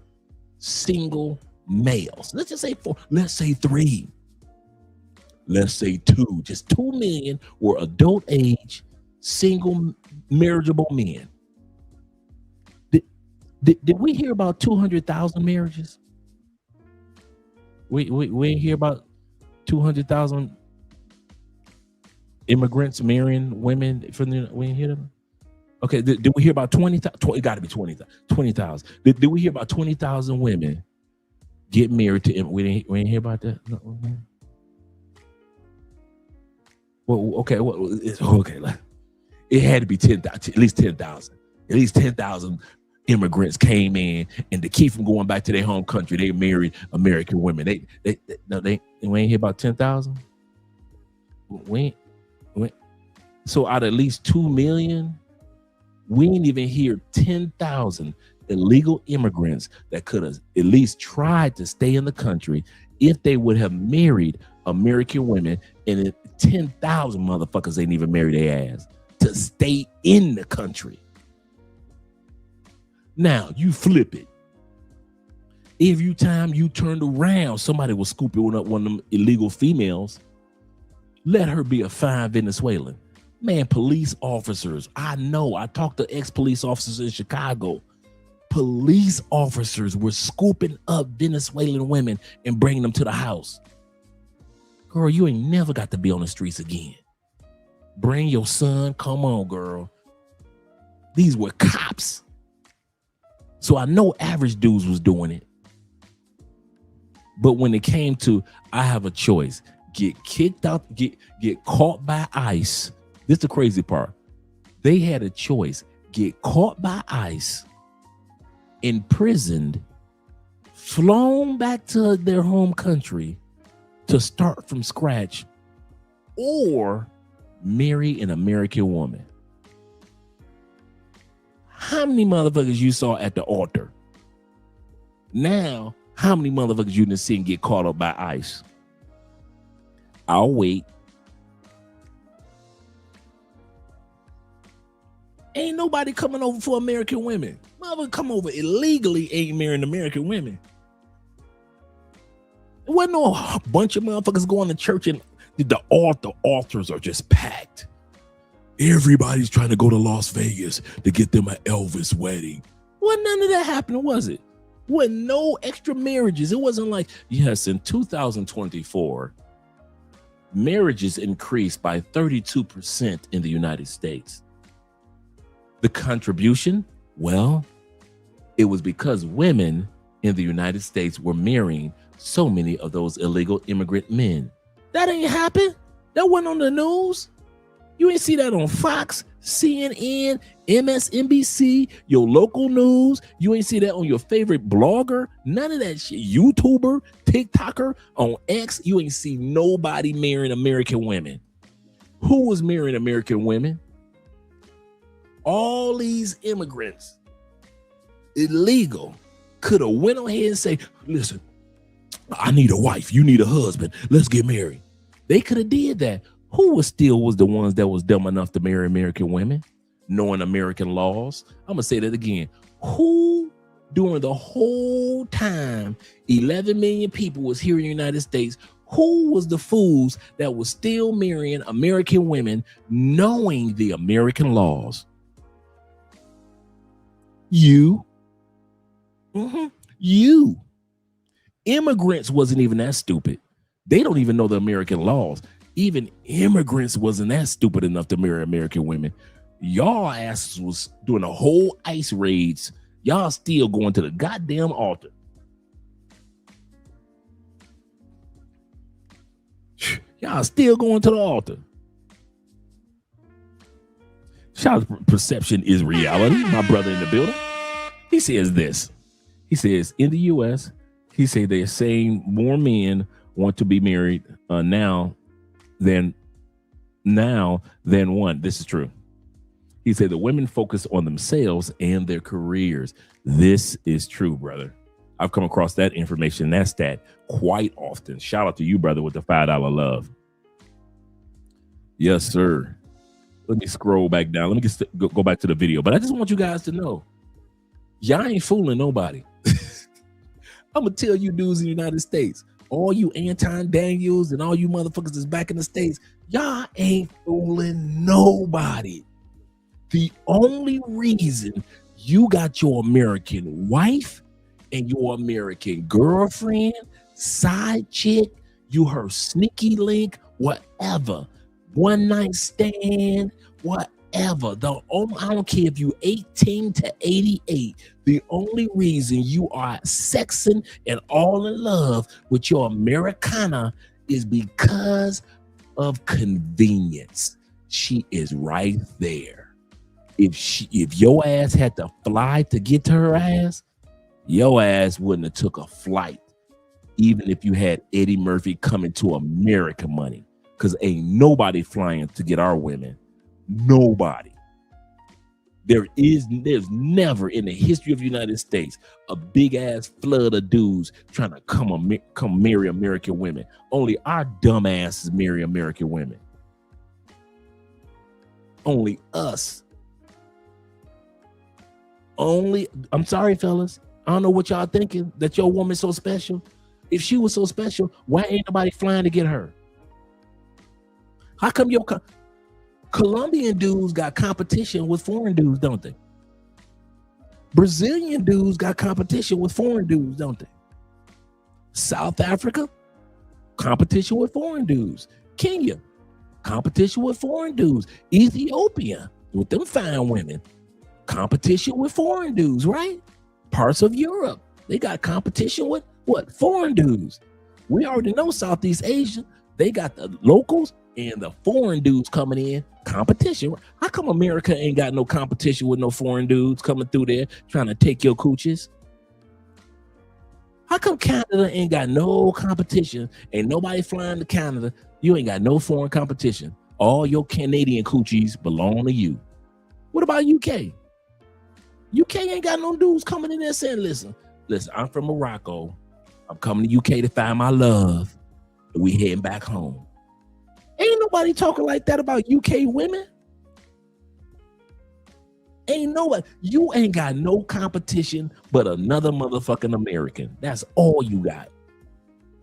single males. Let's just say 4. Let's say 3. Let's say 2. Just 2 million were adult age single marriageable men. Did we hear about 200,000 marriages? We ain't hear about 200,000 immigrants marrying women from the. We ain't hear them. Okay, did we hear about 20,000? It got to be 20,000. Did we hear about 20,000 women get married to? We didn't hear about that. No. Well, okay. Okay. It had to be 10,000. At least 10,000. At least 10,000 immigrants came in, and to keep from going back to their home country, they married American women. We ain't hear about 10,000. So out of at least 2 million, we ain't even hear 10,000 illegal immigrants that could have at least tried to stay in the country if they would have married American women, and 10,000 motherfuckers ain't even married their ass to stay in the country. Now you flip it. Every time you turned around, somebody was scooping up one of them illegal females. Let her be a fine Venezuelan. Man, police officers, I know. I talked to ex-police officers in Chicago. Police officers were scooping up Venezuelan women and bringing them to the house. Girl, you ain't never got to be on the streets again. Bring your son. Come on, girl. These were cops. So I know average dudes was doing it. But when it came to, I have a choice, get kicked out, get caught by ICE. This is the crazy part. They had a choice, get caught by ICE, imprisoned, flown back to their home country to start from scratch, or marry an American woman. How many motherfuckers you saw at the altar? Now, how many motherfuckers you done seen get caught up by ICE? I'll wait. Ain't nobody coming over for American women. Motherfucker come over illegally ain't marrying American women. There wasn't no bunch of motherfuckers going to church and the altars are just packed. Everybody's trying to go to Las Vegas to get them an Elvis wedding. Wasn't none of that happening, was it? Wasn't no extra marriages. It wasn't like, yes, in 2024, marriages increased by 32% in the United States. The contribution? Well, it was because women in the United States were marrying so many of those illegal immigrant men. That ain't happened. That wasn't on the news. You ain't see that on Fox, CNN, MSNBC, your local news. You ain't see that on your favorite blogger. None of that shit. YouTuber, TikToker, on X. You ain't see nobody marrying American women. Who was marrying American women? All these immigrants, illegal, could have went ahead and say, listen, I need a wife. You need a husband. Let's get married. They could have did that. Who was the ones that was dumb enough to marry American women, knowing American laws? I'm going to say that again. Who during the whole time 11 million people was here in the United States, who was the fools that was still marrying American women knowing the American laws? You. You. Immigrants wasn't even that stupid. They don't even know the American laws. Even immigrants wasn't that stupid enough to marry American women. Y'all asses was doing a whole ICE raids. Y'all still going to the goddamn altar. Y'all still going to the altar. Shout out, perception is reality. My brother in the building. He says this. He says in the U.S., he say they're saying more men want to be married now than one. This is true. He said the women focus on themselves and their careers. This is true, brother. I've come across that information, that stat, quite often. Shout out to you, brother, with the $5 love. Yes, sir. Let me scroll back down. Let me go back to the video. But I just want you guys to know, y'all ain't fooling nobody. I'm going to tell you dudes in the United States, all you Anton Daniels and all you motherfuckers that's back in the States, y'all ain't fooling nobody. The only reason you got your American wife and your American girlfriend, side chick, you her sneaky link, whatever, one night stand, whatever. I don't care if you 18 to 88. The only reason you are sexing and all in love with your Americana is because of convenience. She is right there. If your ass had to fly to get to her ass, your ass wouldn't have took a flight, even if you had Eddie Murphy coming to America money, because ain't nobody flying to get our women. Nobody. There's never in the history of the United States a big ass flood of dudes trying to come marry American women. Only our dumb asses marry American women. Only us. I'm sorry, fellas. I don't know what y'all thinking, that your woman's so special. If she was so special, why ain't nobody flying to get her? How come your Colombian dudes got competition with foreign dudes, don't they? Brazilian dudes got competition with foreign dudes, don't they? South Africa, competition with foreign dudes. Kenya, competition with foreign dudes. Ethiopia, with them fine women, competition with foreign dudes, right? Parts of Europe, they got competition with what? Foreign dudes. We already know Southeast Asia, they got the locals and the foreign dudes coming in, competition. How come America ain't got no competition with no foreign dudes coming through there trying to take your cooches? How come Canada ain't got no competition? Ain't nobody flying to Canada. You ain't got no foreign competition. All your Canadian coochies belong to you. What about UK? UK ain't got no dudes coming in there saying, listen, I'm from Morocco. I'm coming to UK to find my love. And we heading back home. Ain't nobody talking like that about UK women. Ain't nobody. You ain't got no competition but another motherfucking American. That's all you got.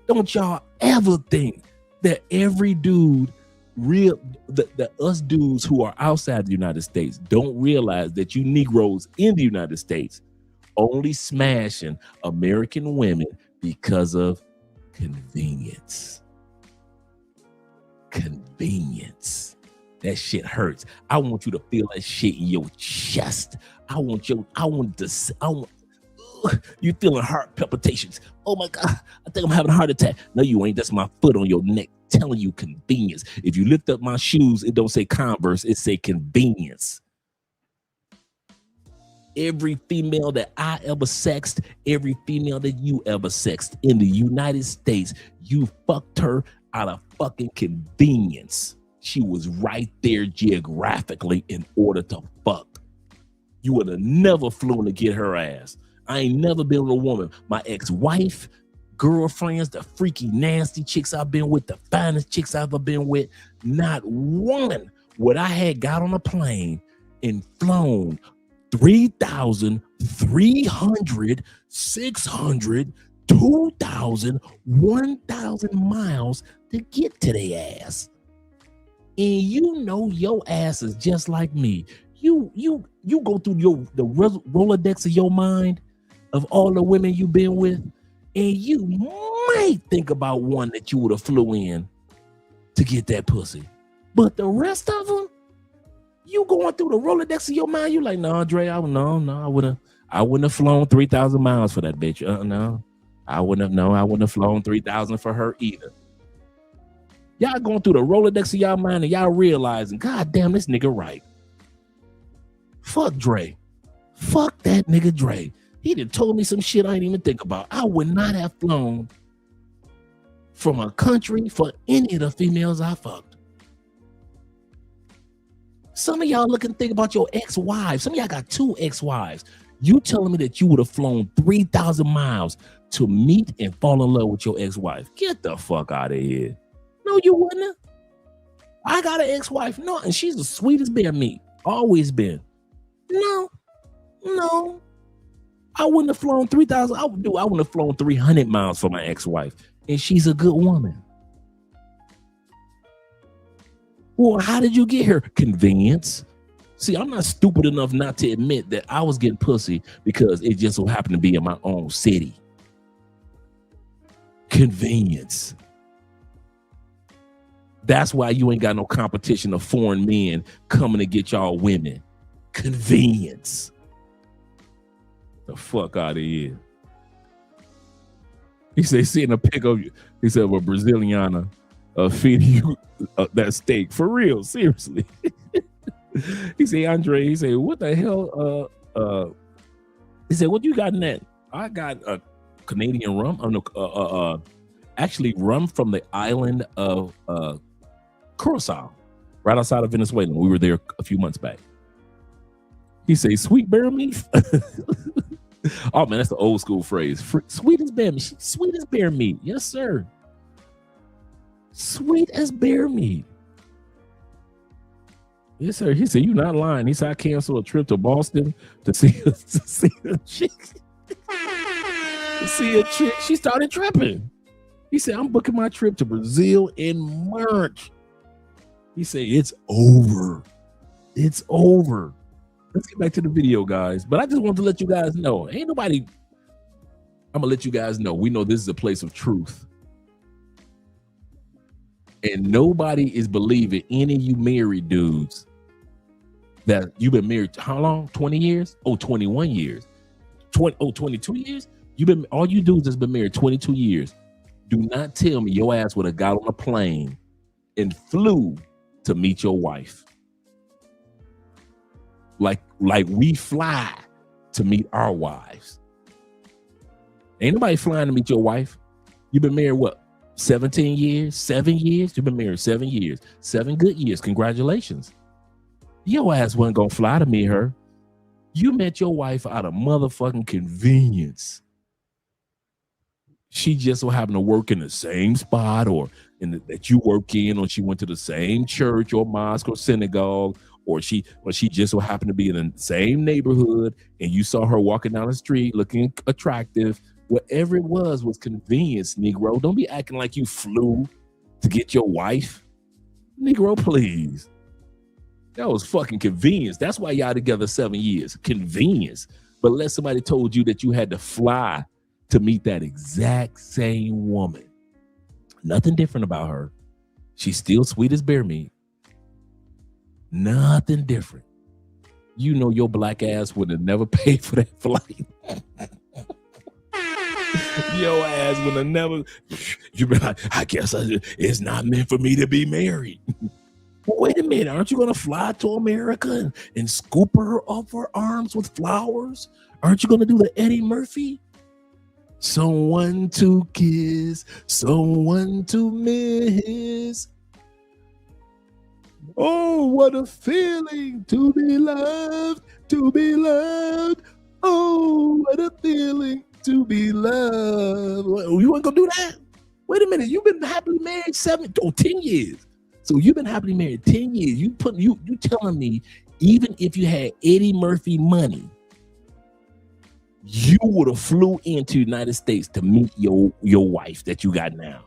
Don't y'all ever think that every dude, that us dudes who are outside the United States don't realize that you Negroes in the United States only smashing American women because of convenience. Convenience. That shit hurts. I want you to feel that shit in your chest. You feeling heart palpitations. Oh my God, I think I'm having a heart attack. No, you ain't. That's my foot on your neck telling you convenience. If you lift up my shoes, it don't say Converse, it say convenience. Every female that I ever sexed, every female that you ever sexed in the United States, you fucked her out of fucking convenience. She was right there geographically in order to fuck. You would have never flown to get her ass. I ain't never been with a woman. My ex-wife, girlfriends, the freaky nasty chicks I've been with, the finest chicks I've ever been with, not one would I had got on a plane and flown 3,300, 600, 2,000, 1,000 miles to get to their ass. And you know your ass is just like me. You go through the Rolodex of your mind of all the women you've been with, and you might think about one that you would have flew in to get that pussy. But the rest of them, you going through the Rolodex of your mind, you like, no, Andre, I wouldn't have flown 3,000 miles for that bitch. No, I wouldn't have flown 3,000 for her either. Y'all going through the Rolodex of y'all mind and y'all realizing, God damn, this nigga right. Fuck Dre. Fuck that nigga Dre. He done told me some shit I ain't even think about. I would not have flown from a country for any of the females I fucked. Some of y'all look and think about your ex-wives. Some of y'all got 2 ex-wives. You telling me that you would have flown 3,000 miles to meet and fall in love with your ex-wife? Get the fuck out of here. No, you wouldn't. I got an ex-wife. No, and she's the sweetest bear meat. Always been. No. I wouldn't have flown 3,000. I wouldn't have flown 300 miles for my ex-wife. And she's a good woman. Well, how did you get her? Convenience. See, I'm not stupid enough not to admit that I was getting pussy because it just so happened to be in my own city. Convenience. That's why you ain't got no competition of foreign men coming to get y'all women. Convenience. The fuck out of here. He said, seeing a pic of you. He said, well, Braziliana feeding you that steak. For real, seriously. He said, Andre, he said, what the hell? He said, what you got in that? I got a Canadian rum. Actually rum from the island of Curacao, right outside of Venezuela. We were there a few months back. He said, sweet bear meat. Oh man, that's the old school phrase. Sweet as bear meat. Sweet as bear meat. Yes, sir. Sweet as bear meat. Yes, sir. He said, you're not lying. He said, I canceled a trip to Boston to see a chick. To see a chick. She started tripping. He said, I'm booking my trip to Brazil in March. He said, it's over. It's over. Let's get back to the video, guys. But I just want to let you guys know, ain't nobody, I'm gonna let you guys know, we know this is a place of truth. And nobody is believing any of you married dudes that you've been married, how long? 20 years? Oh, 21 years. 22 years? All you dudes that's been married 22 years. Do not tell me your ass would have got on a plane and flew to meet your wife. Like we fly to meet our wives. Ain't nobody flying to meet your wife. You've been married, what, 17 years, 7 years? You've been married 7 years, 7 good years. Congratulations. Your ass wasn't gonna fly to meet her. You met your wife out of motherfucking convenience. She just so happened to work in the same spot that you work in, or she went to the same church or mosque or synagogue, or she just so happened to be in the same neighborhood and you saw her walking down the street looking attractive. Whatever it was convenience, Negro. Don't be acting like you flew to get your wife. Negro, please. That was fucking convenience. That's why y'all together 7 years. Convenience. But unless somebody told you that you had to fly to meet that exact same woman. Nothing different about her. She's still sweet as bear meat. Nothing different. You know your black ass would have never paid for that flight. Your ass would have never. You be like, I guess it's not meant for me to be married. Well, wait a minute, aren't you gonna fly to America and scoop her off her arms with flowers? Aren't you gonna do the Eddie Murphy? Someone to kiss, someone to miss. Oh, what a feeling to be loved, to be loved. Oh, what a feeling to be loved. You ain't gonna do that? Wait a minute, you've been happily married 10 years. So you've been happily married 10 years. You telling me Even if you had Eddie Murphy money, you would have flew into the United States to meet your wife that you got now.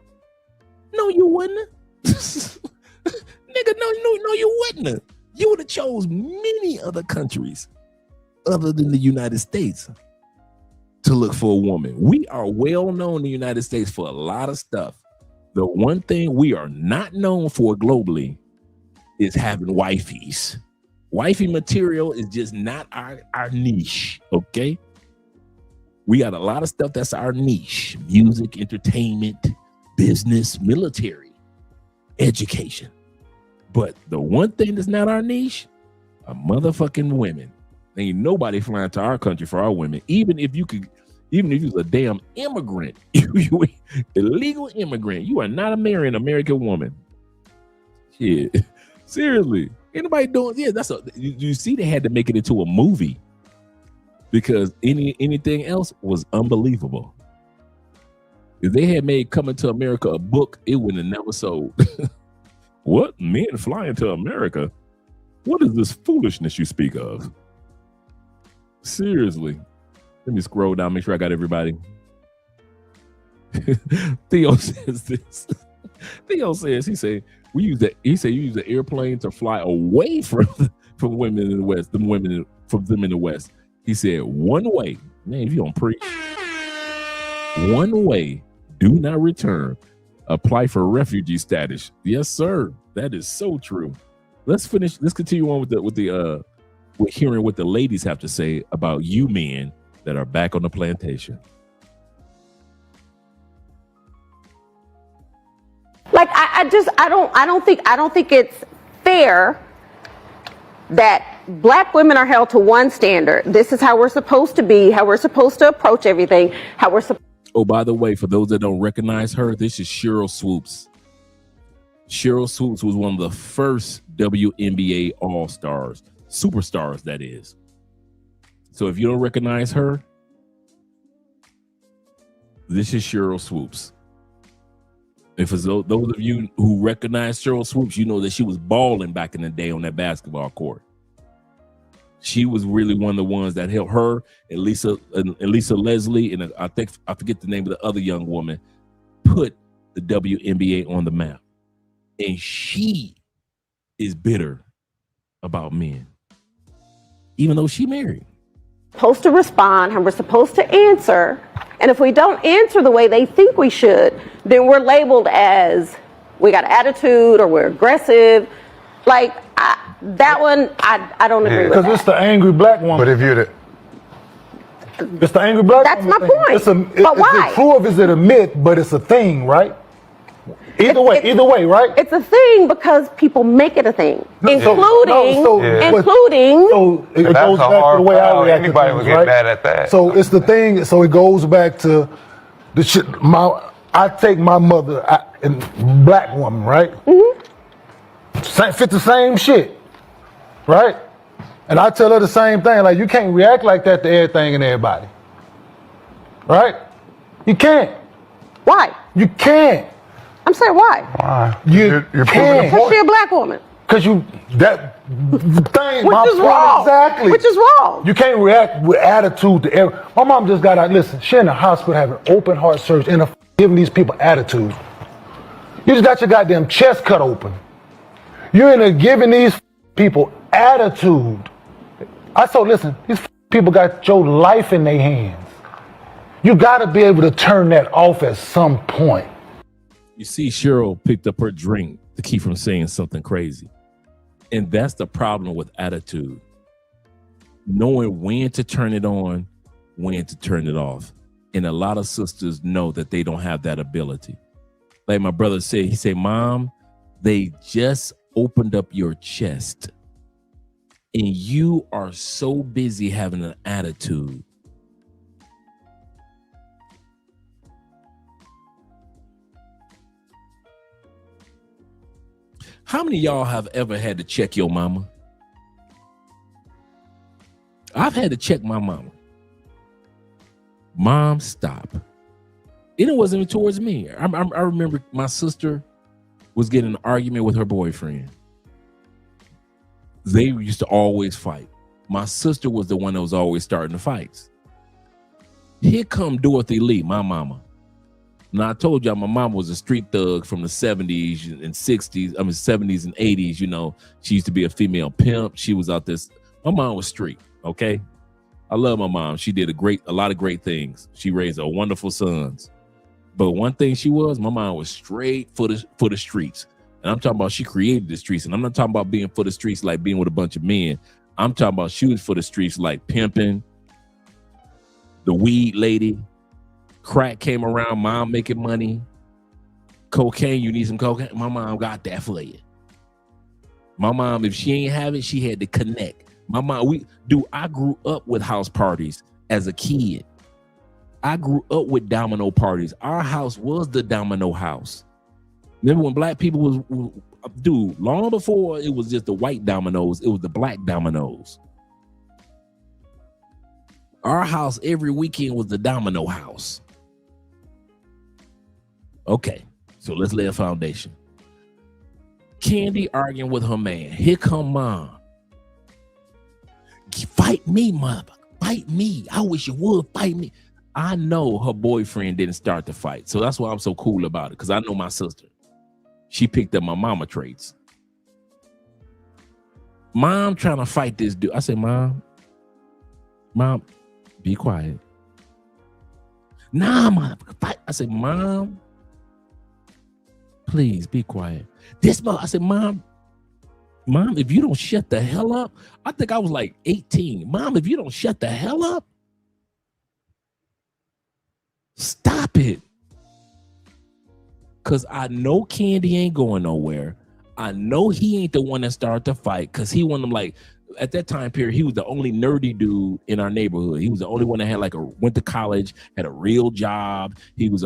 No, you wouldn't. Nigga, no, you wouldn't. You would have chose many other countries other than the United States to look for a woman. We are well known in the United States for a lot of stuff. The one thing we are not known for globally is having wifeys. Wifey material is just not our niche, okay? We got a lot of stuff that's our niche. Music, entertainment, business, military, education. But the one thing that's not our niche are motherfucking women. Ain't nobody flying to our country for our women. Even if you was a damn immigrant, you illegal immigrant, you are not marrying an American woman. Shit. Seriously. Anybody doing, yeah, you see they had to make it into a movie because anything else was unbelievable. If they had made Coming to America a book, it would have never sold. What? Men flying to America? What is this foolishness you speak of? Seriously. Let me scroll down, make sure I got everybody. Theo says this. Theo says, he used the airplane to fly away from women in the West, from them in the West. He said, one way, man, if you don't preach, one way, do not return. Apply for refugee status. Yes, sir. That is so true. Let's continue on with hearing what the ladies have to say about you men that are back on the plantation. Like I don't think it's fair that Black women are held to one standard. This is how we're supposed to be, how we're supposed to approach everything, how we're supposed. Oh, by the way, for those that don't recognize her, this is Cheryl Swoops. Cheryl Swoops was one of the first WNBA All-Stars, superstars, that is. So if you don't recognize her, this is Cheryl Swoops. If it's those of you who recognize Cheryl Swoops, you know that she was balling back in the day on that basketball court. She was really one of the ones that helped her and Lisa Leslie, and I forget the name of the other young woman, put the WNBA on the map. And she is bitter about men, even though she married. Supposed to respond, how we're supposed to answer. And if we don't answer the way they think we should, then we're labeled as we got attitude or we're aggressive. Like that one, I don't agree with that. Because it's the angry Black woman. But if you're it's the angry Black That's woman. my point. But why? It's true if it's a myth, but it's a thing, right? Either way, right? It's a thing because people make it a thing, including. So it goes back to the way I react to things, would get mad at that. So it's the thing. So it goes back to the shit. I take my mother, and Black woman, right? Mm-hmm. Fit the same shit, right? And I tell her the same thing. Like, you can't react like that to everything and everybody, right? You can't. Why? You can't. I'm saying why? Why? You're can't. Because she's a Black woman. Because that thing, Which is wrong. Exactly. Which is wrong. You can't react with attitude to every. My mom just got out. Listen, she in the hospital having open heart surgery and giving these people attitude. You just got your goddamn chest cut open. You're in there giving these people attitude. I told, listen, these people got your life in their hands. You got to be able to turn that off at some point. You see, Cheryl picked up her drink to keep from saying something crazy. And that's the problem with attitude. Knowing when to turn it on, when to turn it off. And a lot of sisters know that they don't have that ability. Like my brother said, he said, Mom, they just opened up your chest. And you are so busy having an attitude. How many of y'all have ever had to check your mama? I've had to check my mama. Mom, stop. And it wasn't even towards me. I remember my sister was getting an argument with her boyfriend. They used to always fight. My sister was the one that was always starting the fights. Here come Dorothy Lee, my mama. Now I told y'all my mom was a street thug from the 70s and 60s. I mean 70s and 80s. You know, she used to be a female pimp. She was out this. My mom was street. Okay, I love my mom. She did a lot of great things. She raised wonderful sons. But one thing my mom was straight for the streets. And I'm talking about she created the streets. And I'm not talking about being for the streets like being with a bunch of men. I'm talking about she was for the streets like pimping, the weed lady. Crack came around, mom making money. Cocaine, you need some cocaine? My mom got that for you. My mom, if she ain't have it, she had to connect. My mom, I grew up with house parties as a kid. I grew up with domino parties. Our house was the domino house. Remember when black people was long before it was just the white dominoes, it was the black dominoes. Our house every weekend was the domino house. Okay, so let's lay a foundation. Candy arguing with her man. Here come mom. Fight me, mother. Fight me. I wish you would fight me. I know her boyfriend didn't start the fight. So that's why I'm so cool about it. Because I know my sister. She picked up my mama traits. Mom trying to fight this dude. I said, Mom, be quiet. Nah, mom, fight. I said, Mom, please be quiet. I said, Mom, if you don't shut the hell up. I think I was like 18. Mom, if you don't shut the hell up, stop it. Because I know Candy ain't going nowhere. I know he ain't the one that started the fight because he one of them, like, at that time period, he was the only nerdy dude in our neighborhood. He was the only one that had went to college, had a real job. He was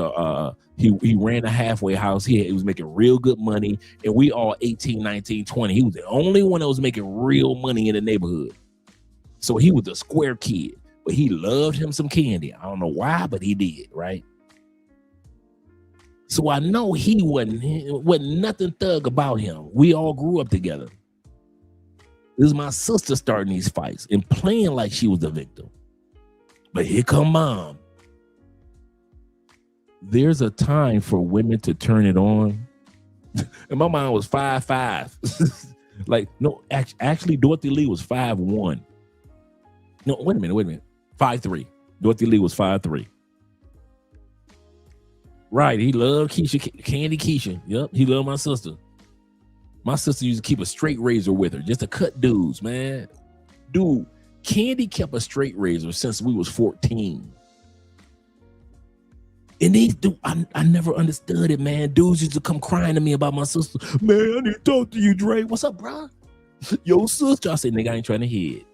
he ran a halfway house. He was making real good money. And we all 18, 19, 20. He was the only one that was making real money in the neighborhood. So he was a square kid, but he loved him some Candy. I don't know why, but he did, right? So I know he wasn't nothing thug about him. We all grew up together. This is my sister starting these fights and playing like she was the victim. But here come mom. There's a time for women to turn it on. And my mom was 5'5". Like, no, actually Dorothy Lee was 5'1". No, wait a minute. 5'3". Dorothy Lee was 5'3". Right, he loved Keisha, Candy Keisha. Yep, he loved my sister. My sister used to keep a straight razor with her just to cut dudes, man. Dude, Candy kept a straight razor since we was 14. And these dudes, I never understood it, man. Dudes used to come crying to me about my sister. Man, I need to talk to you, Dre. What's up, bro? Yo, sister. I said, nigga, I ain't trying to hear it.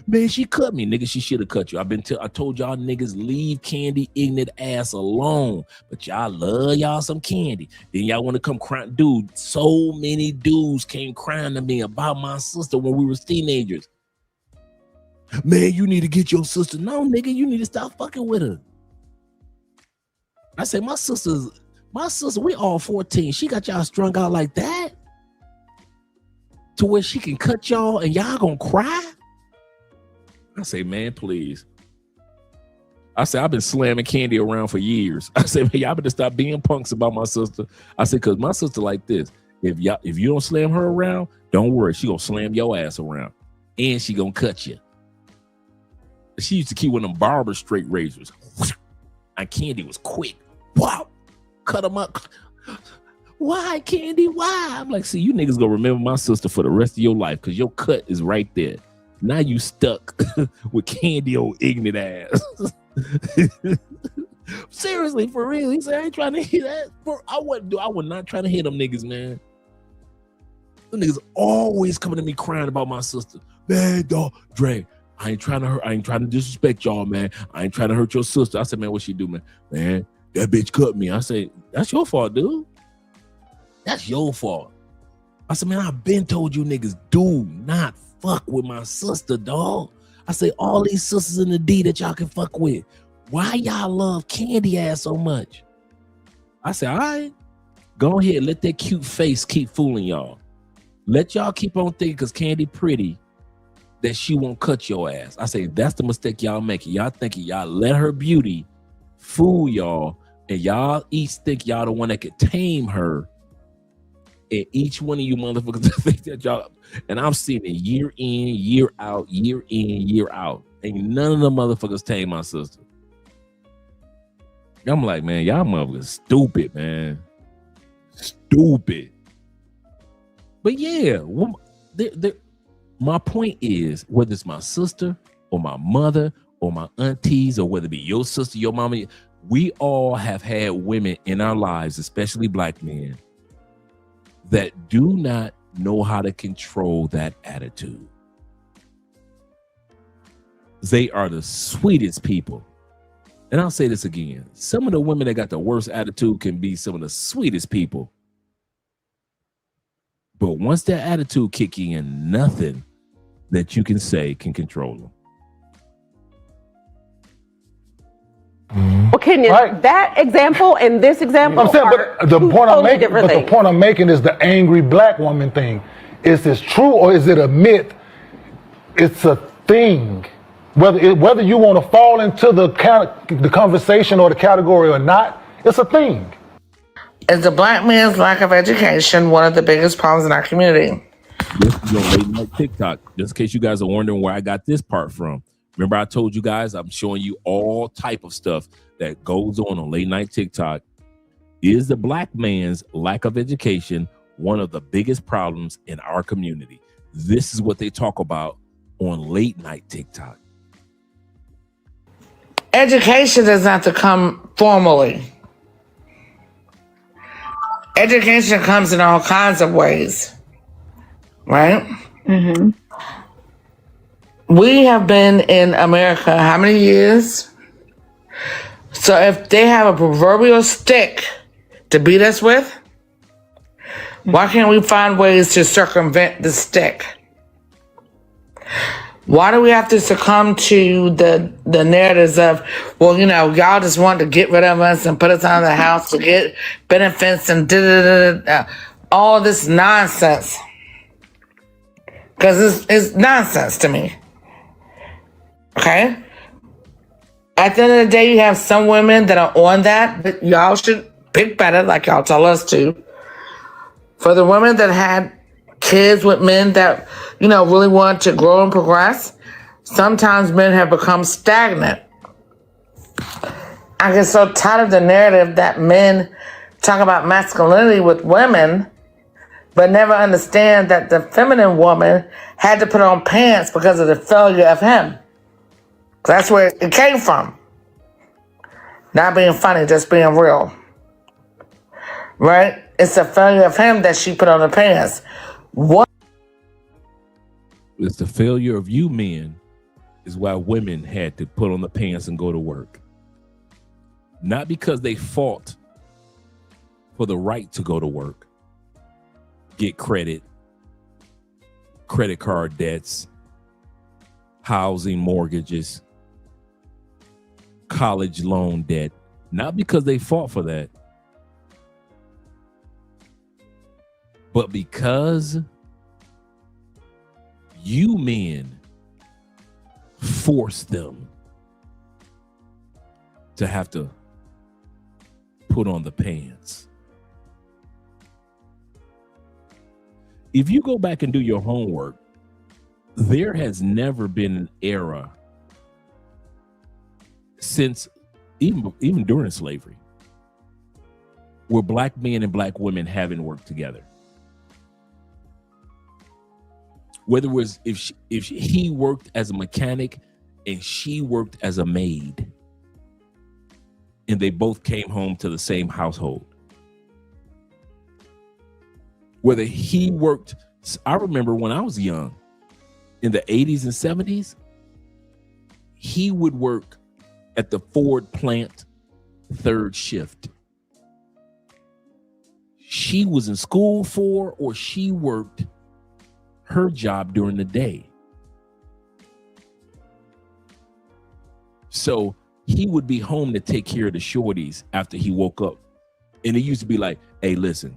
Man, she cut me, nigga. She should have cut you. I told y'all niggas leave Candy ignorant ass alone. But y'all love y'all some Candy. Then y'all want to come crying. Dude, so many dudes came crying to me about my sister when we was teenagers. Man, you need to get your sister. No, nigga, you need to stop fucking with her. I said, my sister, we all 14. She got y'all strung out like that? To where she can cut y'all and y'all gonna cry? I say, man, please. I say, I've been slamming Candy around for years. I say, man, y'all better stop being punks about my sister. I said, because my sister like this. If you don't slam her around, don't worry. She gonna slam your ass around. And she gonna cut you. She used to keep one of them barber straight razors. And Candy was quick. Wow. Cut them up. Why, Candy? Why? I'm like, see, you niggas gonna remember my sister for the rest of your life because your cut is right there. Now you stuck with Candy old ignorant ass. Seriously, for real. He said, I ain't trying to hit that. I was not trying to hit them niggas, man. Them niggas always coming to me crying about my sister. Man, dog, Dre, I ain't trying to disrespect y'all, man. I ain't trying to hurt your sister. I said, man, what she do, man? Man, that bitch cut me. I said, that's your fault, dude. That's your fault. I said, man, I've been told you niggas do not fuck with my sister, dog. I say all these sisters in the D that y'all can fuck with. Why y'all love Candy ass so much? I say, all right, go ahead, let that cute face keep fooling y'all. Let y'all keep on thinking because Candy pretty that she won't cut your ass. I say that's the mistake y'all making. Y'all thinking y'all let her beauty fool y'all, and y'all each think y'all the one that could tame her. And each one of you motherfuckers think that y'all, and I'm seeing it year in, year out, year in, year out. Ain't none of the motherfuckers tame my sister. I'm like, man, y'all motherfuckers stupid, man. Stupid. But yeah, my point is, whether it's my sister or my mother or my aunties, or whether it be your sister, your mama, we all have had women in our lives, especially black men, that do not know how to control that attitude. They are the sweetest people. And I'll say this again. Some of the women that got the worst attitude can be some of the sweetest people. But once that attitude kick in, nothing that you can say can control them. Well, Kenyon, that example and this example I'm saying, are but the two point totally different things. the point I'm making is the angry black woman thing. Is this true or is it a myth? It's a thing. Whether you want to fall into the conversation or the category or not, it's a thing. Is the black man's lack of education one of the biggest problems in our community? This is on late night TikTok. Just in case you guys are wondering where I got this part from. Remember I told you guys I'm showing you all type of stuff that goes on late night TikTok. Is the black man's lack of education one of the biggest problems in our community? This is what they talk about on late night TikTok. Education does not come formally. Education comes in all kinds of ways, right? Mm-hmm. We have been in America how many years? So if they have a proverbial stick to beat us with, why can't we find ways to circumvent the stick? Why do we have to succumb to the narratives of, well, you know, y'all just want to get rid of us and put us out of the house to get benefits and all this nonsense? Because it's nonsense to me. Okay? At the end of the day, you have some women that are on that, but y'all should pick better, like y'all tell us to. For the women that had kids with men that, you know, really want to grow and progress, sometimes men have become stagnant. I get so tired of the narrative that men talk about masculinity with women, but never understand that the feminine woman had to put on pants because of the failure of him. That's where it came from. Not being funny, just being real. Right? It's the failure of him that she put on the pants. What? It's the failure of you men is why women had to put on the pants and go to work. Not because they fought for the right to go to work, get credit card debts, housing mortgages, college loan debt. Not because they fought for that, but because you men forced them to have to put on the pants. If you go back and do your homework, there has never been an era since even during slavery where black men and black women haven't worked together. Whether it was if he worked as a mechanic and she worked as a maid, and they both came home to the same household. Whether he worked, I remember when I was young, in the 80s and 70s, he would work at the Ford plant third shift. She was in school for, or she worked her job during the day. So he would be home to take care of the shorties after he woke up. And it used to be like, hey, listen,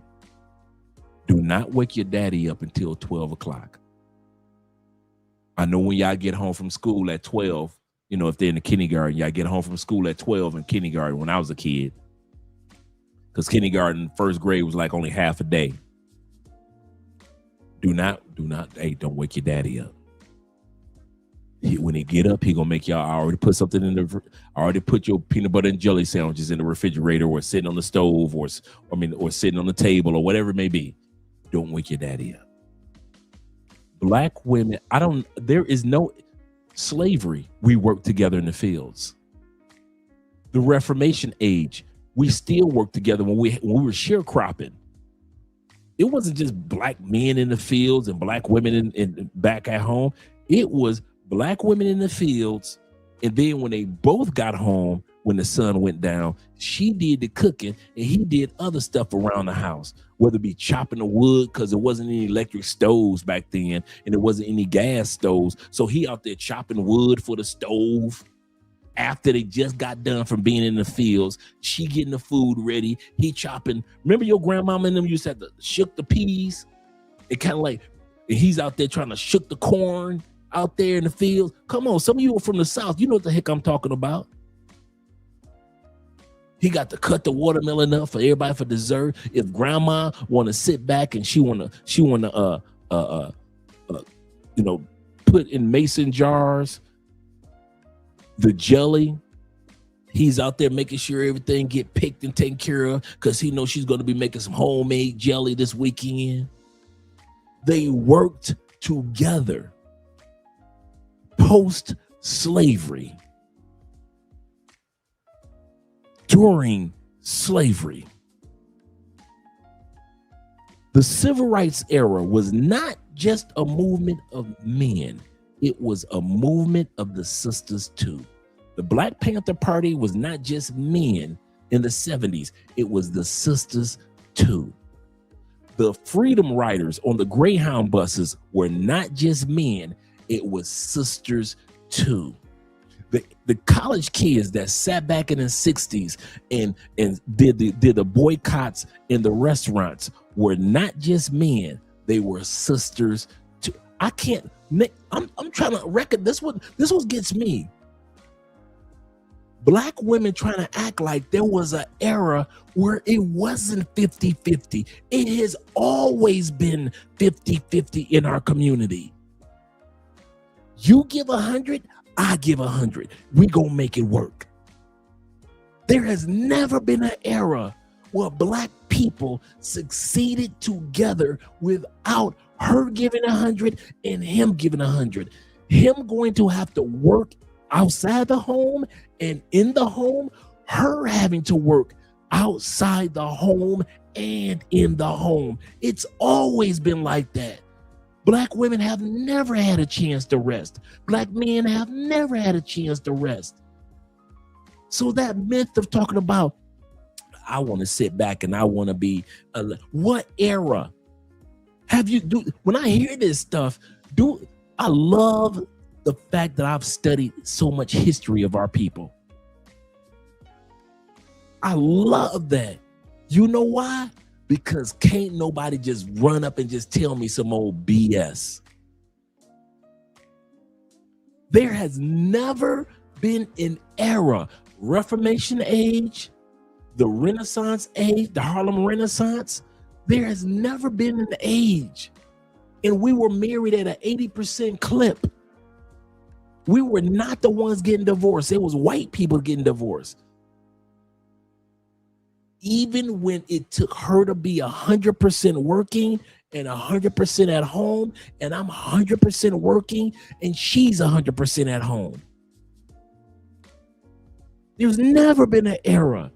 Do not wake your daddy up until 12 o'clock. I know when y'all get home from school at 12, you know, if they're in the kindergarten, y'all get home from school at 12 in kindergarten when I was a kid. Because kindergarten, first grade was like only half a day. Do not, hey, don't wake your daddy up. When he get up, he gonna make y'all. I already put something in the. I already put your peanut butter and jelly sandwiches in the refrigerator, or sitting on the stove, or sitting on the table, or whatever it may be. Don't wake your daddy up. Black women, there is no slavery. We work together in the fields. The Reformation age, we still work together when we were sharecropping. It wasn't just black men in the fields and black women in back at home. It was black women in the fields, and then when they both got home, when the sun went down, she did the cooking and he did other stuff around the house, whether it be chopping the wood, because there wasn't any electric stoves back then and there wasn't any gas stoves. So he out there chopping wood for the stove. After they just got done from being in the fields, she getting the food ready, he chopping. Remember your grandmama and them used to have to shook the peas? It kind of like, and he's out there trying to shook the corn out there in the fields. Come on, some of you are from the South. You know what the heck I'm talking about. He got to cut the watermelon up for everybody for dessert. If grandma want to sit back and she want to put in mason jars the jelly, he's out there making sure everything get picked and taken care of, because he knows she's going to be making some homemade jelly this weekend. They worked together post-slavery. During slavery, the civil rights era was not just a movement of men, it was a movement of the sisters too. The Black Panther Party was not just men in the 70s, it was the sisters too. The freedom riders on the Greyhound buses were not just men, it was sisters too. The college kids that sat back in the 60s and did the boycotts in the restaurants were not just men, they were sisters too. I'm trying to reckon this one gets me. Black women trying to act like there was an era where it wasn't 50-50. It has always been 50-50 in our community. You give 100, I give 100. We gonna make it work. There has never been an era where Black people succeeded together without her giving 100 and him giving 100. Him going to have to work outside the home and in the home, her having to work outside the home and in the home. It's always been like that. Black women have never had a chance to rest. Black men have never had a chance to rest. So that myth of talking about, I want to sit back and I want to be, what era have you do? When I hear this stuff, I love the fact that I've studied so much history of our people. I love that. You know why? Because can't nobody just run up and just tell me some old BS. There has never been an era, Reformation age, the Renaissance age, the Harlem Renaissance, there has never been an age. And we were married at an 80% clip. We were not the ones getting divorced. It was white people getting divorced. Even when it took her to be 100% working and 100% at home, and I'm 100% working and she's 100% at home. There's never been an era.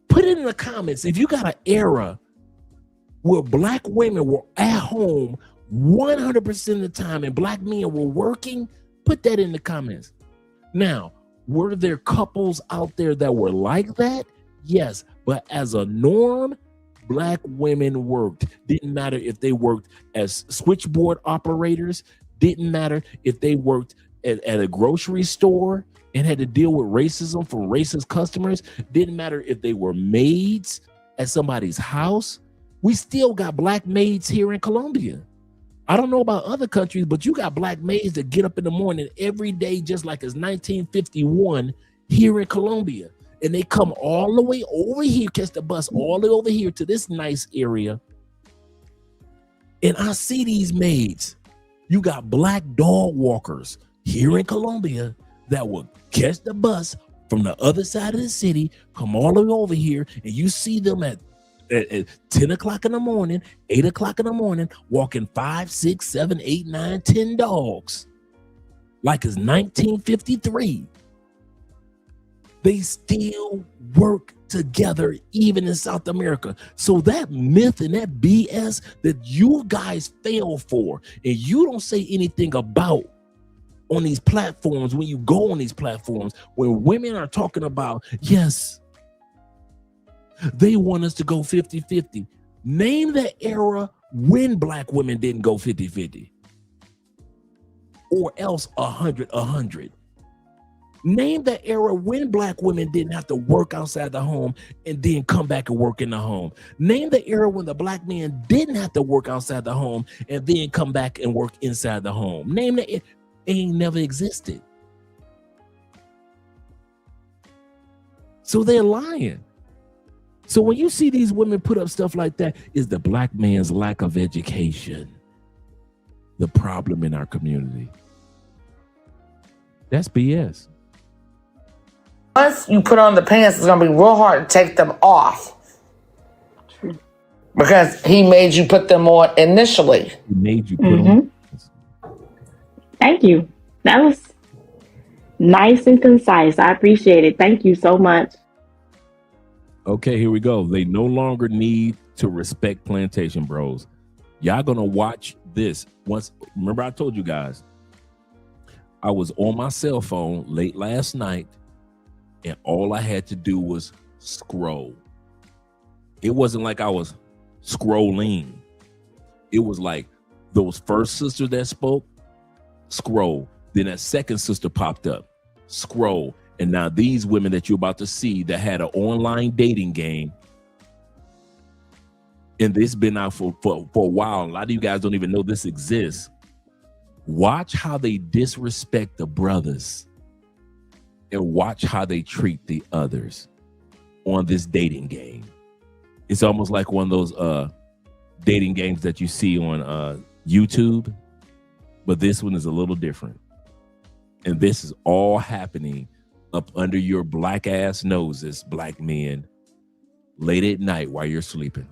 Put it in the comments if you got an era where Black women were at home 100% of the time and Black men were working. Put that in the comments. Now, were there couples out there that were like that? Yes, but as a norm, Black women worked. Didn't matter if they worked as switchboard operators. Didn't matter if they worked at a grocery store and had to deal with racism from racist customers. Didn't matter if they were maids at somebody's house. We still got black maids here in Colombia. I don't know about other countries, but you got black maids that get up in the morning every day, just like it's 1951 here in Colombia. And they come all the way over here, catch the bus all the way over here to this nice area. And I see these maids. You got black dog walkers here in Colombia that will catch the bus from the other side of the city, come all the way over here, and you see them at 10 o'clock in the morning, 8 o'clock in the morning, walking 5, 6, 7, 8, 9, 10 dogs like it's 1953. They still work together even in South America. So that myth and that BS that you guys fail for and you don't say anything about on these platforms, when you go on these platforms, when women are talking about, yes, they want us to go 50-50. Name the era when black women didn't go 50-50. Or else 100-100. Name the era when black women didn't have to work outside the home and then come back and work in the home. Name the era when the black man didn't have to work outside the home and then come back and work inside the home. Name that. It ain't never existed. So they're lying. So when you see these women put up stuff like that, is the black man's lack of education the problem in our community? That's BS. Once you put on the pants, it's going to be real hard to take them off. Because he made you put them on initially. He made you put on. Thank you. That was nice and concise. I appreciate it. Thank you so much. Okay, here we go. They no longer need to respect Plantation Bros. Y'all gonna watch this. Once, remember I told you guys, I was on my cell phone late last night and all I had to do was scroll. It wasn't like I was scrolling. It was like those first sisters that spoke, scroll. Then that second sister popped up, scroll. And now these women that you're about to see that had an online dating game, and this been out for a while. A lot of you guys don't even know this exists. Watch how they disrespect the brothers and watch how they treat the others on this dating game. It's almost like one of those dating games that you see on YouTube, but this one is a little different. And this is all happening up under your black ass noses, black men, late at night while you're sleeping.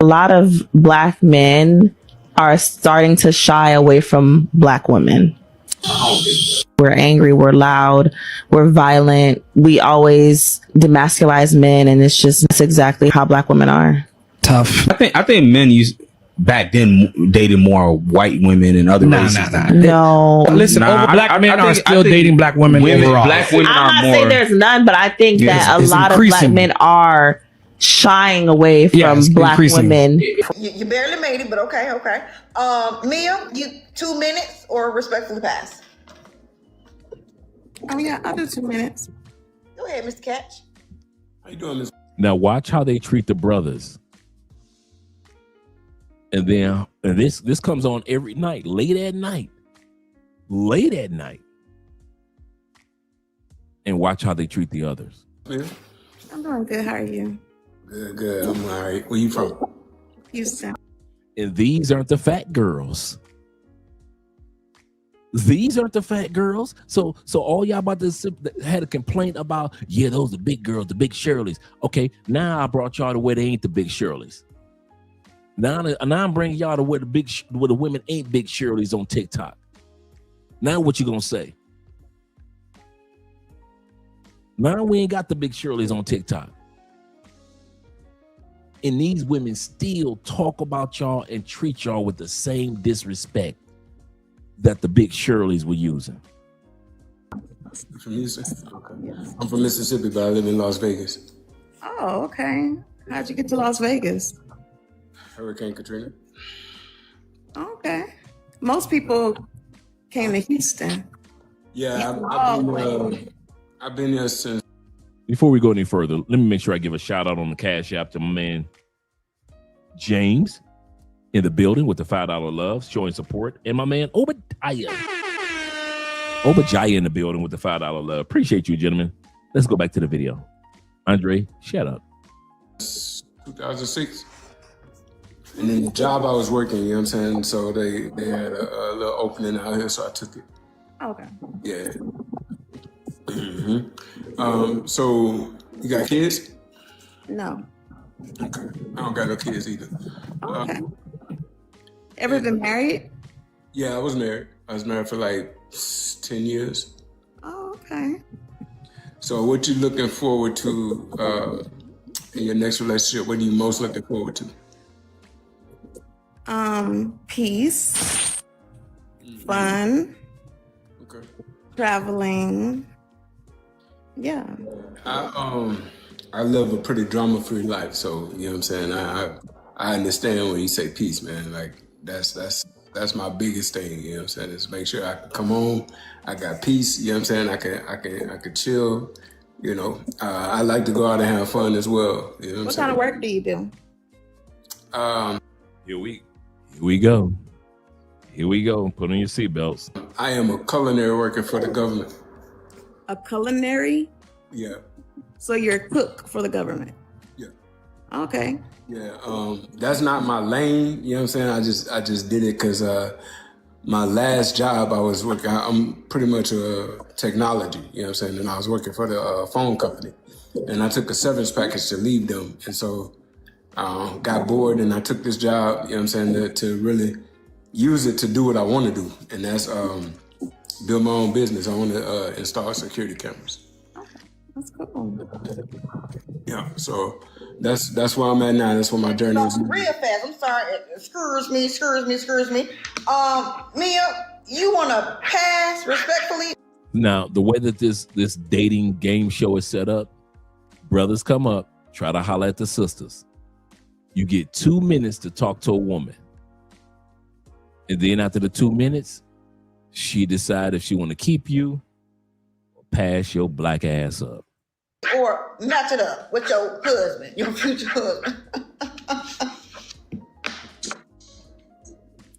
A lot of black men are starting to shy away from black women. We're angry, we're loud, we're violent. We always demasculize men, and that's exactly how black women are. Tough. I think men back then dated more white women and other races. No. Listen, black men are still dating black women overall. Black women I'm are not more. saying there's none, but I think that a lot of black men are shying away from black women. You barely made it, but okay. Mia, you 2 minutes or respectfully pass? Oh yeah, I'll do 2 minutes. Go ahead, Mr. Catch. How you doing, Miss? Now watch how they treat the brothers. And then this comes on every night, late at night. And watch how they treat the others. I'm doing good. How are you? Good. I'm all right. Where you from? Houston. And these aren't the fat girls. These aren't the fat girls. So all y'all about to had a complaint about, yeah, those are the big girls, the big Shirleys. Okay, now I brought y'all to where they ain't the big Shirleys. Now I'm bringing y'all to where the women ain't big Shirleys on TikTok. Now what you gonna say? Now we ain't got the big Shirleys on TikTok. And these women still talk about y'all and treat y'all with the same disrespect that the big Shirleys were using. From Houston? Okay. I'm from Mississippi, but I live in Las Vegas. Oh, okay. How'd you get to Las Vegas? Hurricane Katrina. Okay. Most people came to Houston. Yeah, I've been there since Before we go any further, let me make sure I give a shout out on the Cash App to my man James in the building with the $5 love, showing support, and my man Obadiah in the building with the $5 love. Appreciate you, gentlemen. Let's go back to the video. Andre, shut up. 2006. And then the job I was working, you know what I'm saying? So they had a little opening out here, so I took it. Okay. Yeah. So you got kids? No. Okay. I don't got no kids either. Okay. Ever been married? Yeah, I was married. I was married for like 10 years. Oh, okay. So what you looking forward to in your next relationship? What are you most looking forward to? Peace, fun, okay, traveling. Yeah. I live a pretty drama-free life, so you know what I'm saying. I understand when you say peace, man. Like that's my biggest thing. You know what I'm saying. Is make sure I can come home, I got peace. You know what I'm saying. I can chill. You know, I like to go out and have fun as well. You know What kind of work do you do? Here we go. Here we go. Put on your seatbelts. I am a culinary worker for the government. A culinary? Yeah. So you're a cook for the government? Yeah. Okay. Yeah. That's not my lane. You know what I'm saying? I just did it because my last job I was working. I'm pretty much a technology. You know what I'm saying? And I was working for the phone company, and I took a severance package to leave them, and so. Got bored and I took this job, you know what I'm saying, to really use it to do what I want to do. And that's build my own business. I want to install security cameras. Okay, that's cool. Yeah, so that's where I'm at now. That's where my journey is. Real fast, I'm sorry, excuse me. Mia, you want to pass respectfully? Now, the way that this dating game show is set up, brothers come up, try to holler at the sisters. You get 2 minutes to talk to a woman. And then after the 2 minutes, she decides if she want to keep you or pass your black ass up. Or match it up with your husband, your future husband.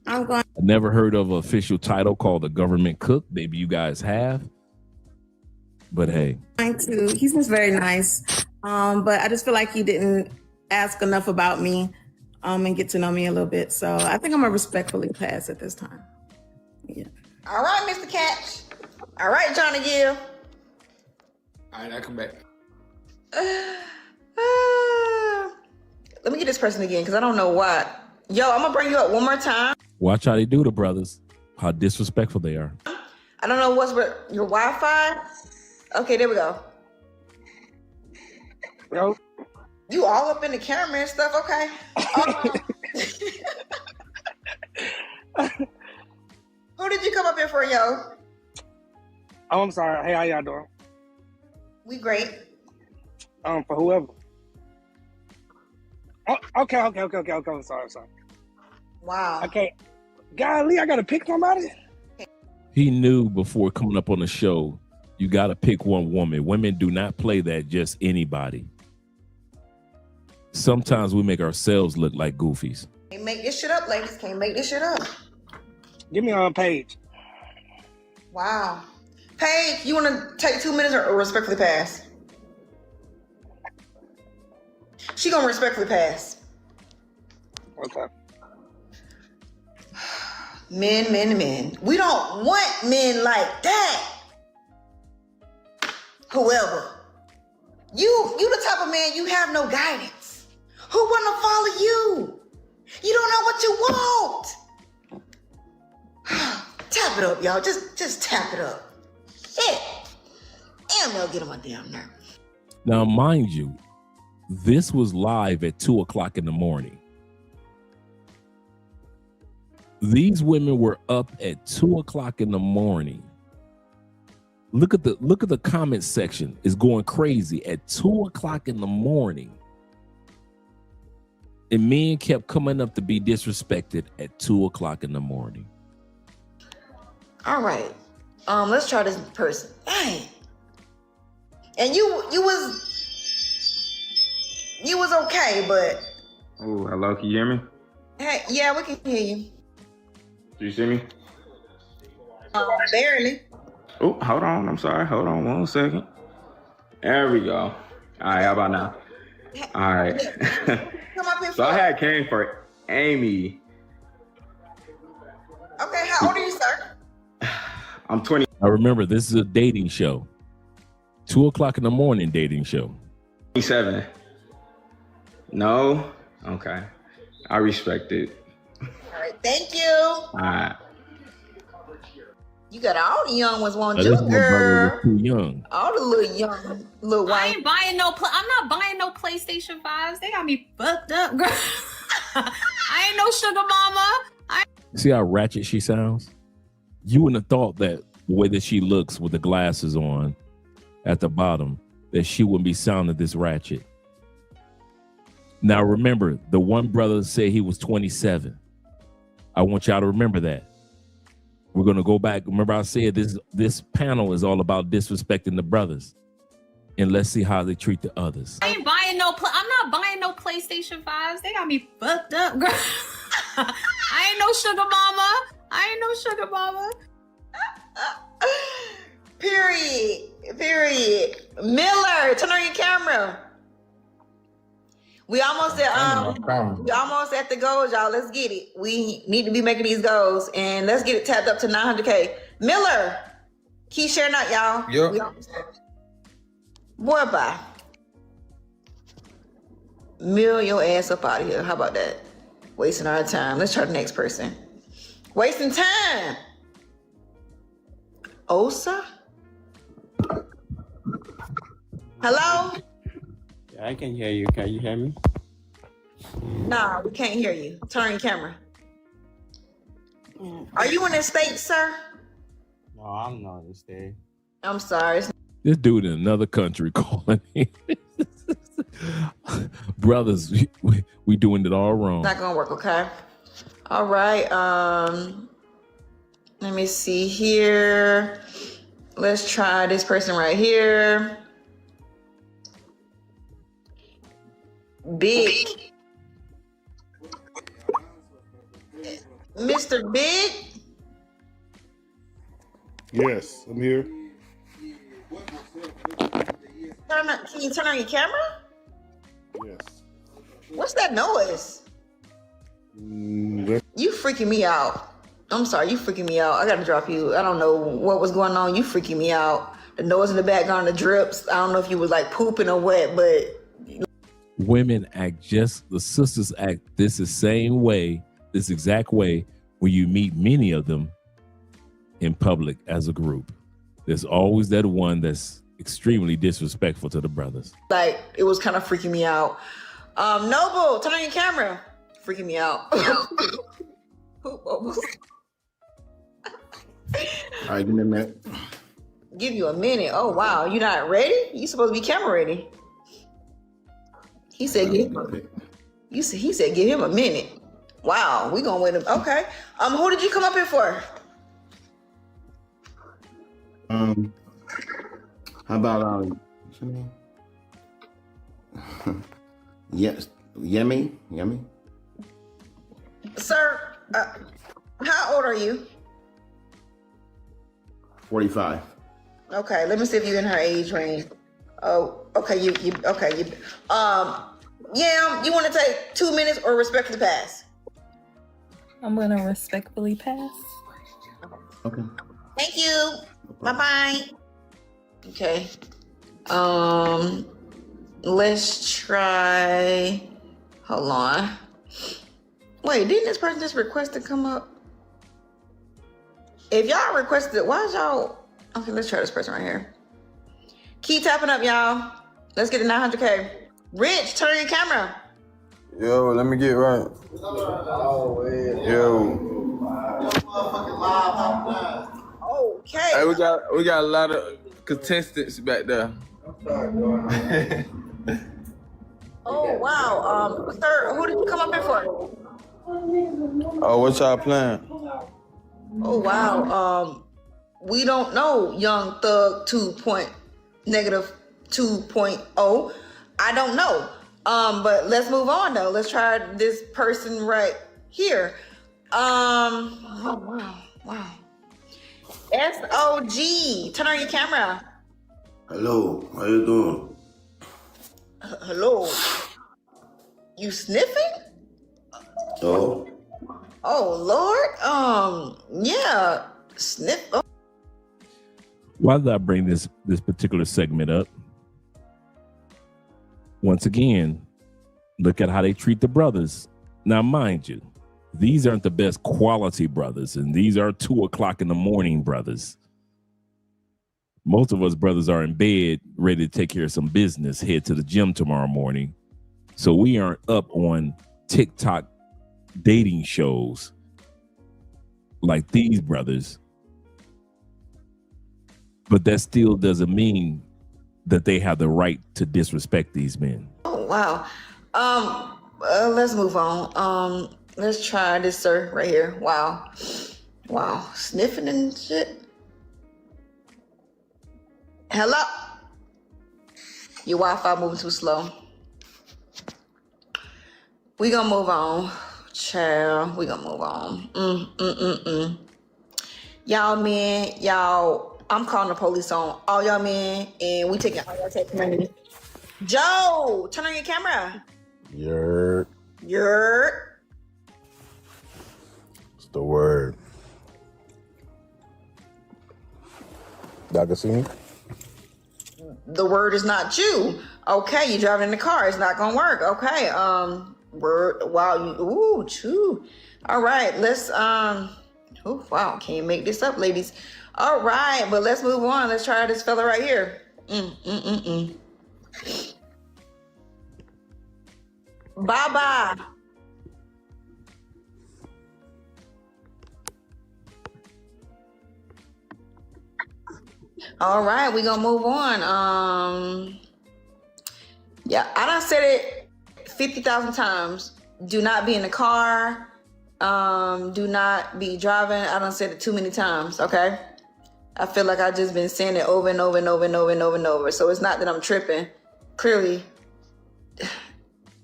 I never heard of an official title called the government cook. Maybe you guys have. But hey. He seems very nice. But I just feel like he didn't ask enough about me and get to know me a little bit. So I think I'm gonna respectfully pass at this time. Yeah. All right, Mr. Catch. All right, Johnny Gill. All right, I come back. Let me get this person again because I don't know why. Yo, I'm gonna bring you up one more time. Watch how they do the brothers, how disrespectful they are. I don't know what's with your Wi-Fi. Okay, there we go. Yo. You all up in the camera and stuff, okay? Who did you come up here for, yo? Oh, I'm sorry. Hey, how y'all doing? We great. For whoever. Oh, okay. Sorry. Wow. Okay. Golly, I gotta pick somebody. He knew before coming up on the show, you got to pick one woman. Women do not play that just anybody. Sometimes we make ourselves look like goofies. Can't make this shit up, ladies. Can't make this shit up. Give me on Paige. Wow. Paige, you want to take 2 minutes or respectfully pass? She gonna respectfully pass. Okay. Men. We don't want men like that. Whoever. You the type of man, you have no guidance. Who wanna follow you? You don't know what you want. Tap it up, y'all. Just tap it up. Shit. Damn, they'll get on my damn nerves. Now, mind you, this was live at 2:00 in the morning. These women were up at 2:00 in the morning. Look at the comment section. It's going crazy at 2:00 in the morning. And men kept coming up to be disrespected at 2:00 in the morning. All right. Let's try this person. Dang. And you was okay, but Oh, hello, can you hear me? hey, yeah, we can hear you. Do you see me? Barely. Oh, hold on, I'm sorry. Hold on 1 second. There we go. All right, how about now? All right. Come up here. So I had came for Amy. Okay, how old are you, sir? I'm 20. I remember this is a dating show. 2 o'clock in the morning dating show. 27. No? Okay. I respect it. All right, thank you. All right. You got all the young ones want This you, my brother girl. was too young. All the little young, little I white. ain't buying no. I'm not buying no PlayStation 5s. They got me fucked up, girl. I ain't no sugar mama. See how ratchet she sounds? You wouldn't have thought that the way that she looks with the glasses on at the bottom, that she wouldn't be sounding this ratchet. Now remember, the one brother said he was 27. I want y'all to remember that. We're going to go back. Remember I said this panel is all about disrespecting the brothers. And let's see how they treat the others. I ain't buying no. I'm not buying no PlayStation 5s. They got me fucked up, girl. I ain't no sugar mama. I ain't no sugar mama. Period. Miller, turn on your camera. We almost at the goals, y'all. Let's get it. We need to be making these goals, and let's get it tapped up to 900K. Miller, keep sharing out, y'all. Yep. Boy, bye. Mill your ass up out of here. How about that? Wasting our time. Let's try the next person. Wasting time. Osa? Hello? I can hear you. Can you hear me? Nah, we can't hear you. Turn your camera. Are you in the States, sir? No, I'm not in the state. I'm sorry. This dude in another country calling me. Brothers, we doing it all wrong. Not gonna work, okay? All right. Let me see here. Let's try this person right here. Big. Mr. Big? Yes, I'm here. Can you turn on your camera? Yes. What's that noise? You freaking me out. I'm sorry, you freaking me out. I gotta drop you. I don't know what was going on. You freaking me out. The noise in the background, the drips. I don't know if you was like pooping or what, but Women act the sisters act this exact way when you meet many of them in public as a group. There's always that one that's extremely disrespectful to the brothers. like it was kind of freaking me out. Noble, turn on your camera. Freaking me out. Poop bubbles. All right, give me a minute. Give you a minute. Oh wow, you not ready? You supposed to be camera ready. He said, he said, give him a minute. Wow, we gonna wait. Okay. Who did you come up here for? How about what's her name? Yes, Yummy. Sir, how old are you? 45. Okay, let me see if you're in her age range. Oh, okay, you want to take 2 minutes or respectfully pass? I'm gonna respectfully pass. Okay. Thank you. Bye-bye. Okay. Let's try. Hold on. Wait, didn't this person just request to come up? If y'all requested, why is y'all? Okay, let's try this person right here. Keep tapping up, y'all. Let's get to 900K. Rich, turn your camera. Yo, let me get right. Yo. Okay. Hey, we got a lot of contestants back there. Oh wow. Sir, who did you come up here for? Oh, what y'all playing? Oh wow. We don't know Young Thug 2.-. 2.0. I don't know. But let's move on though. Let's try this person right here. Oh, wow. SOG. Turn on your camera. Hello, how you doing? Hello. You sniffing? Oh. Oh Lord. Yeah. Sniff. Oh. Why did I bring this particular segment up? Once again, look at how they treat the brothers. Now, mind you, these aren't the best quality brothers, and these are 2:00 in the morning brothers. Most of us brothers are in bed, ready to take care of some business, head to the gym tomorrow morning. So we aren't up on TikTok dating shows like these brothers. But that still doesn't mean that they have the right to disrespect these men. Oh wow. Let's move on. Let's try this, sir, right here. Wow. Sniffing and shit. Hello. Your Wi-Fi moving too slow. We gonna move on, child. We gonna move on. Y'all men, I'm calling the police on all y'all men, and we taking all y'all text money. Joe, turn on your camera. Yer. It's the word. Y'all can see me? The word is not you. Okay, you driving in the car. It's not gonna work. Okay. Word. Wow. Chew. All right. Let's. Wow. Can't make this up, ladies. All right, but let's move on. Let's try this fella right here. Bye. All right, we gonna move on. Yeah, I done said it 50,000 times. Do not be in the car. Do not be driving. I done said it too many times, okay? I feel like I've just been saying it over and over and over and over and over and over. So it's not that I'm tripping. Clearly,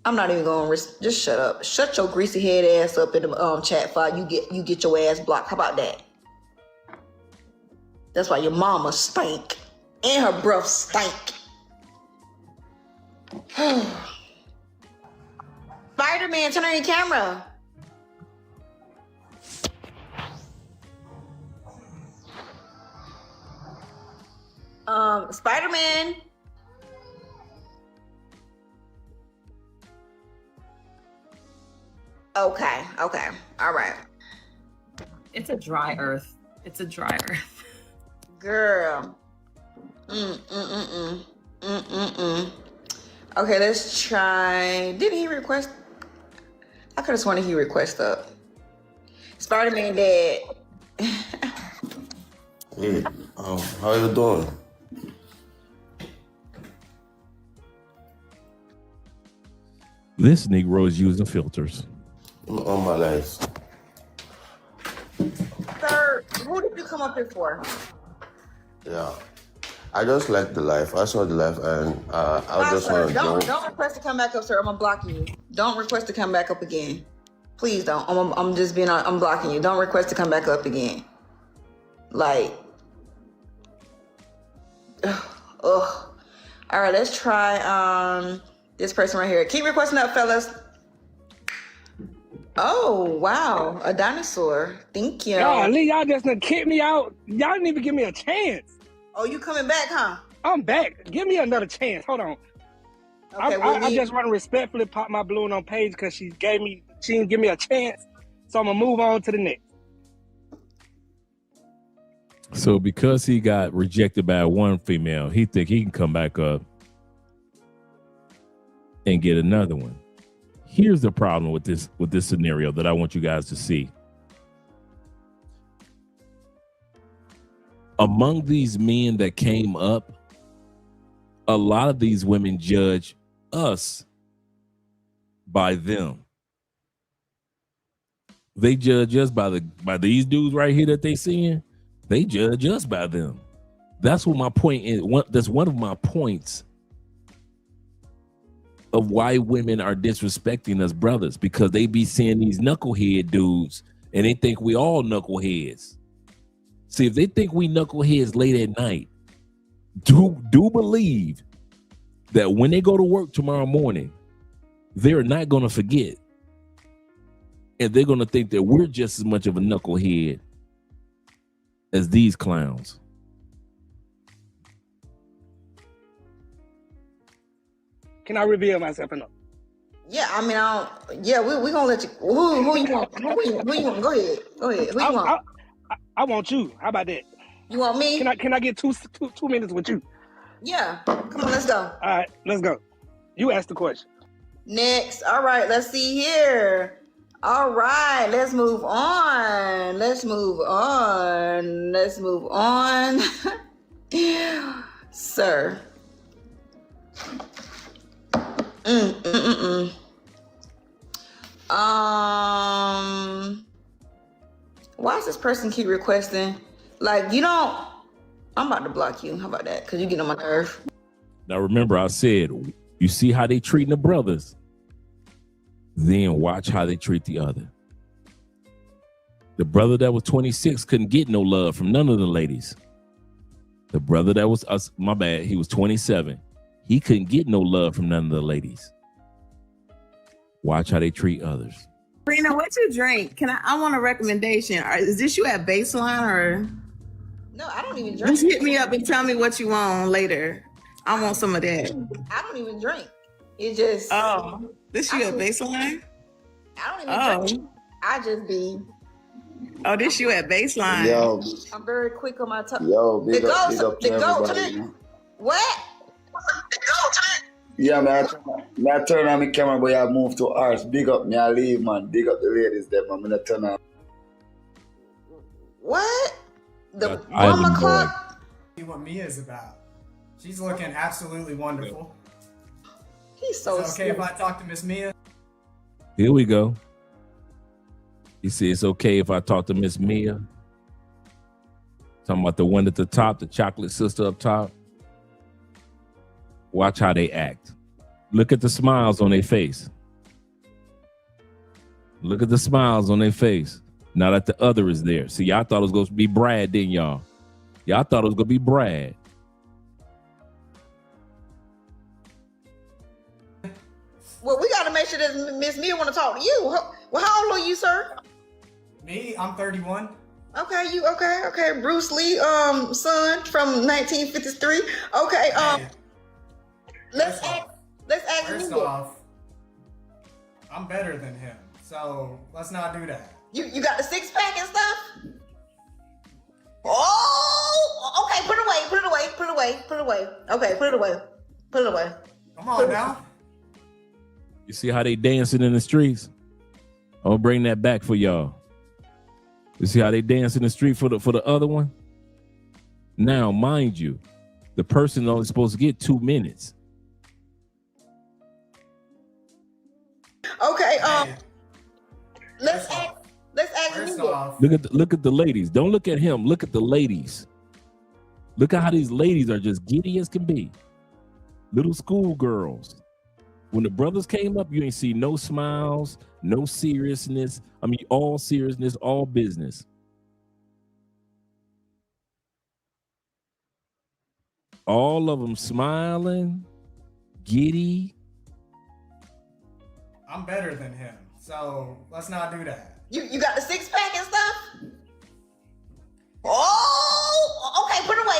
I'm not even going to just shut up. Shut your greasy head ass up in the chat file. You get your ass blocked. How about that? That's why your mama stank and her breath stank. Spider-Man, turn on your camera. Spider-Man. Okay. All right. It's a dry earth. Girl. Okay, let's try. Didn't he request? I could have sworn he requested up. Spider-Man dad. Hey, how you doing? This Negro is using filters. All my life. Sir, who did you come up here for? Yeah. I just like the life. I saw the life, and I just want to don't request to come back up, sir. I'm blocking you. Don't request to come back up again. Please don't. I'm blocking you. Don't request to come back up again. Like, ugh. All right, let's try this person right here. Keep requesting up, fellas. Oh, wow. A dinosaur. Thank you. Golly, y'all just done kicked me out. Y'all didn't even give me a chance. Oh, you coming back, huh? I'm back. Give me another chance. Hold on. Okay, I just want to respectfully pop my balloon on Paige because she didn't give me a chance. So I'm going to move on to the next. So because he got rejected by one female, he think he can come back up and get another one. Here's the problem with this scenario that I want you guys to see. Among these men that came up, a lot of these women judge us by them. They judge us by these dudes right here that they seeing. They judge us by them. That's what my point is. That's one of my points of why women are disrespecting us brothers, because they be seeing these knucklehead dudes and they think we all knuckleheads. See, if they think we knuckleheads late at night, do believe that when they go to work tomorrow morning, they're not going to forget. And they're going to think that we're just as much of a knucklehead as these clowns. Can I reveal myself or no? Yeah, I mean, we gonna let you. Who you want? Who you want? Go ahead. Who you want? I want you. How about that? You want me? Can I get two minutes with you? Yeah. Come on, let's go. All right, let's go. You ask the question. Next. All right, let's see here. All right, let's move on. Sir. Why does this person keep requesting? Like, you don't. I'm about to block you. How about that? Because you get on my nerve. Now remember, I said, you see how they treating the brothers, then watch how they treat the other. The brother that was 26 couldn't get no love from none of the ladies. The brother that was us, my bad, he was 27. He couldn't get no love from none of the ladies. Watch how they treat others. Rena, what you drink? I want a recommendation. Is this you at Baseline or? No, I don't even drink. Just hit me up and tell me what you want later. I want some of that. I don't even drink. It just. Oh, this you at Baseline? I don't even drink. I just be. Oh, this you at Baseline? Yo. I'm very quick on my tongue. Yo, big up to everybody. What? Yeah, man, I turn on the camera, but I move to ours. Big up me, I leave, man. Big up the ladies there, man. I'm gonna turn on. What? The Island clock? See what Mia's about. She's looking absolutely wonderful. He's so Is it okay if I talk to Miss Mia? Here we go. He said, it's okay if I talk to Miss Mia. Talking about the one at the top, the chocolate sister up top. Watch how they act. Look at the smiles on their face. Look at the smiles on their face. Now that the other is there. See, y'all thought it was going to be Brad, didn't y'all? Y'all thought it was going to be Brad. Well, we got to make sure that Miss Mia want to talk to you. Well, how old are you, sir? Me? I'm 31. Okay, you okay. Bruce Lee, son from 1953. Okay, let's ask First off, I'm better than him, so let's not do that. You got the six pack and stuff? Oh, okay, put it away. Okay, put it away. Come on now. You see how they dancing in the streets? I'm gonna bring that back for y'all. You see how they dance in the street for the other one? Now, mind you, the person only supposed to get 2 minutes. Okay, let's ask First you. off, Look at the ladies. Don't look at him. Look at the ladies. Look at how these ladies are just giddy as can be. Little school girls. When the brothers came up, you ain't see no smiles, no seriousness. I mean, all seriousness, all business. All of them smiling, giddy. I'm better than him, so let's not do that. You got the six pack and stuff? Oh, okay, put it away.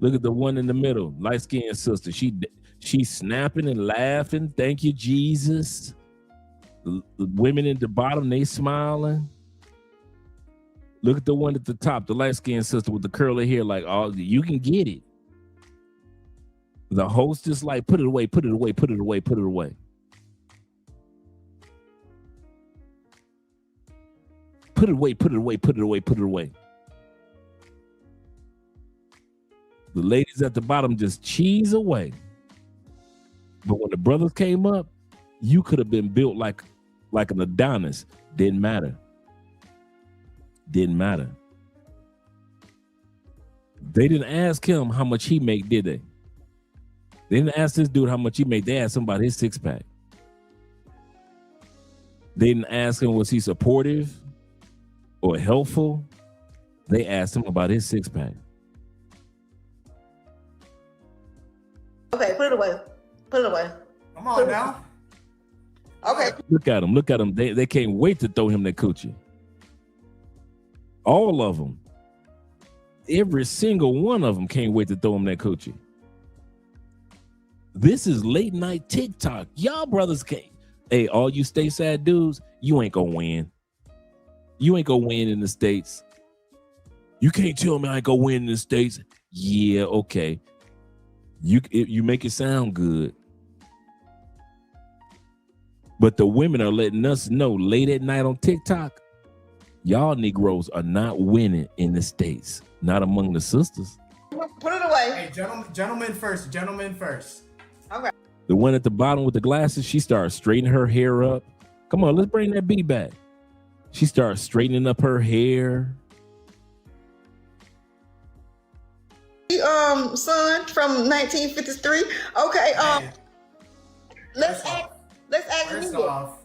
Look at the one in the middle, light-skinned sister. She's snapping and laughing. Thank you, Jesus. The women at the bottom, they smiling. Look at the one at the top, the light-skinned sister with the curly hair. Like, oh, you can get it. The host is like, put it away. Put it away. The ladies at the bottom just cheese away. But when the brothers came up, you could have been built like an Adonis. Didn't matter. They didn't ask him how much he make, did they? They didn't ask this dude how much he made. They asked him about his six-pack. They didn't ask him was he supportive or helpful. They asked him about his six-pack. Okay, put it away. Put it away. Come on now. Okay. Look at them. Look at them. They can't wait to throw him that coochie. All of them. Every single one of them can't wait to throw him that coochie. This is late night TikTok. Y'all brothers can't. Hey, all you stateside dudes, you ain't gonna win. You ain't gonna win in the States. You can't tell me I ain't gonna win in the States. Yeah, okay. You make it sound good. But the women are letting us know late at night on TikTok, y'all Negroes are not winning in the States. Not among the sisters. Put it away. Hey, gentlemen first. Gentlemen first. Okay. The one at the bottom with the glasses, she starts straightening her hair up. Come on, let's bring that beat back. She starts straightening up her hair. Son from 1953. Okay. Let's ask First off,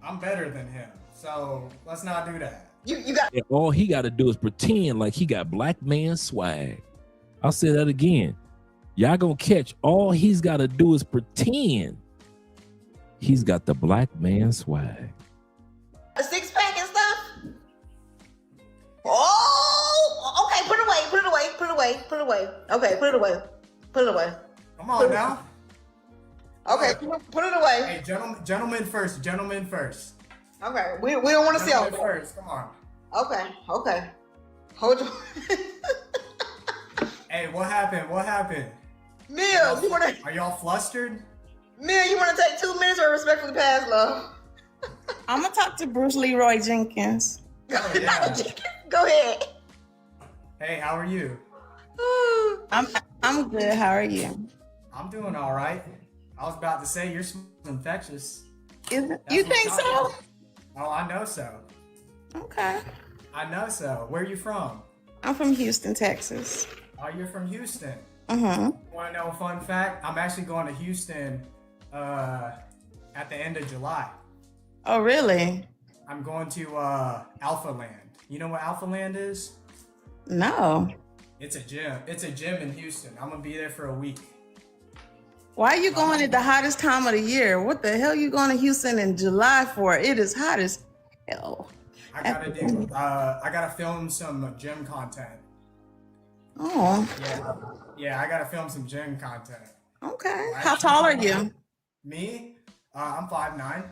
I'm better than him, so let's not do that. You got. And all he got to do is pretend like he got black man swag. I'll say that again. Y'all gonna catch. All he's got to do is pretend he's got the black man swag. A six-pack and stuff. Oh, okay. Put it away. Put it away. Put it away. Put it away. Okay, put it away. Put it away. Come on now. Okay, put it away. Hey, gentlemen first. Gentlemen first. Okay, we don't want to see all first. Come on. Okay. Hold on. Hey, what happened? What happened? Mia, you wanna? Are y'all flustered? Mia, you wanna take 2 minutes or respectfully pass, love? I'm gonna talk to Bruce Leroy Jenkins. Oh, yeah. Go ahead. Hey, how are you? I'm good. How are you? I'm doing all right. I was about to say you're infectious. You think so? Oh, I know so. Okay. I know so. Where are you from? I'm from Houston, Texas. Oh, you're from Houston. Mm-hmm. Want to know a fun fact? I'm actually going to Houston at the end of July. Oh, really? I'm going to Alpha Land. You know what Alpha Land is? No. It's a gym. It's a gym in Houston. I'm going to be there for a week. Why are you going at the hottest time of the year? What the hell are you going to Houston in July for? It is hot as hell. I gotta film some gym content. Oh. Yeah, I gotta film some gym content. Okay. How tall are you? Me? I'm 5'9".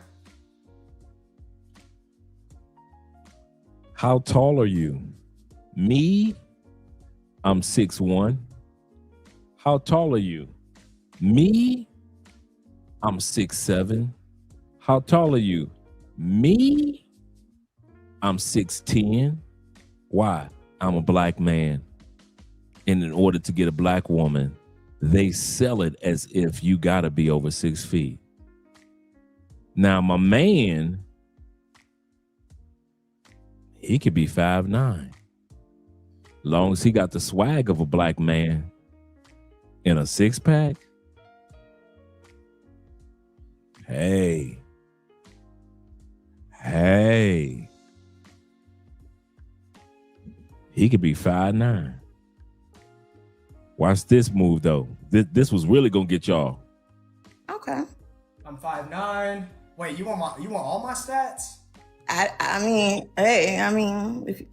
How tall are you? Me? I'm 6'1". How tall are you? Me? I'm 6'7". How tall are you? Me? I'm 6'10". Why? I'm a black man. And in order to get a black woman, they sell it as if you gotta be over 6 feet. Now, my man, he could be 5'9". Long as he got the swag of a black man in a six-pack. Hey. He could be 5'9". Watch this move though. This was really gonna get y'all. Okay. I'm 5'9". Wait, you want all my stats? I mean, hey, if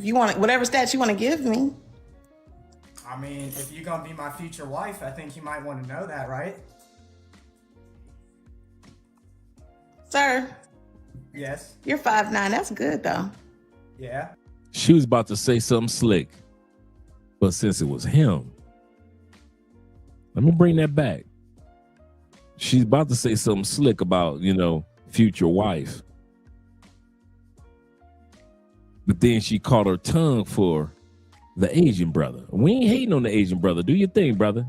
you want whatever stats you want to give me. I mean, if you're gonna be my future wife, I think you might want to know that, right? Sir. Yes. You're 5'9". That's good though. Yeah. She was about to say something slick, but since it was him, let me bring that back. She's about to say something slick about, future wife. But then she caught her tongue for the Asian brother. We ain't hating on the Asian brother. Do your thing, brother.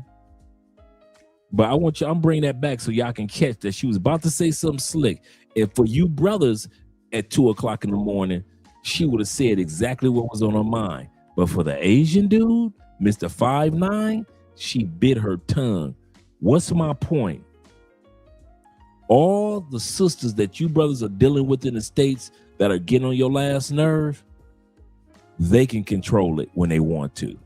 But I'm bringing that back so y'all can catch that she was about to say something slick. And for you brothers at 2:00 in the morning, she would have said exactly what was on her mind. But for the Asian dude, Mr. 5'9", she bit her tongue. What's my point? All the sisters that you brothers are dealing with in the States that are getting on your last nerve, they can control it when they want to.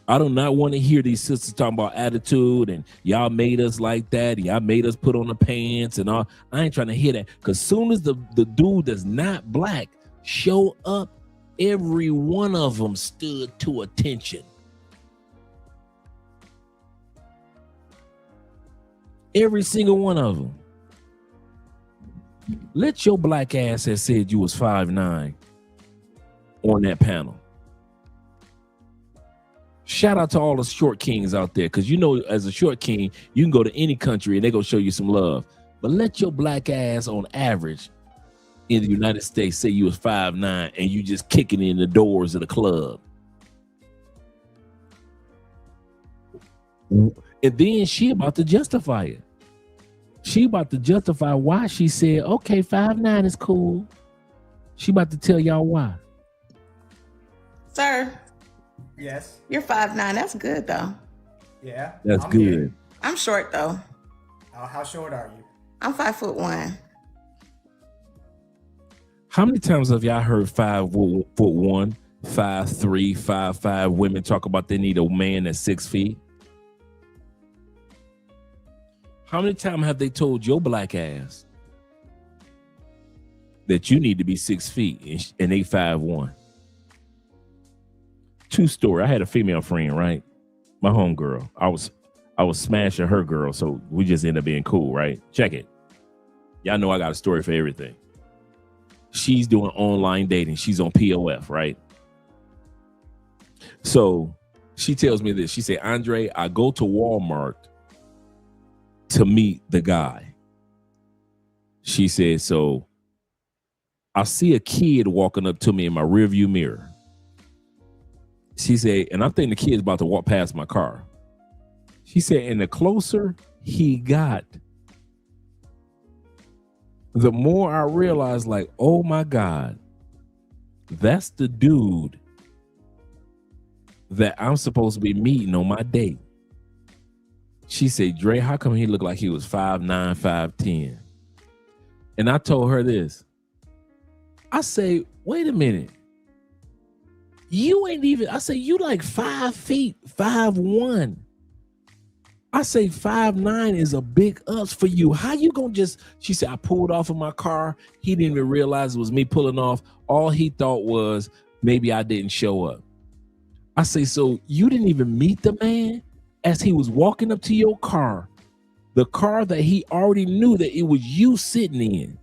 I do not want to hear these sisters talking about attitude and y'all made us like that. Y'all made us put on the pants and all. I ain't trying to hear that. Because soon as the dude that's not black show up, every one of them stood to attention. Every single one of them. Let your black ass have said you was 5'9" on that panel. Shout out to all the short kings out there, because you know, as a short king, you can go to any country and they're going to show you some love. But let your black ass on average in the United States say you was 5'9" and you just kicking in the doors of the club. And then she about to justify it. She about to justify why she said, okay, 5'9" is cool. She about to tell y'all why. Sir. Yes. You're 5'9". That's good though. Yeah. That's I'm good. here. I'm short though. How short are you? I'm 5'1". How many times have y'all heard 5'1", 5'3", 5'5" women talk about they need a man that's 6 feet? How many times have they told your black ass that you need to be 6 feet and they 5'1"? True story. I had a female friend, right? My homegirl. I was smashing her girl, so we just ended up being cool, right? Check it. Y'all know I got a story for everything. She's doing online dating. She's on POF, right? So she tells me this. She said, Andre, I go to Walmart to meet the guy. She said, so I see a kid walking up to me in my rearview mirror. She said, and I think the kid's about to walk past my car. She said, and the closer he got, the more I realized, like, oh my God, that's the dude that I'm supposed to be meeting on my date. She said, Dre, how come he looked like he was 5'9", 5'10"? And I told her this. I say, wait a minute. You ain't even, I say, you like 5 feet, 5'1". I say 5'9" is a big ups for you. How you gonna just, she said, I pulled off of my car. He didn't even realize it was me pulling off. All he thought was maybe I didn't show up. I say, so you didn't even meet the man as he was walking up to your car, the car that he already knew that it was you sitting in.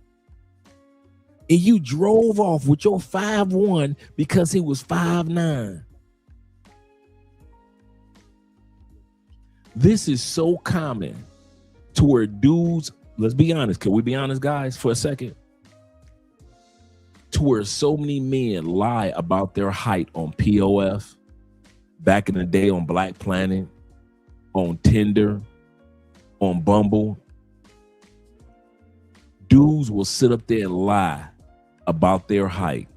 And you drove off with your 5'1" because he was 5'9". This is so common to where dudes, let's be honest. Can we be honest, guys, for a second? To where so many men lie about their height on POF, back in the day on Black Planet, on Tinder, on Bumble. Dudes will sit up there and lie about their height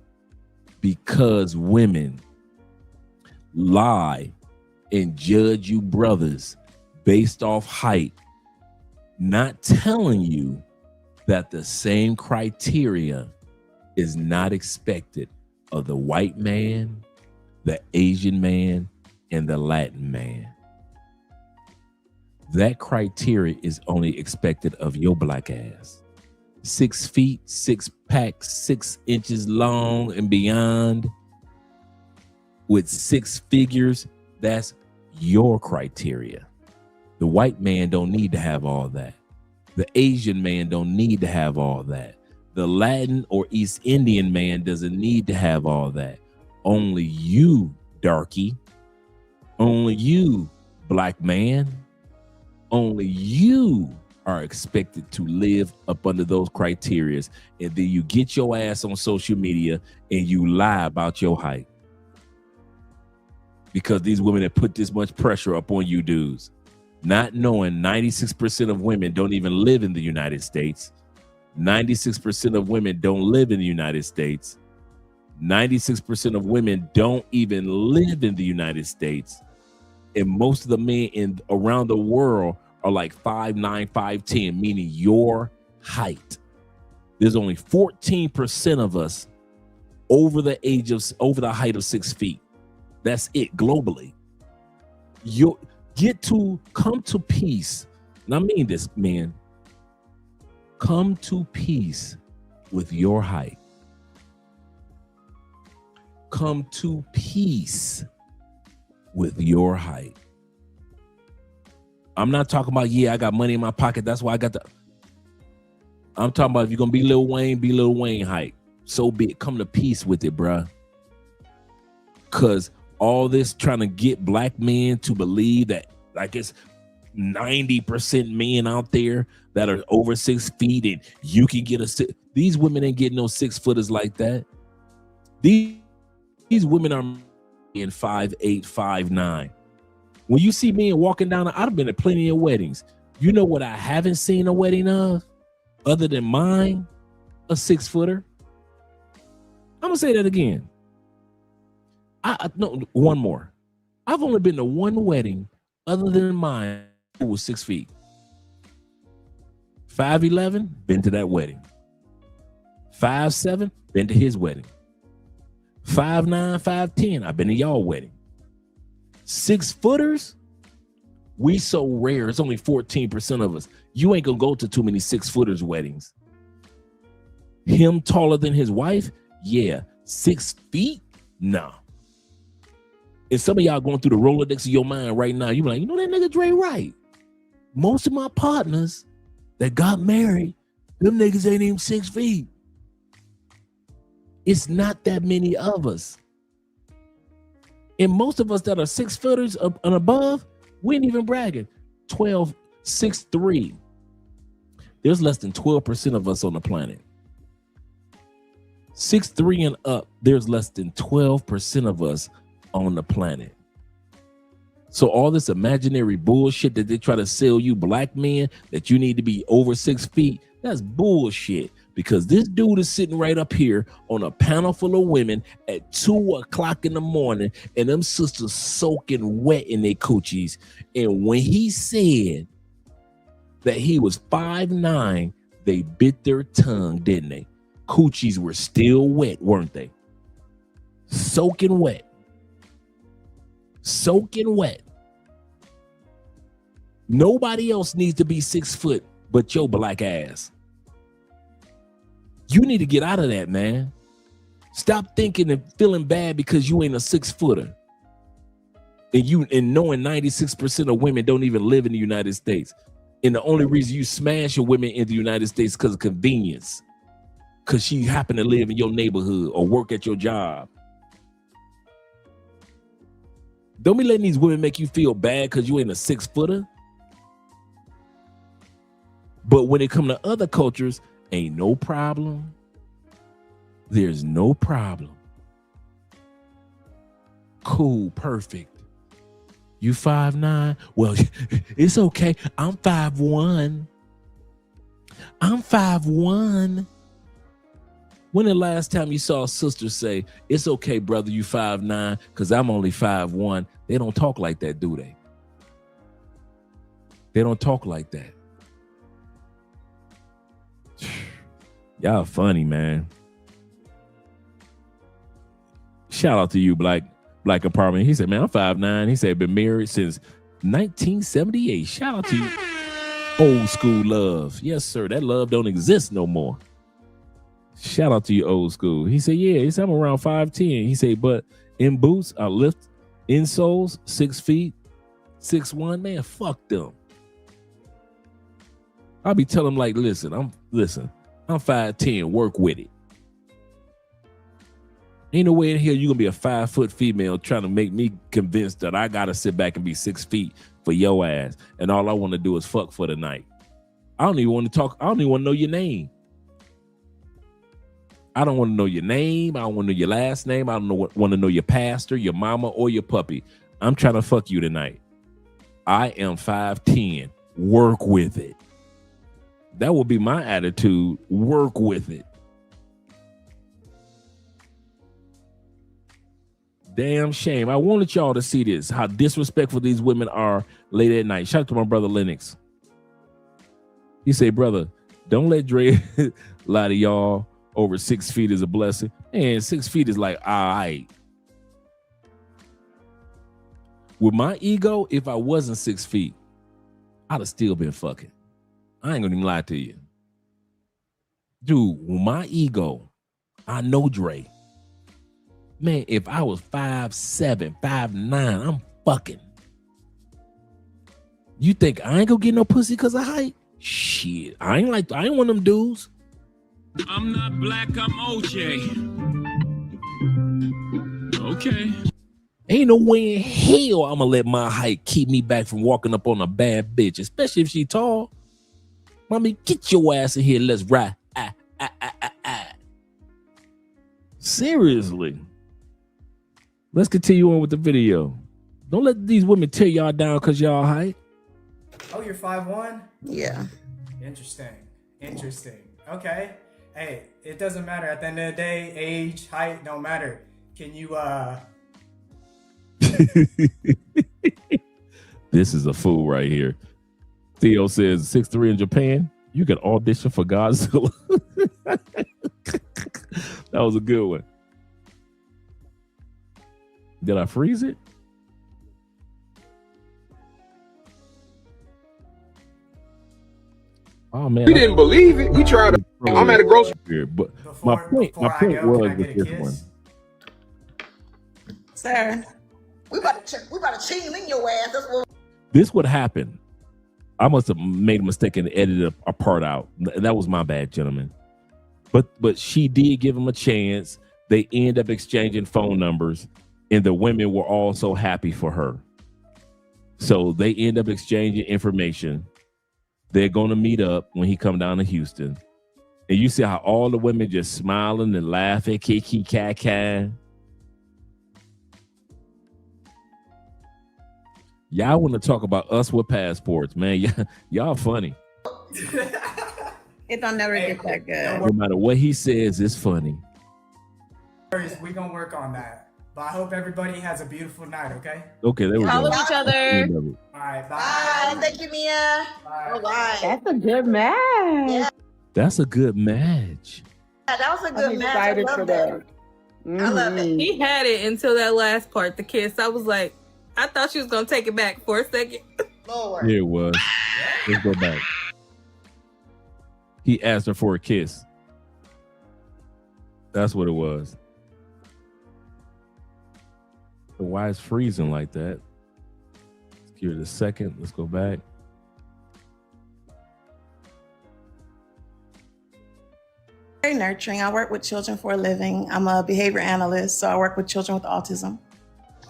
because women lie and judge you brothers based off height, not telling you that the same criteria is not expected of the white man, the Asian man, and the Latin man. That criteria is only expected of your black ass. 6 feet, 6 pack, 6 inches long and beyond, with 6 figures, that's your criteria. The white man don't need to have all that. The Asian man don't need to have all that. The Latin or East Indian man doesn't need to have all that. Only you, darky. Only you, black man. Only you are expected to live up under those criteria. And then you get your ass on social media and you lie about your height. Because these women have put this much pressure up on you dudes, not knowing 96% of women don't even live in the United States. 96% of women don't live in the United States. 96% of women don't even live in the United States. And most of the men around the world are like 5'9", 5'10", meaning your height. There's only 14% of us over the height of 6 feet. That's it globally. Come to peace. And I mean this, man. Come to peace with your height. Come to peace with your height. I'm not talking about, I got money in my pocket. That's why I got I'm talking about if you're going to be Lil Wayne height. So be it. Come to peace with it, bruh. Because all this trying to get black men to believe that, like, it's 90% men out there that are over 6 feet and you can get these women ain't getting no 6-footers like that. These women are in 5'8", 5'9". When you see men walking down, I've been at plenty of weddings. You know what I haven't seen a wedding of, other than mine? A 6-footer. I'm gonna say that again. No, one more. I've only been to one wedding other than mine who was 6 feet. 5'11", been to that wedding. 5'7", been to his wedding. 5'9", 5'10", I've been to y'all wedding. 6-footers, we so rare. It's only 14% of us. You ain't gonna go to too many 6-footers weddings. Him taller than his wife? Yeah. 6 feet? No. And some of y'all going through the Rolodex of your mind right now. You be like, you know that nigga Dre right. Most of my partners that got married, them niggas ain't even 6 feet. It's not that many of us. And most of us that are 6-footers and above, we ain't even bragging. 6'3". There's less than 12% of us on the planet. 6'3" and up, there's less than 12% of us on the planet. So all this imaginary bullshit that they try to sell you black men, that you need to be over 6 feet, that's bullshit. Because this dude is sitting right up here on a panel full of women at 2 o'clock in the morning, and them sisters soaking wet in their coochies. And when he said that he was 5'9", they bit their tongue, didn't they? Coochies were still wet, weren't they? Soaking wet. Soaking wet. Nobody else needs to be 6 foot but your black ass. You need to get out of that, man. Stop thinking and feeling bad because you ain't a 6-footer. And knowing 96% of women don't even live in the United States. And the only reason you smash your women in the United States is because of convenience. Because she happen to live in your neighborhood or work at your job. Don't be letting these women make you feel bad because you ain't a 6-footer. But when it come to other cultures, ain't no problem. There's no problem. Cool, perfect. You 5'9"? Well, it's okay. I'm 5'1". I'm 5'1". When the last time you saw a sister say, it's okay, brother, you 5'9", because I'm only 5'1"? They don't talk like that, do they? They don't talk like that. Y'all funny, man. Shout out to you, Black Apartment. He said, man, I'm 5'9". He said, been married since 1978. Shout out to you. Old school love. Yes, sir. That love don't exist no more. Shout out to you, old school. He said, yeah, he said, I'm around 5'10". He said, but in boots, I lift insoles, 6 feet, 6'1". Man, fuck them. I'll be telling them like, listen, I'm 5'10", work with it. Ain't no way in here you're gonna be a 5-foot female trying to make me convinced that I gotta sit back and be 6 feet for your ass. And all I want to do is fuck for the night. I don't even want to talk. I don't even want to know your name. I don't want to know your name. I don't want to know your last name. I don't want to know your pastor, your mama, or your puppy. I'm trying to fuck you tonight. I am 5'10". Work with it. That will be my attitude. Work with it. Damn shame. I wanted y'all to see this, how disrespectful these women are late at night. Shout out to my brother Lennox. He said, brother, don't let Dre lie to y'all. Over 6 feet is a blessing. And 6 feet is like, all right. With my ego, if I wasn't 6 feet, I'd have still been fucking. I ain't gonna even lie to you. Dude, with my ego, I know Dre. Man, if I was 5'7", 5'9", I'm fucking. You think I ain't gonna get no pussy because of height? Shit, I ain't one of them dudes. I'm not black, I'm OJ. Okay. Ain't no way in hell I'm gonna let my height keep me back from walking up on a bad bitch, especially if she tall. Mommy, get your ass in here. Let's ride. Seriously. Let's continue on with the video. Don't let these women tear y'all down because y'all height. Oh, you're 5'1"? Yeah. Interesting. Okay. Hey, it doesn't matter. At the end of the day, age, height, don't matter. Can you, This is a fool right here. Theo says 6'3" in Japan. You can audition for Godzilla. That was a good one. Did I freeze it? Oh man, We didn't believe it. We tried to. I'm at a grocery. But my point was with this one. Sir, we about to cheat in your ass. That's what. This would happen. I must have made a mistake and edited a part out. That was my bad, gentlemen. But she did give him a chance. They end up exchanging phone numbers, and the women were all so happy for her. So they end up exchanging information. They're going to meet up when he come down to Houston. And you see how all the women just smiling and laughing, kiki cat. Y'all want to talk about us with passports, man. Y'all funny. It don't never get that good. No matter what he says, it's funny. We're going to work on that. But I hope everybody has a beautiful night, okay? Okay, there we go. Follow each other. All right, bye. Bye. Thank you, Mia. Bye. That's a good match. Yeah. That's a good match. That was a good match. I excited love for that. that. I love it. He had it until that last part, the kiss. I was like, I thought she was gonna take it back for a second. Lord. Here it was. Let's go back. He asked her for a kiss. That's what it was. So why is freezing like that? Let's give it a second. Let's go back. Very nurturing. I work with children for a living. I'm a behavior analyst, so I work with children with autism.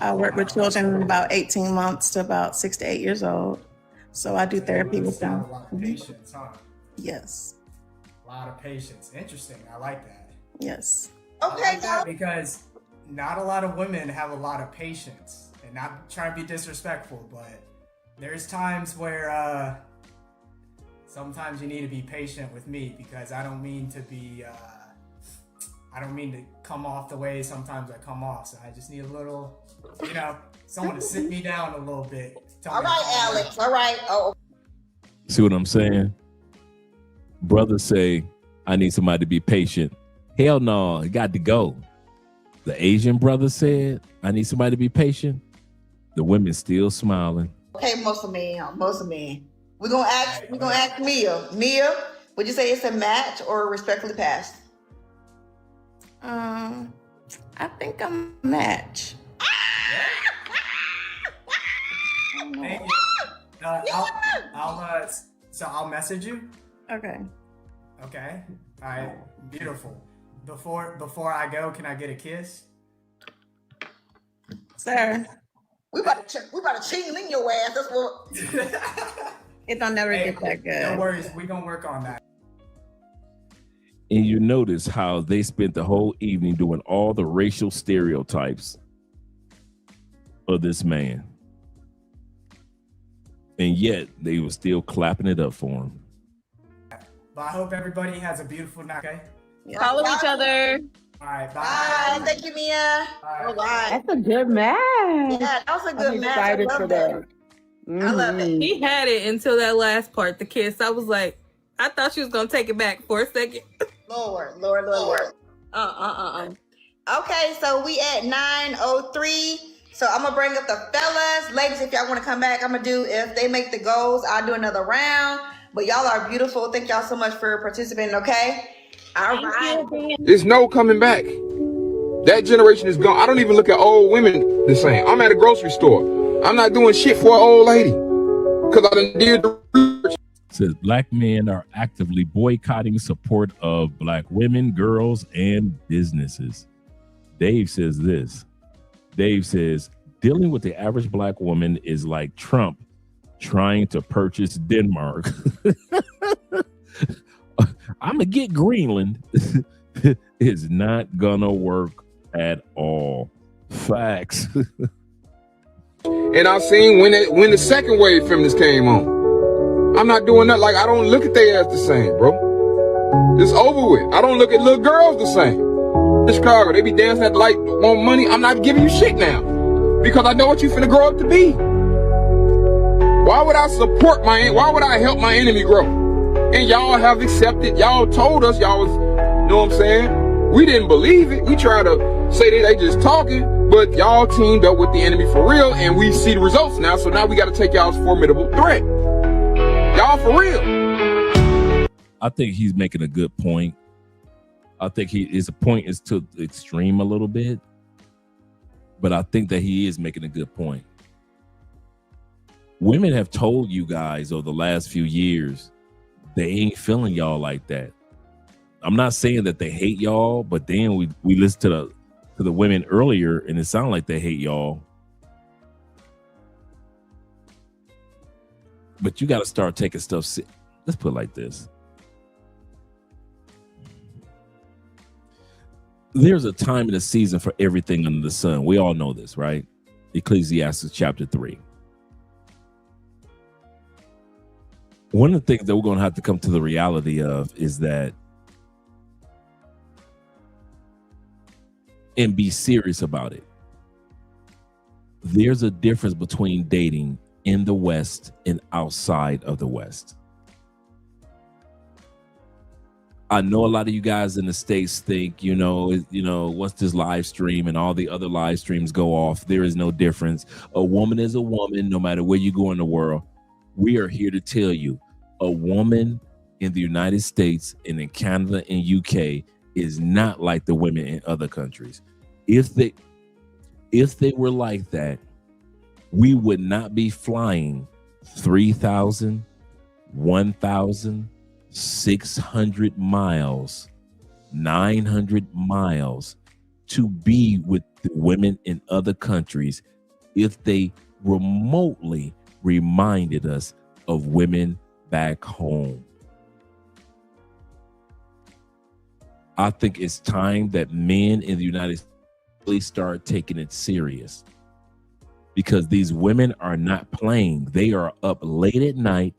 I work with children about 18 months to about 6 to 8 years old. So I do therapy with them. A lot of patience, huh? Yes. A lot of patience. Interesting. I like that. Yes. Okay, because not a lot of women have a lot of patience. And not trying to be disrespectful, but there's times where sometimes you need to be patient with me because I don't mean to be I don't mean to come off the way sometimes I come off. So I just need a little, someone to sit me down a little bit. All right, Alex. All right. Oh. See what I'm saying? Brothers say, I need somebody to be patient. Hell no, it got to go. The Asian brother said, I need somebody to be patient. The women still smiling. Okay, most of me. We're gonna ask Mia. Mia, would you say it's a match or respectfully passed? I think I'm a match. Thank you. I'll message you. Okay. Okay. All right. Beautiful. Before I go, can I get a kiss? Sir. We about to cheat in your ass. That's what. It don't never get that good. No worries. We're gonna work on that. And you notice how they spent the whole evening doing all the racial stereotypes of this man. And yet they were still clapping it up for him. But I hope everybody has a beautiful night, okay? Follow each other. All right, bye. Bye. Thank you, Mia. All right. That's a good match. Yeah, that was a good I'm match. I excited love for that. that. I love it. He had it until that last part, the kiss. I was like, I thought she was gonna take it back for a second. Lord. Okay, so we at 9:03. So I'm gonna bring up the fellas. Ladies, if y'all want to come back, I'm gonna do, if they make the goals, I'll do another round. But y'all are beautiful. Thank y'all so much for participating, okay? All right. There's no coming back. That generation is gone. I don't even look at old women the same. I'm at a grocery store. I'm not doing shit for an old lady because I done did the research. Says black men are actively boycotting support of black women, girls, and businesses. Dave says this. Dave says, dealing with the average black woman is like Trump trying to purchase Denmark. I'm gonna get Greenland. It's not gonna work at all. Facts. And I seen when the second wave feminists came on. I'm not doing that. Like, I don't look at they as the same, bro. It's over with. I don't look at little girls the same. In Chicago, they be dancing at the light, want money. I'm not giving you shit now because I know what you finna grow up to be. Why would I support why would I help my enemy grow? And y'all have accepted, y'all told us y'all was, you know what I'm saying? We didn't believe it. We try to say that they just talking, but y'all teamed up with the enemy for real, and we see the results now. So now we got to take y'all's formidable threat. Y'all for real. I think he's making a good point. I think his point is to the extreme a little bit, but I think that he is making a good point. Women have told you guys over the last few years they ain't feeling y'all like that. I'm not saying that they hate y'all, but then we listened to the women earlier, and it sounded like they hate y'all. But you got to start taking stuff. Let's put it like this. There's a time and a season for everything under the sun. We all know this, right? Ecclesiastes chapter 3. One of the things that we're going to have to come to the reality of is that, and be serious about it, there's a difference between dating in the West and outside of the West. I know a lot of you guys in the States think, once this live stream and all the other live streams go off, there is no difference. A woman is a woman, no matter where you go in the world. We are here to tell you, a woman in the United States and in Canada and UK is not like the women in other countries. If they were like that, we would not be flying 3,000, 1,000, 600 miles, 900 miles to be with the women in other countries if they remotely reminded us of women back home. I think it's time that men in the United States start taking it serious, because these women are not playing. They are up late at night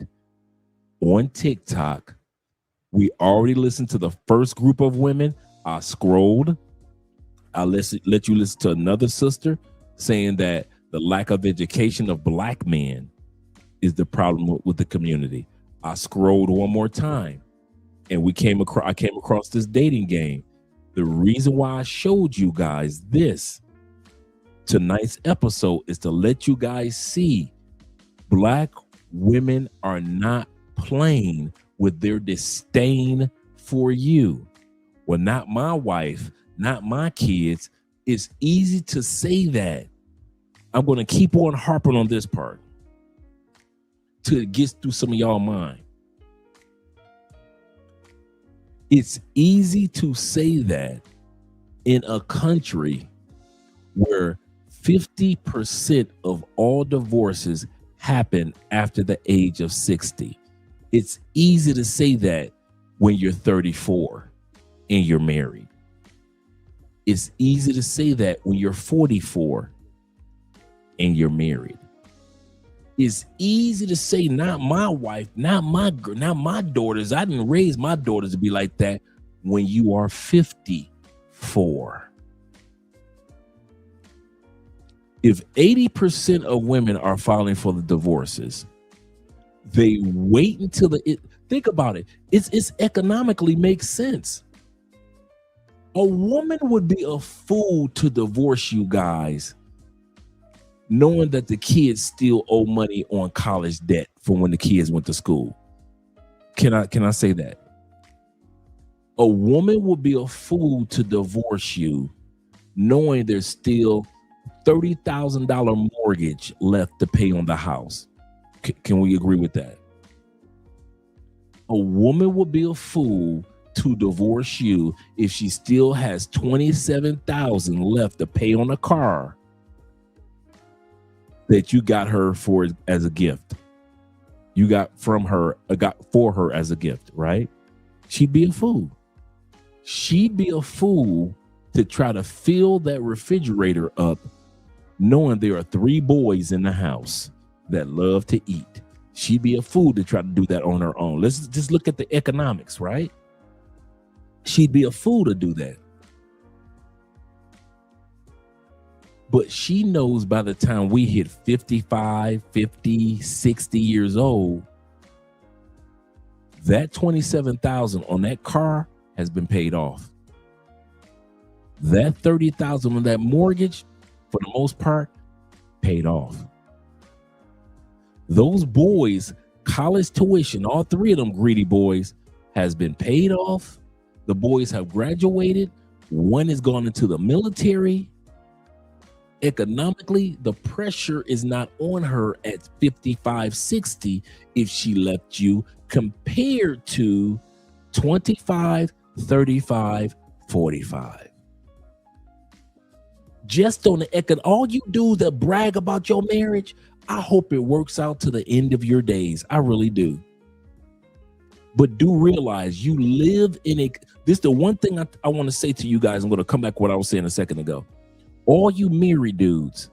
on TikTok. We already listened to the first group of women. I scrolled. I let you listen to another sister saying that the lack of education of black men is the problem with the community. I scrolled one more time, and I came across this dating game. The reason why I showed you guys this tonight's episode is to let you guys see black women are not playing with their disdain for you. Well, not my wife, not my kids. It's easy to say that. I'm going to keep on harping on this part till it gets through some of y'all mind. It's easy to say that in a country where 50% of all divorces happen after the age of 60. It's easy to say that when you're 34 and you're married. It's easy to say that when you're 44 and you're married. It's easy to say, not my wife, not my daughters. I didn't raise my daughters to be like that, when you are 50, 4. If 80% of women are filing for the divorces, they wait until think about it. It's economically makes sense. A woman would be a fool to divorce you guys, knowing that the kids still owe money on college debt from when the kids went to school. Can I say that? A woman would be a fool to divorce you, knowing there's still $30,000 mortgage left to pay on the house. Can we agree with that? A woman would be a fool to divorce you if she still has $27,000 left to pay on a car that you got her for as a gift. You got for her as a gift, right? She'd be a fool. She'd be a fool to try to fill that refrigerator up, knowing there are 3 boys in the house that love to eat. She'd be a fool to try to do that on her own. Let's just look at the economics, right? She'd be a fool to do that. But she knows by the time we hit 55, 50, 60 years old, that $27,000 on that car has been paid off. That $30,000 on that mortgage, for the most part, paid off. Those boys, college tuition, all 3 of them greedy boys, has been paid off. The boys have graduated. One has gone into the military. Economically, the pressure is not on her at 55, 60 if she left you, compared to 25, 35, 45. Just on the all you do that brag about your marriage, I hope it works out to the end of your days. I really do. But do realize you live in this is the one thing I want to say to you guys. I'm going to come back to what I was saying a second ago. All you married dudes,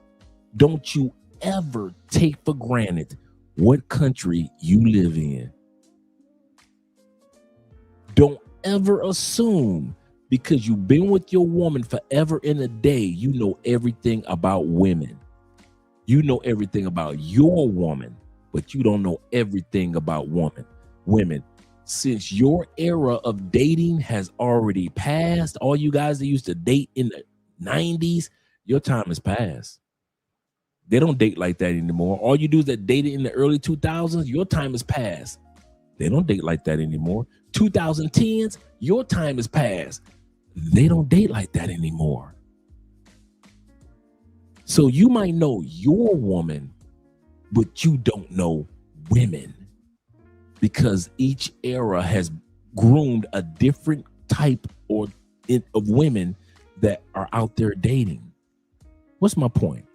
don't you ever take for granted what country you live in. Don't ever assume because you've been with your woman forever and a day, you know everything about women. You know everything about your woman, but you don't know everything about women. Since your era of dating has already passed, all you guys that used to date in the 90s, your time has passed. They don't date like that anymore. All you do is that dated in the early 2000s, your time has passed. They don't date like that anymore. 2010s, your time has passed. They don't date like that anymore. So you might know your woman, but you don't know women, because each era has groomed a different type of women that are out there dating. What's my point?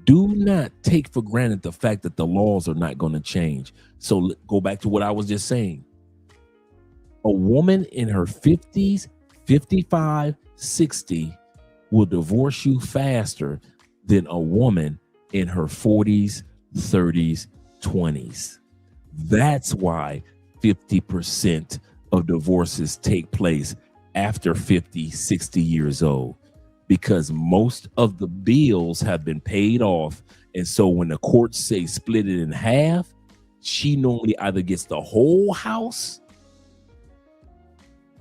Do not take for granted the fact that the laws are not going to change. So go back to what I was just saying. A woman in her 50s, 55, 60 will divorce you faster than a woman in her 40s, 30s, 20s. That's why 50% of divorces take place after 50, 60 years old, because most of the bills have been paid off. And so when the courts say split it in half, she normally either gets the whole house,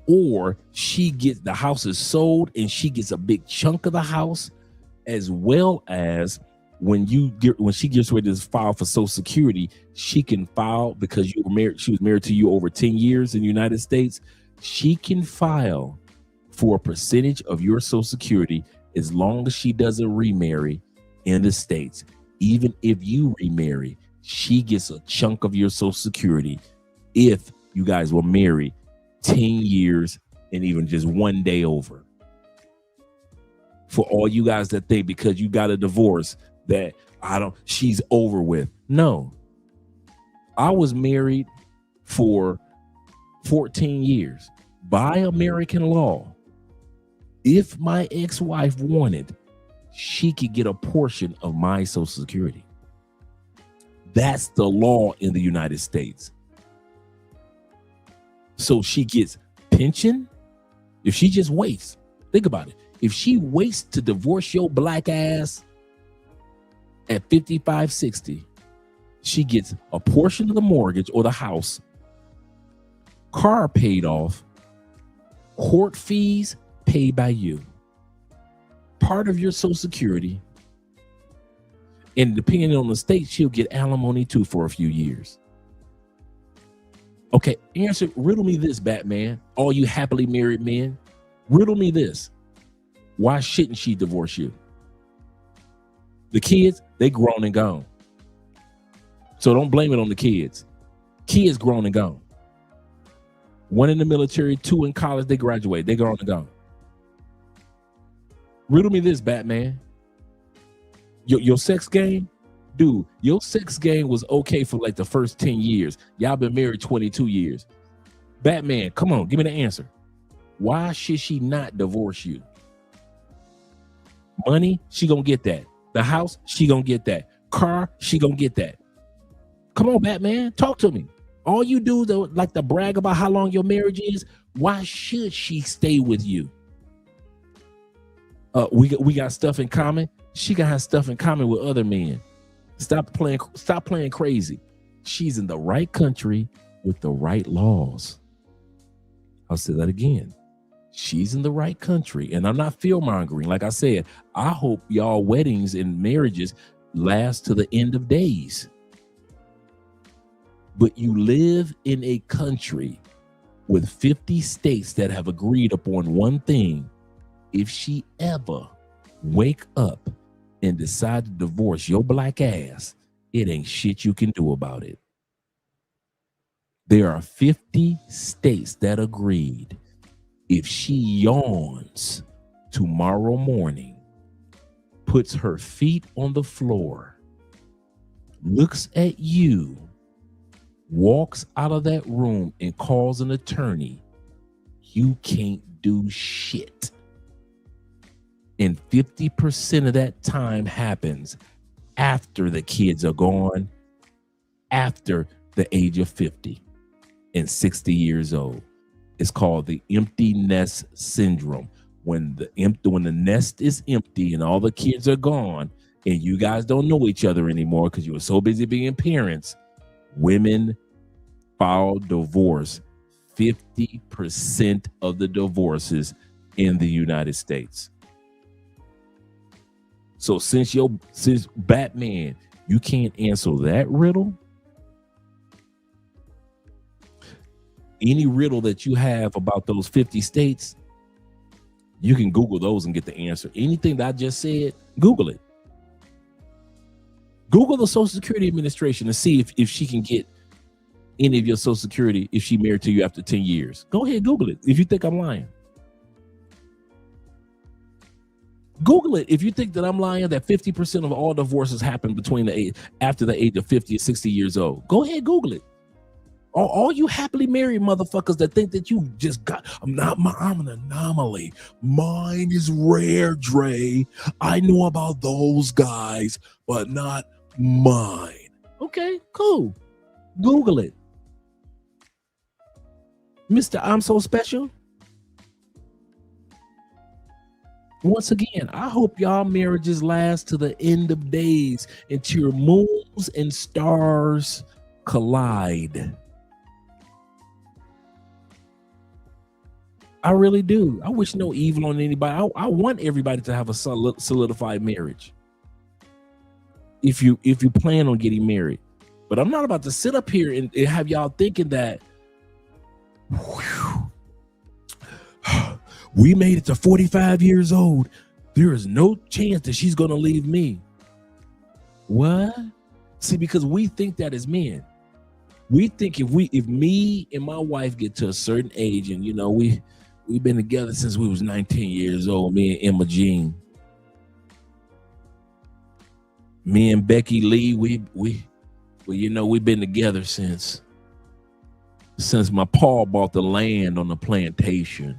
or the house is sold and she gets a big chunk of the house, as well as when she gets ready to file for Social Security, she can file, because she was married to you over 10 years in the United States. She can file for a percentage of your Social Security as long as she doesn't remarry in the States. Even if you remarry, she gets a chunk of your Social Security if you guys were married 10 years and even just one day over. For all you guys that think because you got a divorce that she's over with. No. I was married for 14 years by American law. If my ex-wife wanted, she could get a portion of my Social Security. That's the law in the United States. So she gets pension, If she just waits, think about it. If she waits to divorce your black ass at 55, 60, she gets a portion of the mortgage or the house, car paid off, court fees paid by you, part of your Social Security, and depending on the state, she'll get alimony too for a few years. Okay, riddle me this, Batman. All you happily married men, riddle me this. Why shouldn't she divorce you? The kids, they grown and gone. So don't blame it on the kids. Kids grown and gone. One in the military, two in college, they graduate. They grown and gone. Riddle me this, Batman. Your sex game, dude, your sex game was okay for like the first 10 years. Y'all been married 22 years. Batman, come on, give me the answer. Why should she not divorce you? Money, she gonna get that. The house, she gonna get that. Car, she gonna get that. Come on, Batman, talk to me. All you do though, like to brag about how long your marriage is. Why should she stay with you? We got stuff in common. She can have stuff in common with other men. Stop playing crazy. She's in the right country with the right laws. I'll say that again. She's in the right country. And I'm not fear-mongering. Like I said, I hope y'all weddings and marriages last to the end of days. But you live in a country with 50 states that have agreed upon one thing. If she ever wake up and decide to divorce your black ass, it ain't shit you can do about it. There are 50 states that agreed. If she yawns tomorrow morning, puts her feet on the floor, looks at you, walks out of that room and calls an attorney, you can't do shit. And 50% of that time happens after the kids are gone, after the age of 50 and 60 years old. It's called the empty nest syndrome. When the nest is empty and all the kids are gone and you guys don't know each other anymore because you were so busy being parents, women file divorce. 50% of the divorces in the United States. So since Batman, you can't answer that riddle, any riddle that you have about those 50 states, you can Google those and get the answer. Anything that I just said, Google it. Google the Social Security Administration and see if she can get any of your Social Security if she married to you after 10 years. Go ahead, Google it if you think I'm lying. Google it if you think that I'm lying, that 50% of all divorces happen after the age of 50 or 60 years old. Go ahead, Google it. All you happily married motherfuckers that think that you just got, I'm an anomaly. Mine is rare, Dre. I know about those guys, but not mine. Okay, cool. Google it. Mr. I'm So Special. Once again, I hope y'all marriages last to the end of days until your moons and stars collide. I really do. I wish no evil on anybody. I want everybody to have a solidified marriage. If you plan on getting married. But I'm not about to sit up here and have y'all thinking that we made it to 45 years old. There is no chance that she's going to leave me. What? See, because we think that as men. We think if me and my wife get to a certain age and, you know, we've been together since we was 19 years old, me and Emma Jean. Me and Becky Lee, we've been together since my pa bought the land on the plantation.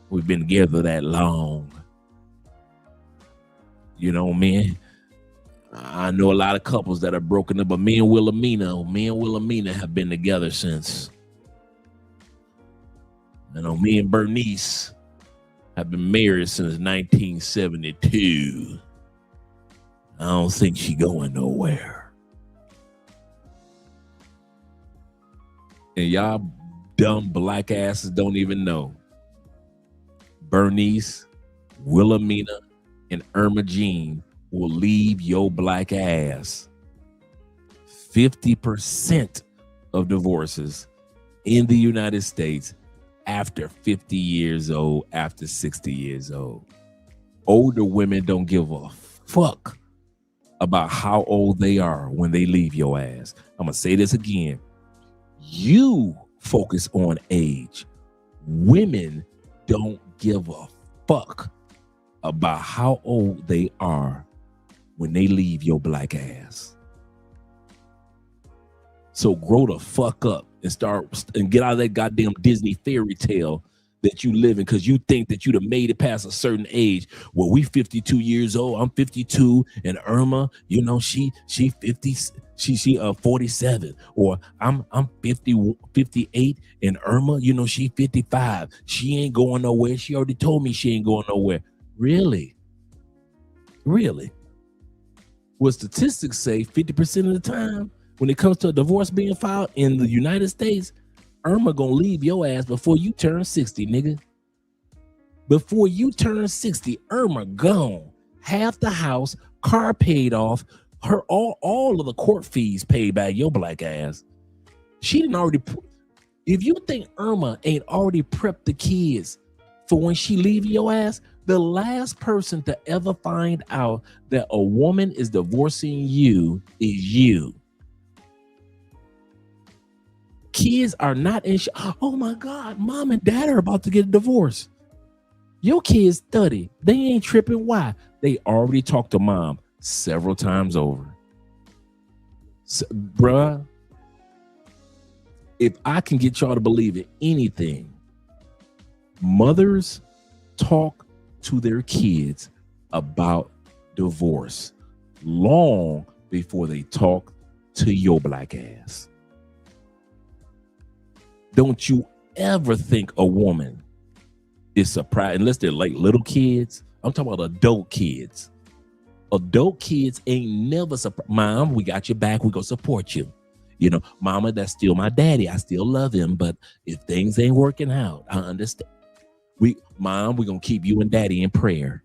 We've been together that long. You know, man, I know a lot of couples that are broken up, but me and Wilhelmina have been together since I know me and Bernice have been married since 1972. I don't think she going nowhere. And y'all dumb black asses don't even know. Bernice, Wilhelmina, and Irma Jean will leave your black ass. 50% of divorces in the United States after 50 years old, after 60 years old. Older women don't give a fuck about how old they are when they leave your ass. I'm gonna say this again. You focus on age. Women don't give a fuck about how old they are when they leave your black ass. So grow the fuck up and start and get out of that goddamn Disney fairy tale that you live in, because you think that you'd have made it past a certain age. Well, we 52 years old. I'm 52, and Irma, you know, she 50, she 47, or I'm 50, 58, and Irma, you know, she 55. She ain't going nowhere. She already told me she ain't going nowhere. Really? Well, statistics say 50% of the time when it comes to a divorce being filed in the United States, Irma gonna leave your ass before you turn 60, nigga. Before you turn 60, Irma gone. Half the house, car paid off, her all of the court fees paid by your black ass. She didn't already. If you think Irma ain't already prepped the kids for when she leave your ass, the last person to ever find out that a woman is divorcing you is you. Kids are not in oh my God, mom and dad are about to get a divorce. Your kids study. They ain't tripping. Why? They already talked to mom several times over. So, bruh, if I can get y'all to believe in anything, mothers talk to their kids about divorce long before they talk to your black ass. Don't you ever think a woman is surprised, unless they're like little kids. I'm talking about adult kids. Adult kids ain't never surprised. Mom, we got your back. We gonna support you. You know, mama, that's still my daddy. I still love him. But if things ain't working out, I understand. Mom, we gonna keep you and daddy in prayer.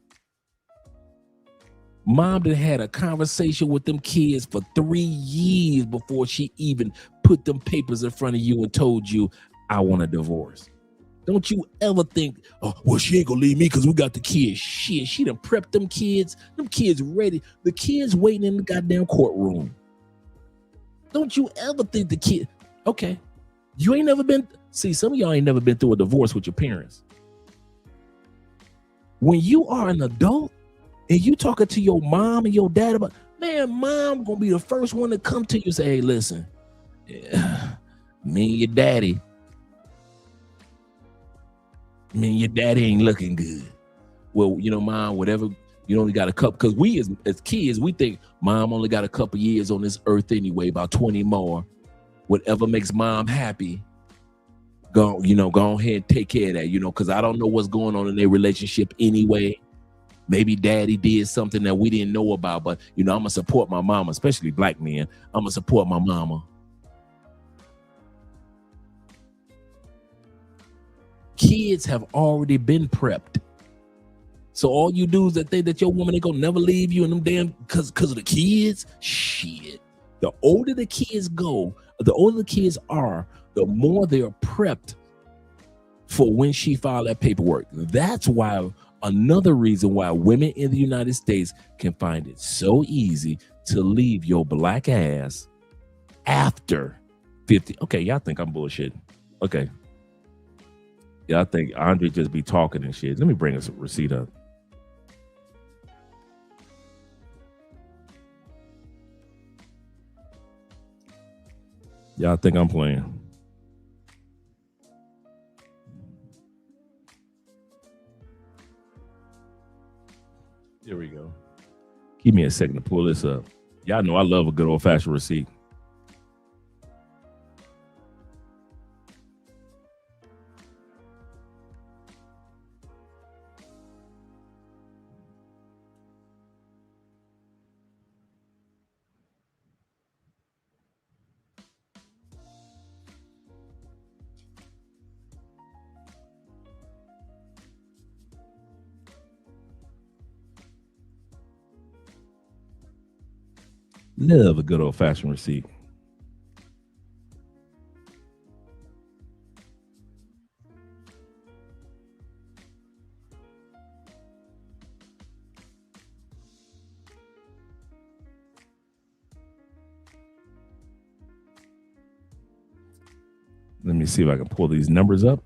Mom done had a conversation with them kids for 3 years before she even put them papers in front of you and told you, I want a divorce. Don't you ever think, oh, well, she ain't gonna leave me because we got the kids. Shit, she done prepped them kids. Them kids ready. The kids waiting in the goddamn courtroom. Don't you ever think the kid, okay, you ain't never been, see, some of y'all ain't never been through a divorce with your parents. When you are an adult, and you talking to your mom and your dad about, man, mom gonna be the first one to come to you and say, hey, listen, me and your daddy ain't looking good. Well, you know, mom, whatever, you only got a couple, because we as kids, we think mom only got a couple years on this earth anyway, about 20 more. Whatever makes mom happy, go ahead and take care of that, because I don't know what's going on in their relationship anyway. Maybe daddy did something that we didn't know about, but I'm gonna support my mama, especially black men. I'm gonna support my mama. Kids have already been prepped. So all you do is that think that your woman ain't gonna never leave you and them damn because of the kids. Shit. The older the kids go, the older the kids are, the more they are prepped for when she filed that paperwork. That's why another reason why women in the United States can find it so easy to leave your black ass after 50. Okay, y'all think I'm bullshitting. Okay. Y'all think Andre just be talking and shit. Let me bring us a receipt up. Y'all think I'm playing. Here we go. Give me a second to pull this up. Y'all know I love a good old-fashioned receipt. Love a good old-fashioned receipt. Let me see if I can pull these numbers up.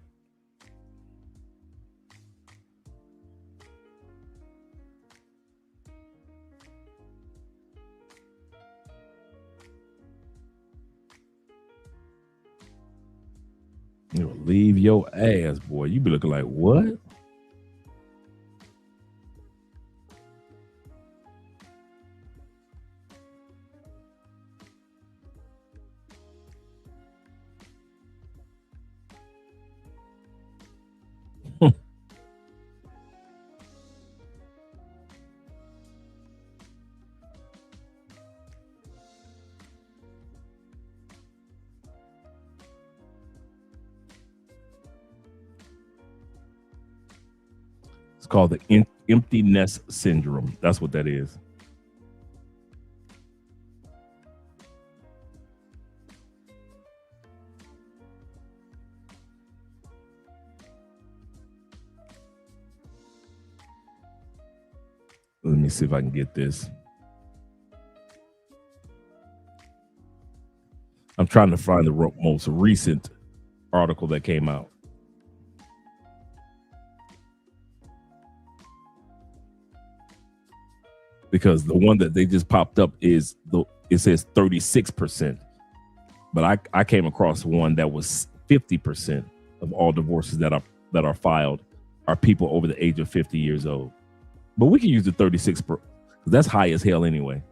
You'll leave your ass, boy. You be looking like, what? It's called the empty nest syndrome. That's what that is. Let me see if I can get this. I'm trying to find the most recent article that came out. Because the one that they just popped up it says 36%. But I came across one that was 50% of all divorces that are filed are people over the age of 50 years old. But we can use the 36%. That's high as hell anyway.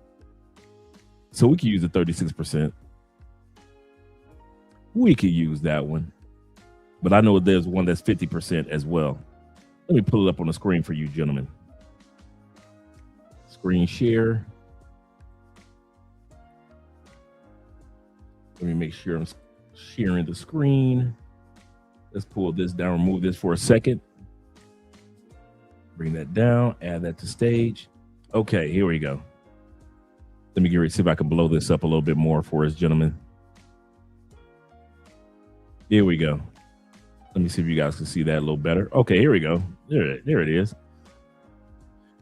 So we can use the 36%. We could use that one. But I know there's one that's 50% as well. Let me pull it up on the screen for you gentlemen. Screen share. Let me make sure I'm sharing the screen. Let's pull this down, remove this for a second. Bring that down, add that to stage. Okay, here we go. Let me get ready to see if I can blow this up a little bit more for us, gentlemen. Here we go. Let me see if you guys can see that a little better. Okay, here we go. There it is.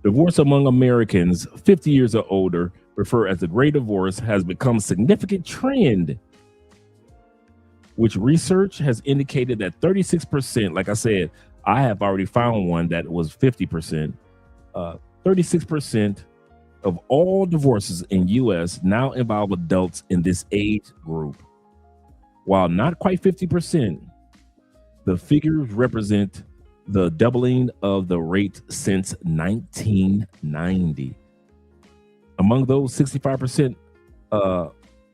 Divorce among Americans 50 years or older, referred as the Great Divorce, has become a significant trend, which research has indicated that 36%, like I said, I have already found one that was 50%. 36% of all divorces in U.S. now involve adults in this age group. While not quite 50%, the figures represent the doubling of the rate since 1990. Among those 65%,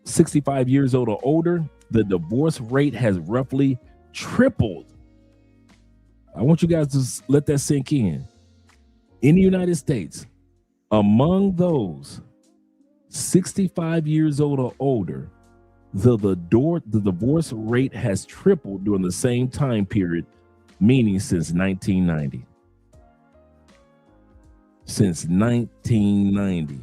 65 years old or older, the divorce rate has roughly tripled. I want you guys to let that sink in. In the United States, among those 65 years old or older, the divorce rate has tripled during the same time period, meaning since 1990. Since 1990.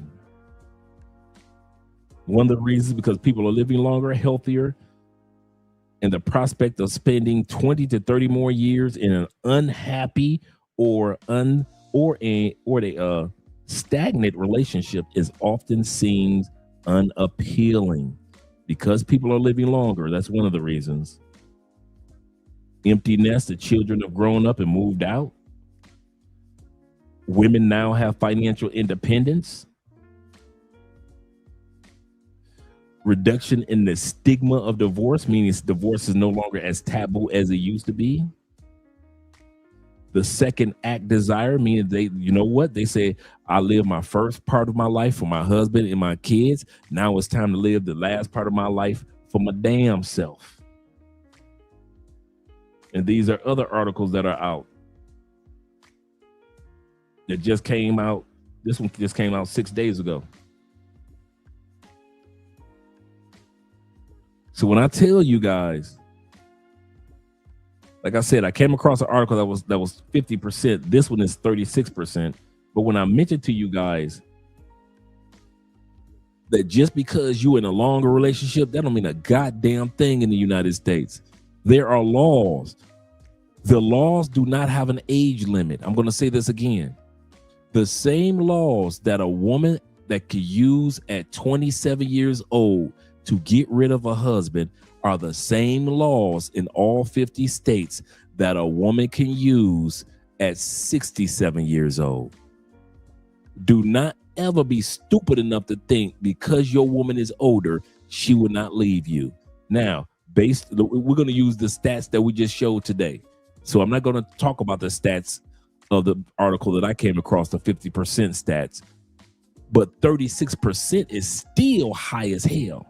One of the reasons because people are living longer, healthier, and the prospect of spending 20 to 30 more years in an unhappy or a stagnant relationship is often seen unappealing. Because people are living longer, that's one of the reasons. Empty nest, the children have grown up and moved out. Women now have financial independence. Reduction in the stigma of divorce, meaning divorce is no longer as taboo as it used to be. The second act desire, meaning they say, I live my first part of my life for my husband and my kids. Now it's time to live the last part of my life for my damn self. And these are other articles that are out. That just came out. This one just came out 6 days ago. So when I tell you guys, like I said, I came across an article that was 50%. This one is 36%. But when I mentioned to you guys that just because you're in a longer relationship, that don't mean a goddamn thing in the United States. There are laws. The laws do not have an age limit. I'm going to say this again. The same laws that a woman that could use at 27 years old to get rid of a husband are the same laws in all 50 states that a woman can use at 67 years old. Do not ever be stupid enough to think because your woman is older, she will not leave you. Now, we're going to use the stats that we just showed today. So I'm not going to talk about the stats of the article that I came across, the 50% stats, but 36% is still high as hell.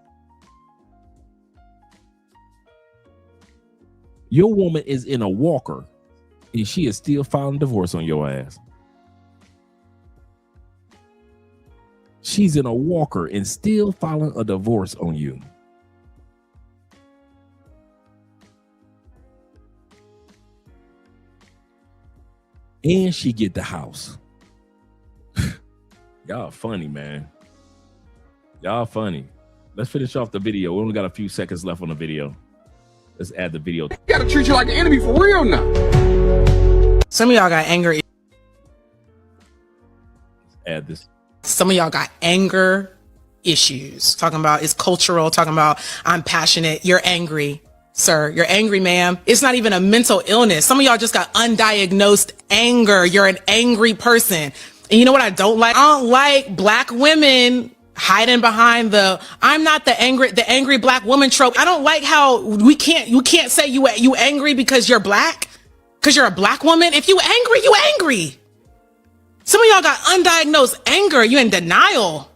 Your woman is in a walker and she is still filing divorce on your ass. She's in a walker and still filing a divorce on you. And she get the house. Y'all funny, man. Y'all funny. Let's finish off the video. We only got a few seconds left on the video. Let's add the video. You gotta treat you like an enemy for real now. Some of y'all got anger. Let's add this. Some of y'all got anger issues. Talking about it's cultural. Talking about I'm passionate. You're angry, sir. You're angry, ma'am. It's not even a mental illness. Some of y'all just got undiagnosed anger. You're an angry person. And you know what I don't like? I don't like black women hiding behind I'm not the angry black woman trope. I don't like how you can't say you angry because you're black, because you're a black woman. If you angry, you angry. Some of y'all got undiagnosed anger. You in denial.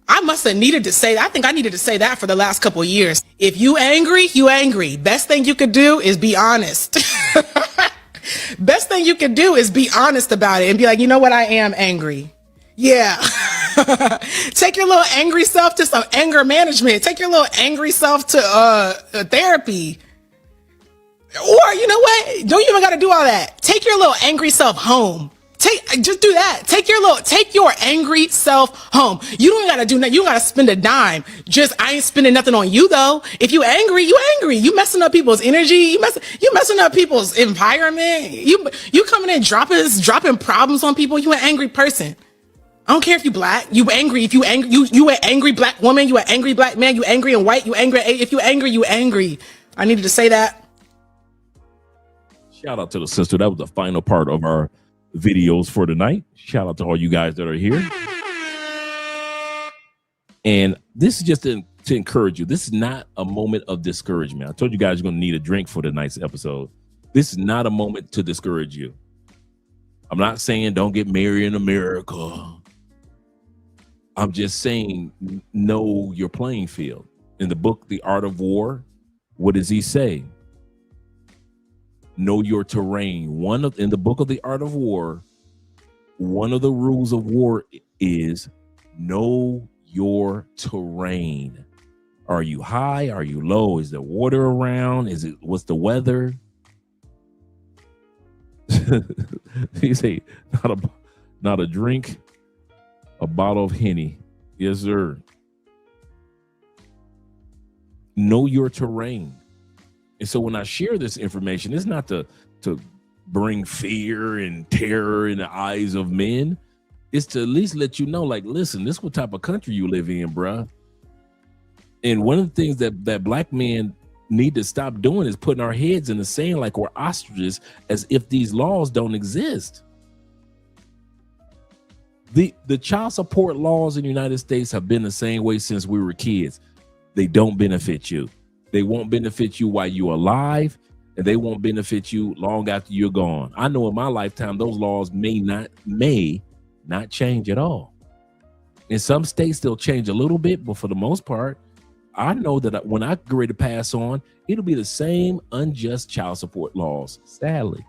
I must have needed to say that. I think I needed to say that for the last couple of years. If you angry, you angry. Best thing you could do is be honest. Best thing you could do is be honest about it and be like, you know what? I am angry. Yeah. Take your little angry self to some anger management. Take your little angry self to therapy. Or you know what? Don't you even got to do all that. Take your little angry self home. Just do that. Take your angry self home. You don't got to do nothing. You don't got to spend a dime. I ain't spending nothing on you though. If you angry, you angry. You messing up people's energy. You messing up people's environment. You coming in dropping problems on people. You an angry person. I don't care if you black. You angry. If you angry, you an angry black woman. You an angry black man. You angry and white. You angry. If you angry, you angry. I needed to say that. Shout out to the sister. That was the final part of our videos for tonight. Shout out to all you guys that are here. And this is just to encourage you. This is not a moment of discouragement. I told you guys you're going to need a drink for tonight's episode. This is not a moment to discourage you. I'm not saying don't get married in America. I'm just saying know your playing field. In the book, The Art of War, what does he say? Know your terrain. In the book of The Art of War, one of the rules of war is know your terrain. Are you high? Are you low? Is there water around? What's the weather? You say not a drink, a bottle of Henny. Yes, sir. Know your terrain. And so when I share this information, it's not to bring fear and terror in the eyes of men. It's to at least let you know, like, listen, this is what type of country you live in, bruh. And one of the things that black men need to stop doing is putting our heads in the sand like we're ostriches, as if these laws don't exist. The child support laws in the United States have been the same way since we were kids. They don't benefit you. They won't benefit you while you're alive, and they won't benefit you long after you're gone. I know in my lifetime, those laws may not change at all. In some states, they'll change a little bit, but for the most part, I know that when I get ready to pass on, it'll be the same unjust child support laws, sadly.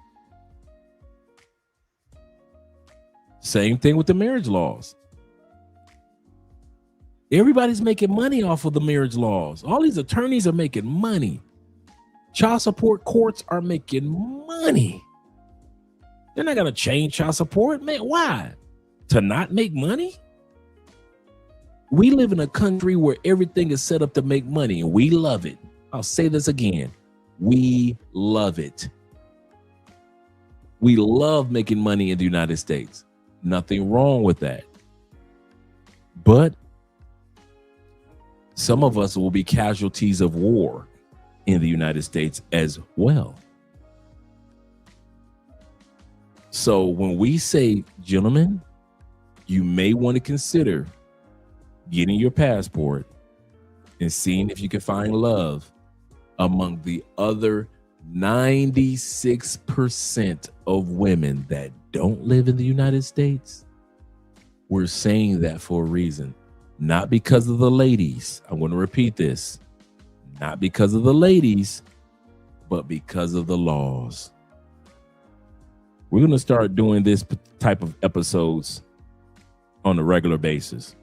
Same thing with the marriage laws. Everybody's making money off of the marriage laws. All these attorneys are making money. Child support courts are making money. They're not going to change child support. Man, why? To not make money? We live in a country where everything is set up to make money, and we love it. I'll say this again. We love it. We love making money in the United States. Nothing wrong with that. But some of us will be casualties of war in the United States as well. So when we say, gentlemen, you may want to consider getting your passport and seeing if you can find love among the other 96% of women that don't live in the United States. We're saying that for a reason, not because of the ladies. I'm going to repeat this, not because of the ladies, but because of the laws. We're going to start doing this type of episodes on a regular basis.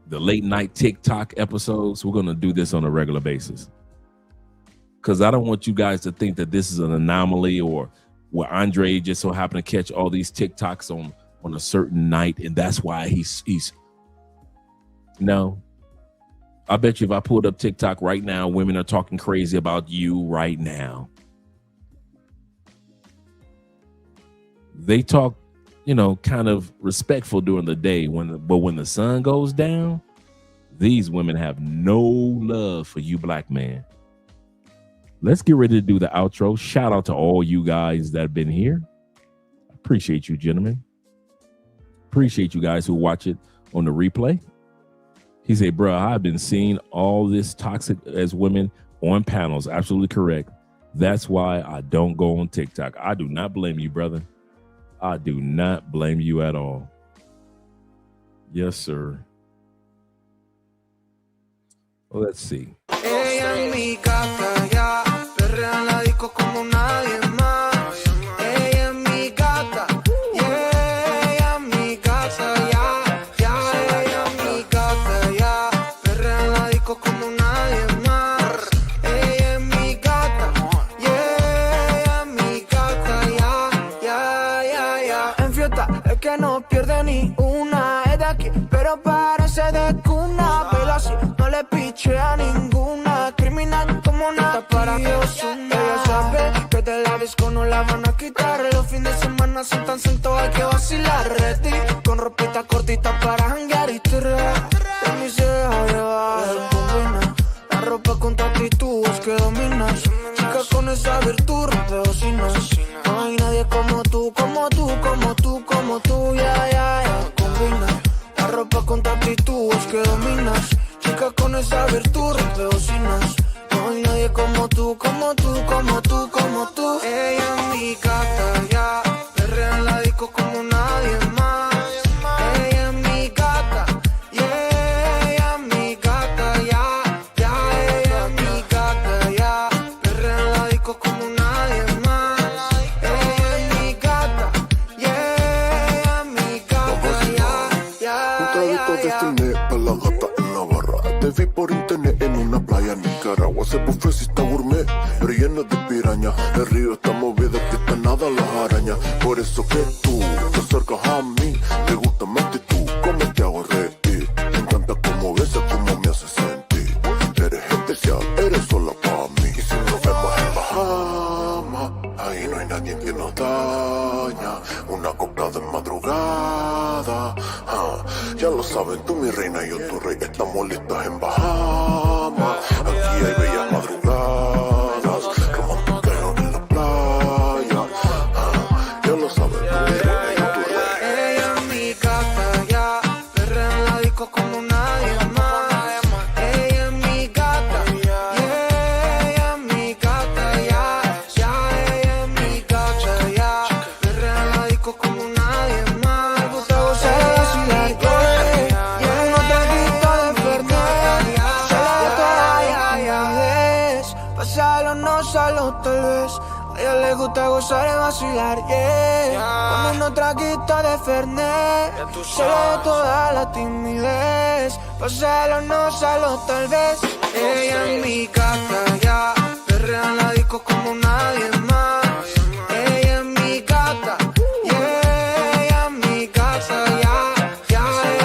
The late night TikTok episodes, we're going to do this on a regular basis. Because I don't want you guys to think that this is an anomaly or where Andre just so happened to catch all these TikToks on a certain night. And that's why he's no. I bet you if I pulled up TikTok right now, women are talking crazy about you right now. They talk, kind of respectful during the day, but when the sun goes down, these women have no love for you, black man. Let's get ready to do the outro. Shout out to all you guys that have been here. Appreciate you, gentlemen. Appreciate you guys who watch it on the replay. He said, bro, I've been seeing all this toxic as women on panels. Absolutely correct. That's why I don't go on TikTok. I do not blame you, brother. I do not blame you at all. Yes, sir. Well, let's see. Ella es mi gata, ya, perrea en la disco como nadie más. Ella es mi gata, yeah, ella es mi gata, ya, ella es mi gata, ya, perrea en la disco como nadie más. Ella es mi gata, yeah, ella es mi gata, ya. En fiesta es que no pierde ni una, es de aquí, pero parece de cuna, pero así no le piche a ninguna, criminal como nada para Dios. Ella sabe que de la disco no la van a quitar, los fines de semana son tan santos, hay que vacilar, ready, con ropita cortita para janguear y tirar, de mí se deja llevar, combina, la ropa con tu actitud es que dominas, chica con esa virtud rompe bocinas, no hay nadie como tú, ya, combina, la ropa con tu actitud es que dominas, chica con esa virtud rompe bocinas, no hay nadie como tú. Ella es mi gata, ya, perrea en la disco como nadie más. Ella es mi gata, yeah, ella es mi gata, ya, ella es mi gata, ya, perrea en la disco como nadie más. Ella es mi gata, yeah, ella es mi gata, ya. Un traguito de cine para la gata en la barra. Te vi por internet en una playa en Nicaragua. Se buffet si está gourmet, pero lleno de piraña. El río está movido, que está nada las arañas. Por eso que tú te acercas a mí. Me gusta más que tú, como te hago reír. Me encanta cómo besas, cómo me haces sentir. Eres especial, eres sola para mí. Y si nos vemos en Bahamas, ahí no hay nadie que nos daña. Una copla de madrugada, ya lo saben, tú mi reina y yo tu rey. Estamos listas en Bahamas. Aquí hay bellas madrugadas, románticas en la playa. Ya lo saben, tú mi reina y yo tu rey. Ella es mi gata, ya, perrea en la disco como nadie más. Ella es mi gata, yeah, ella es mi gata, ya, ella es mi gata, ya, perrea en la disco como nadie más. Me gusta gozar y vacilar, yeah, no te quito de Fernet, solo de toda ya ves, pasarlo no solo tal vez. A ella le gusta gozar y vacilar, yeah. Con unos traguitos de Fernet, solo de toda la timidez. Pasarlo no solo tal vez. Ella es mi gata, ya, perrea en la disco como nadie más. Ella es mi gata, yeah, ella es mi gata, ya, ella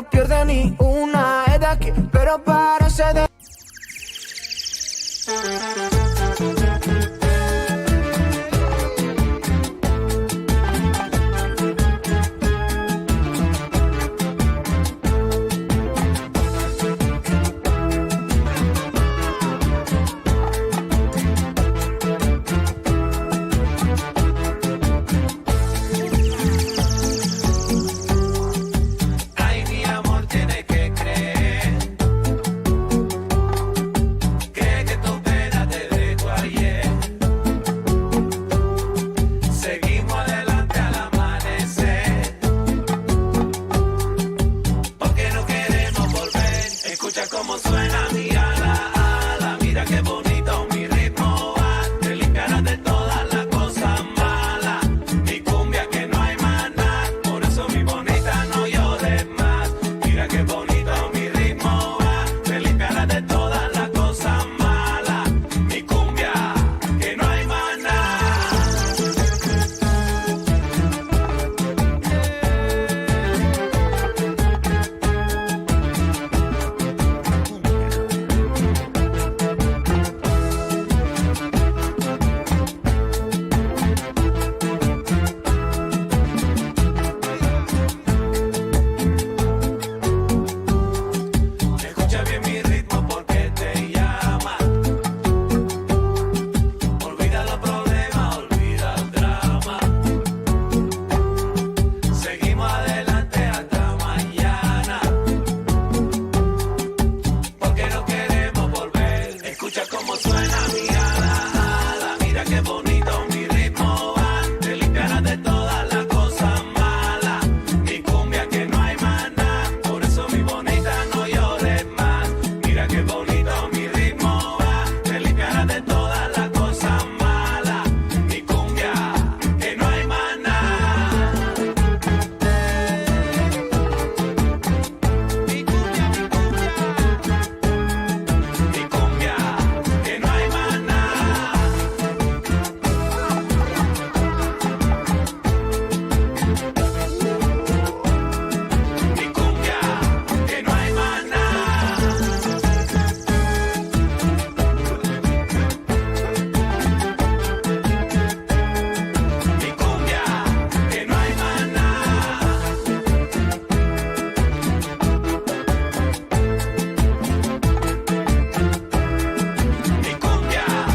no pierde ni una. Es de aquí, pero parece de...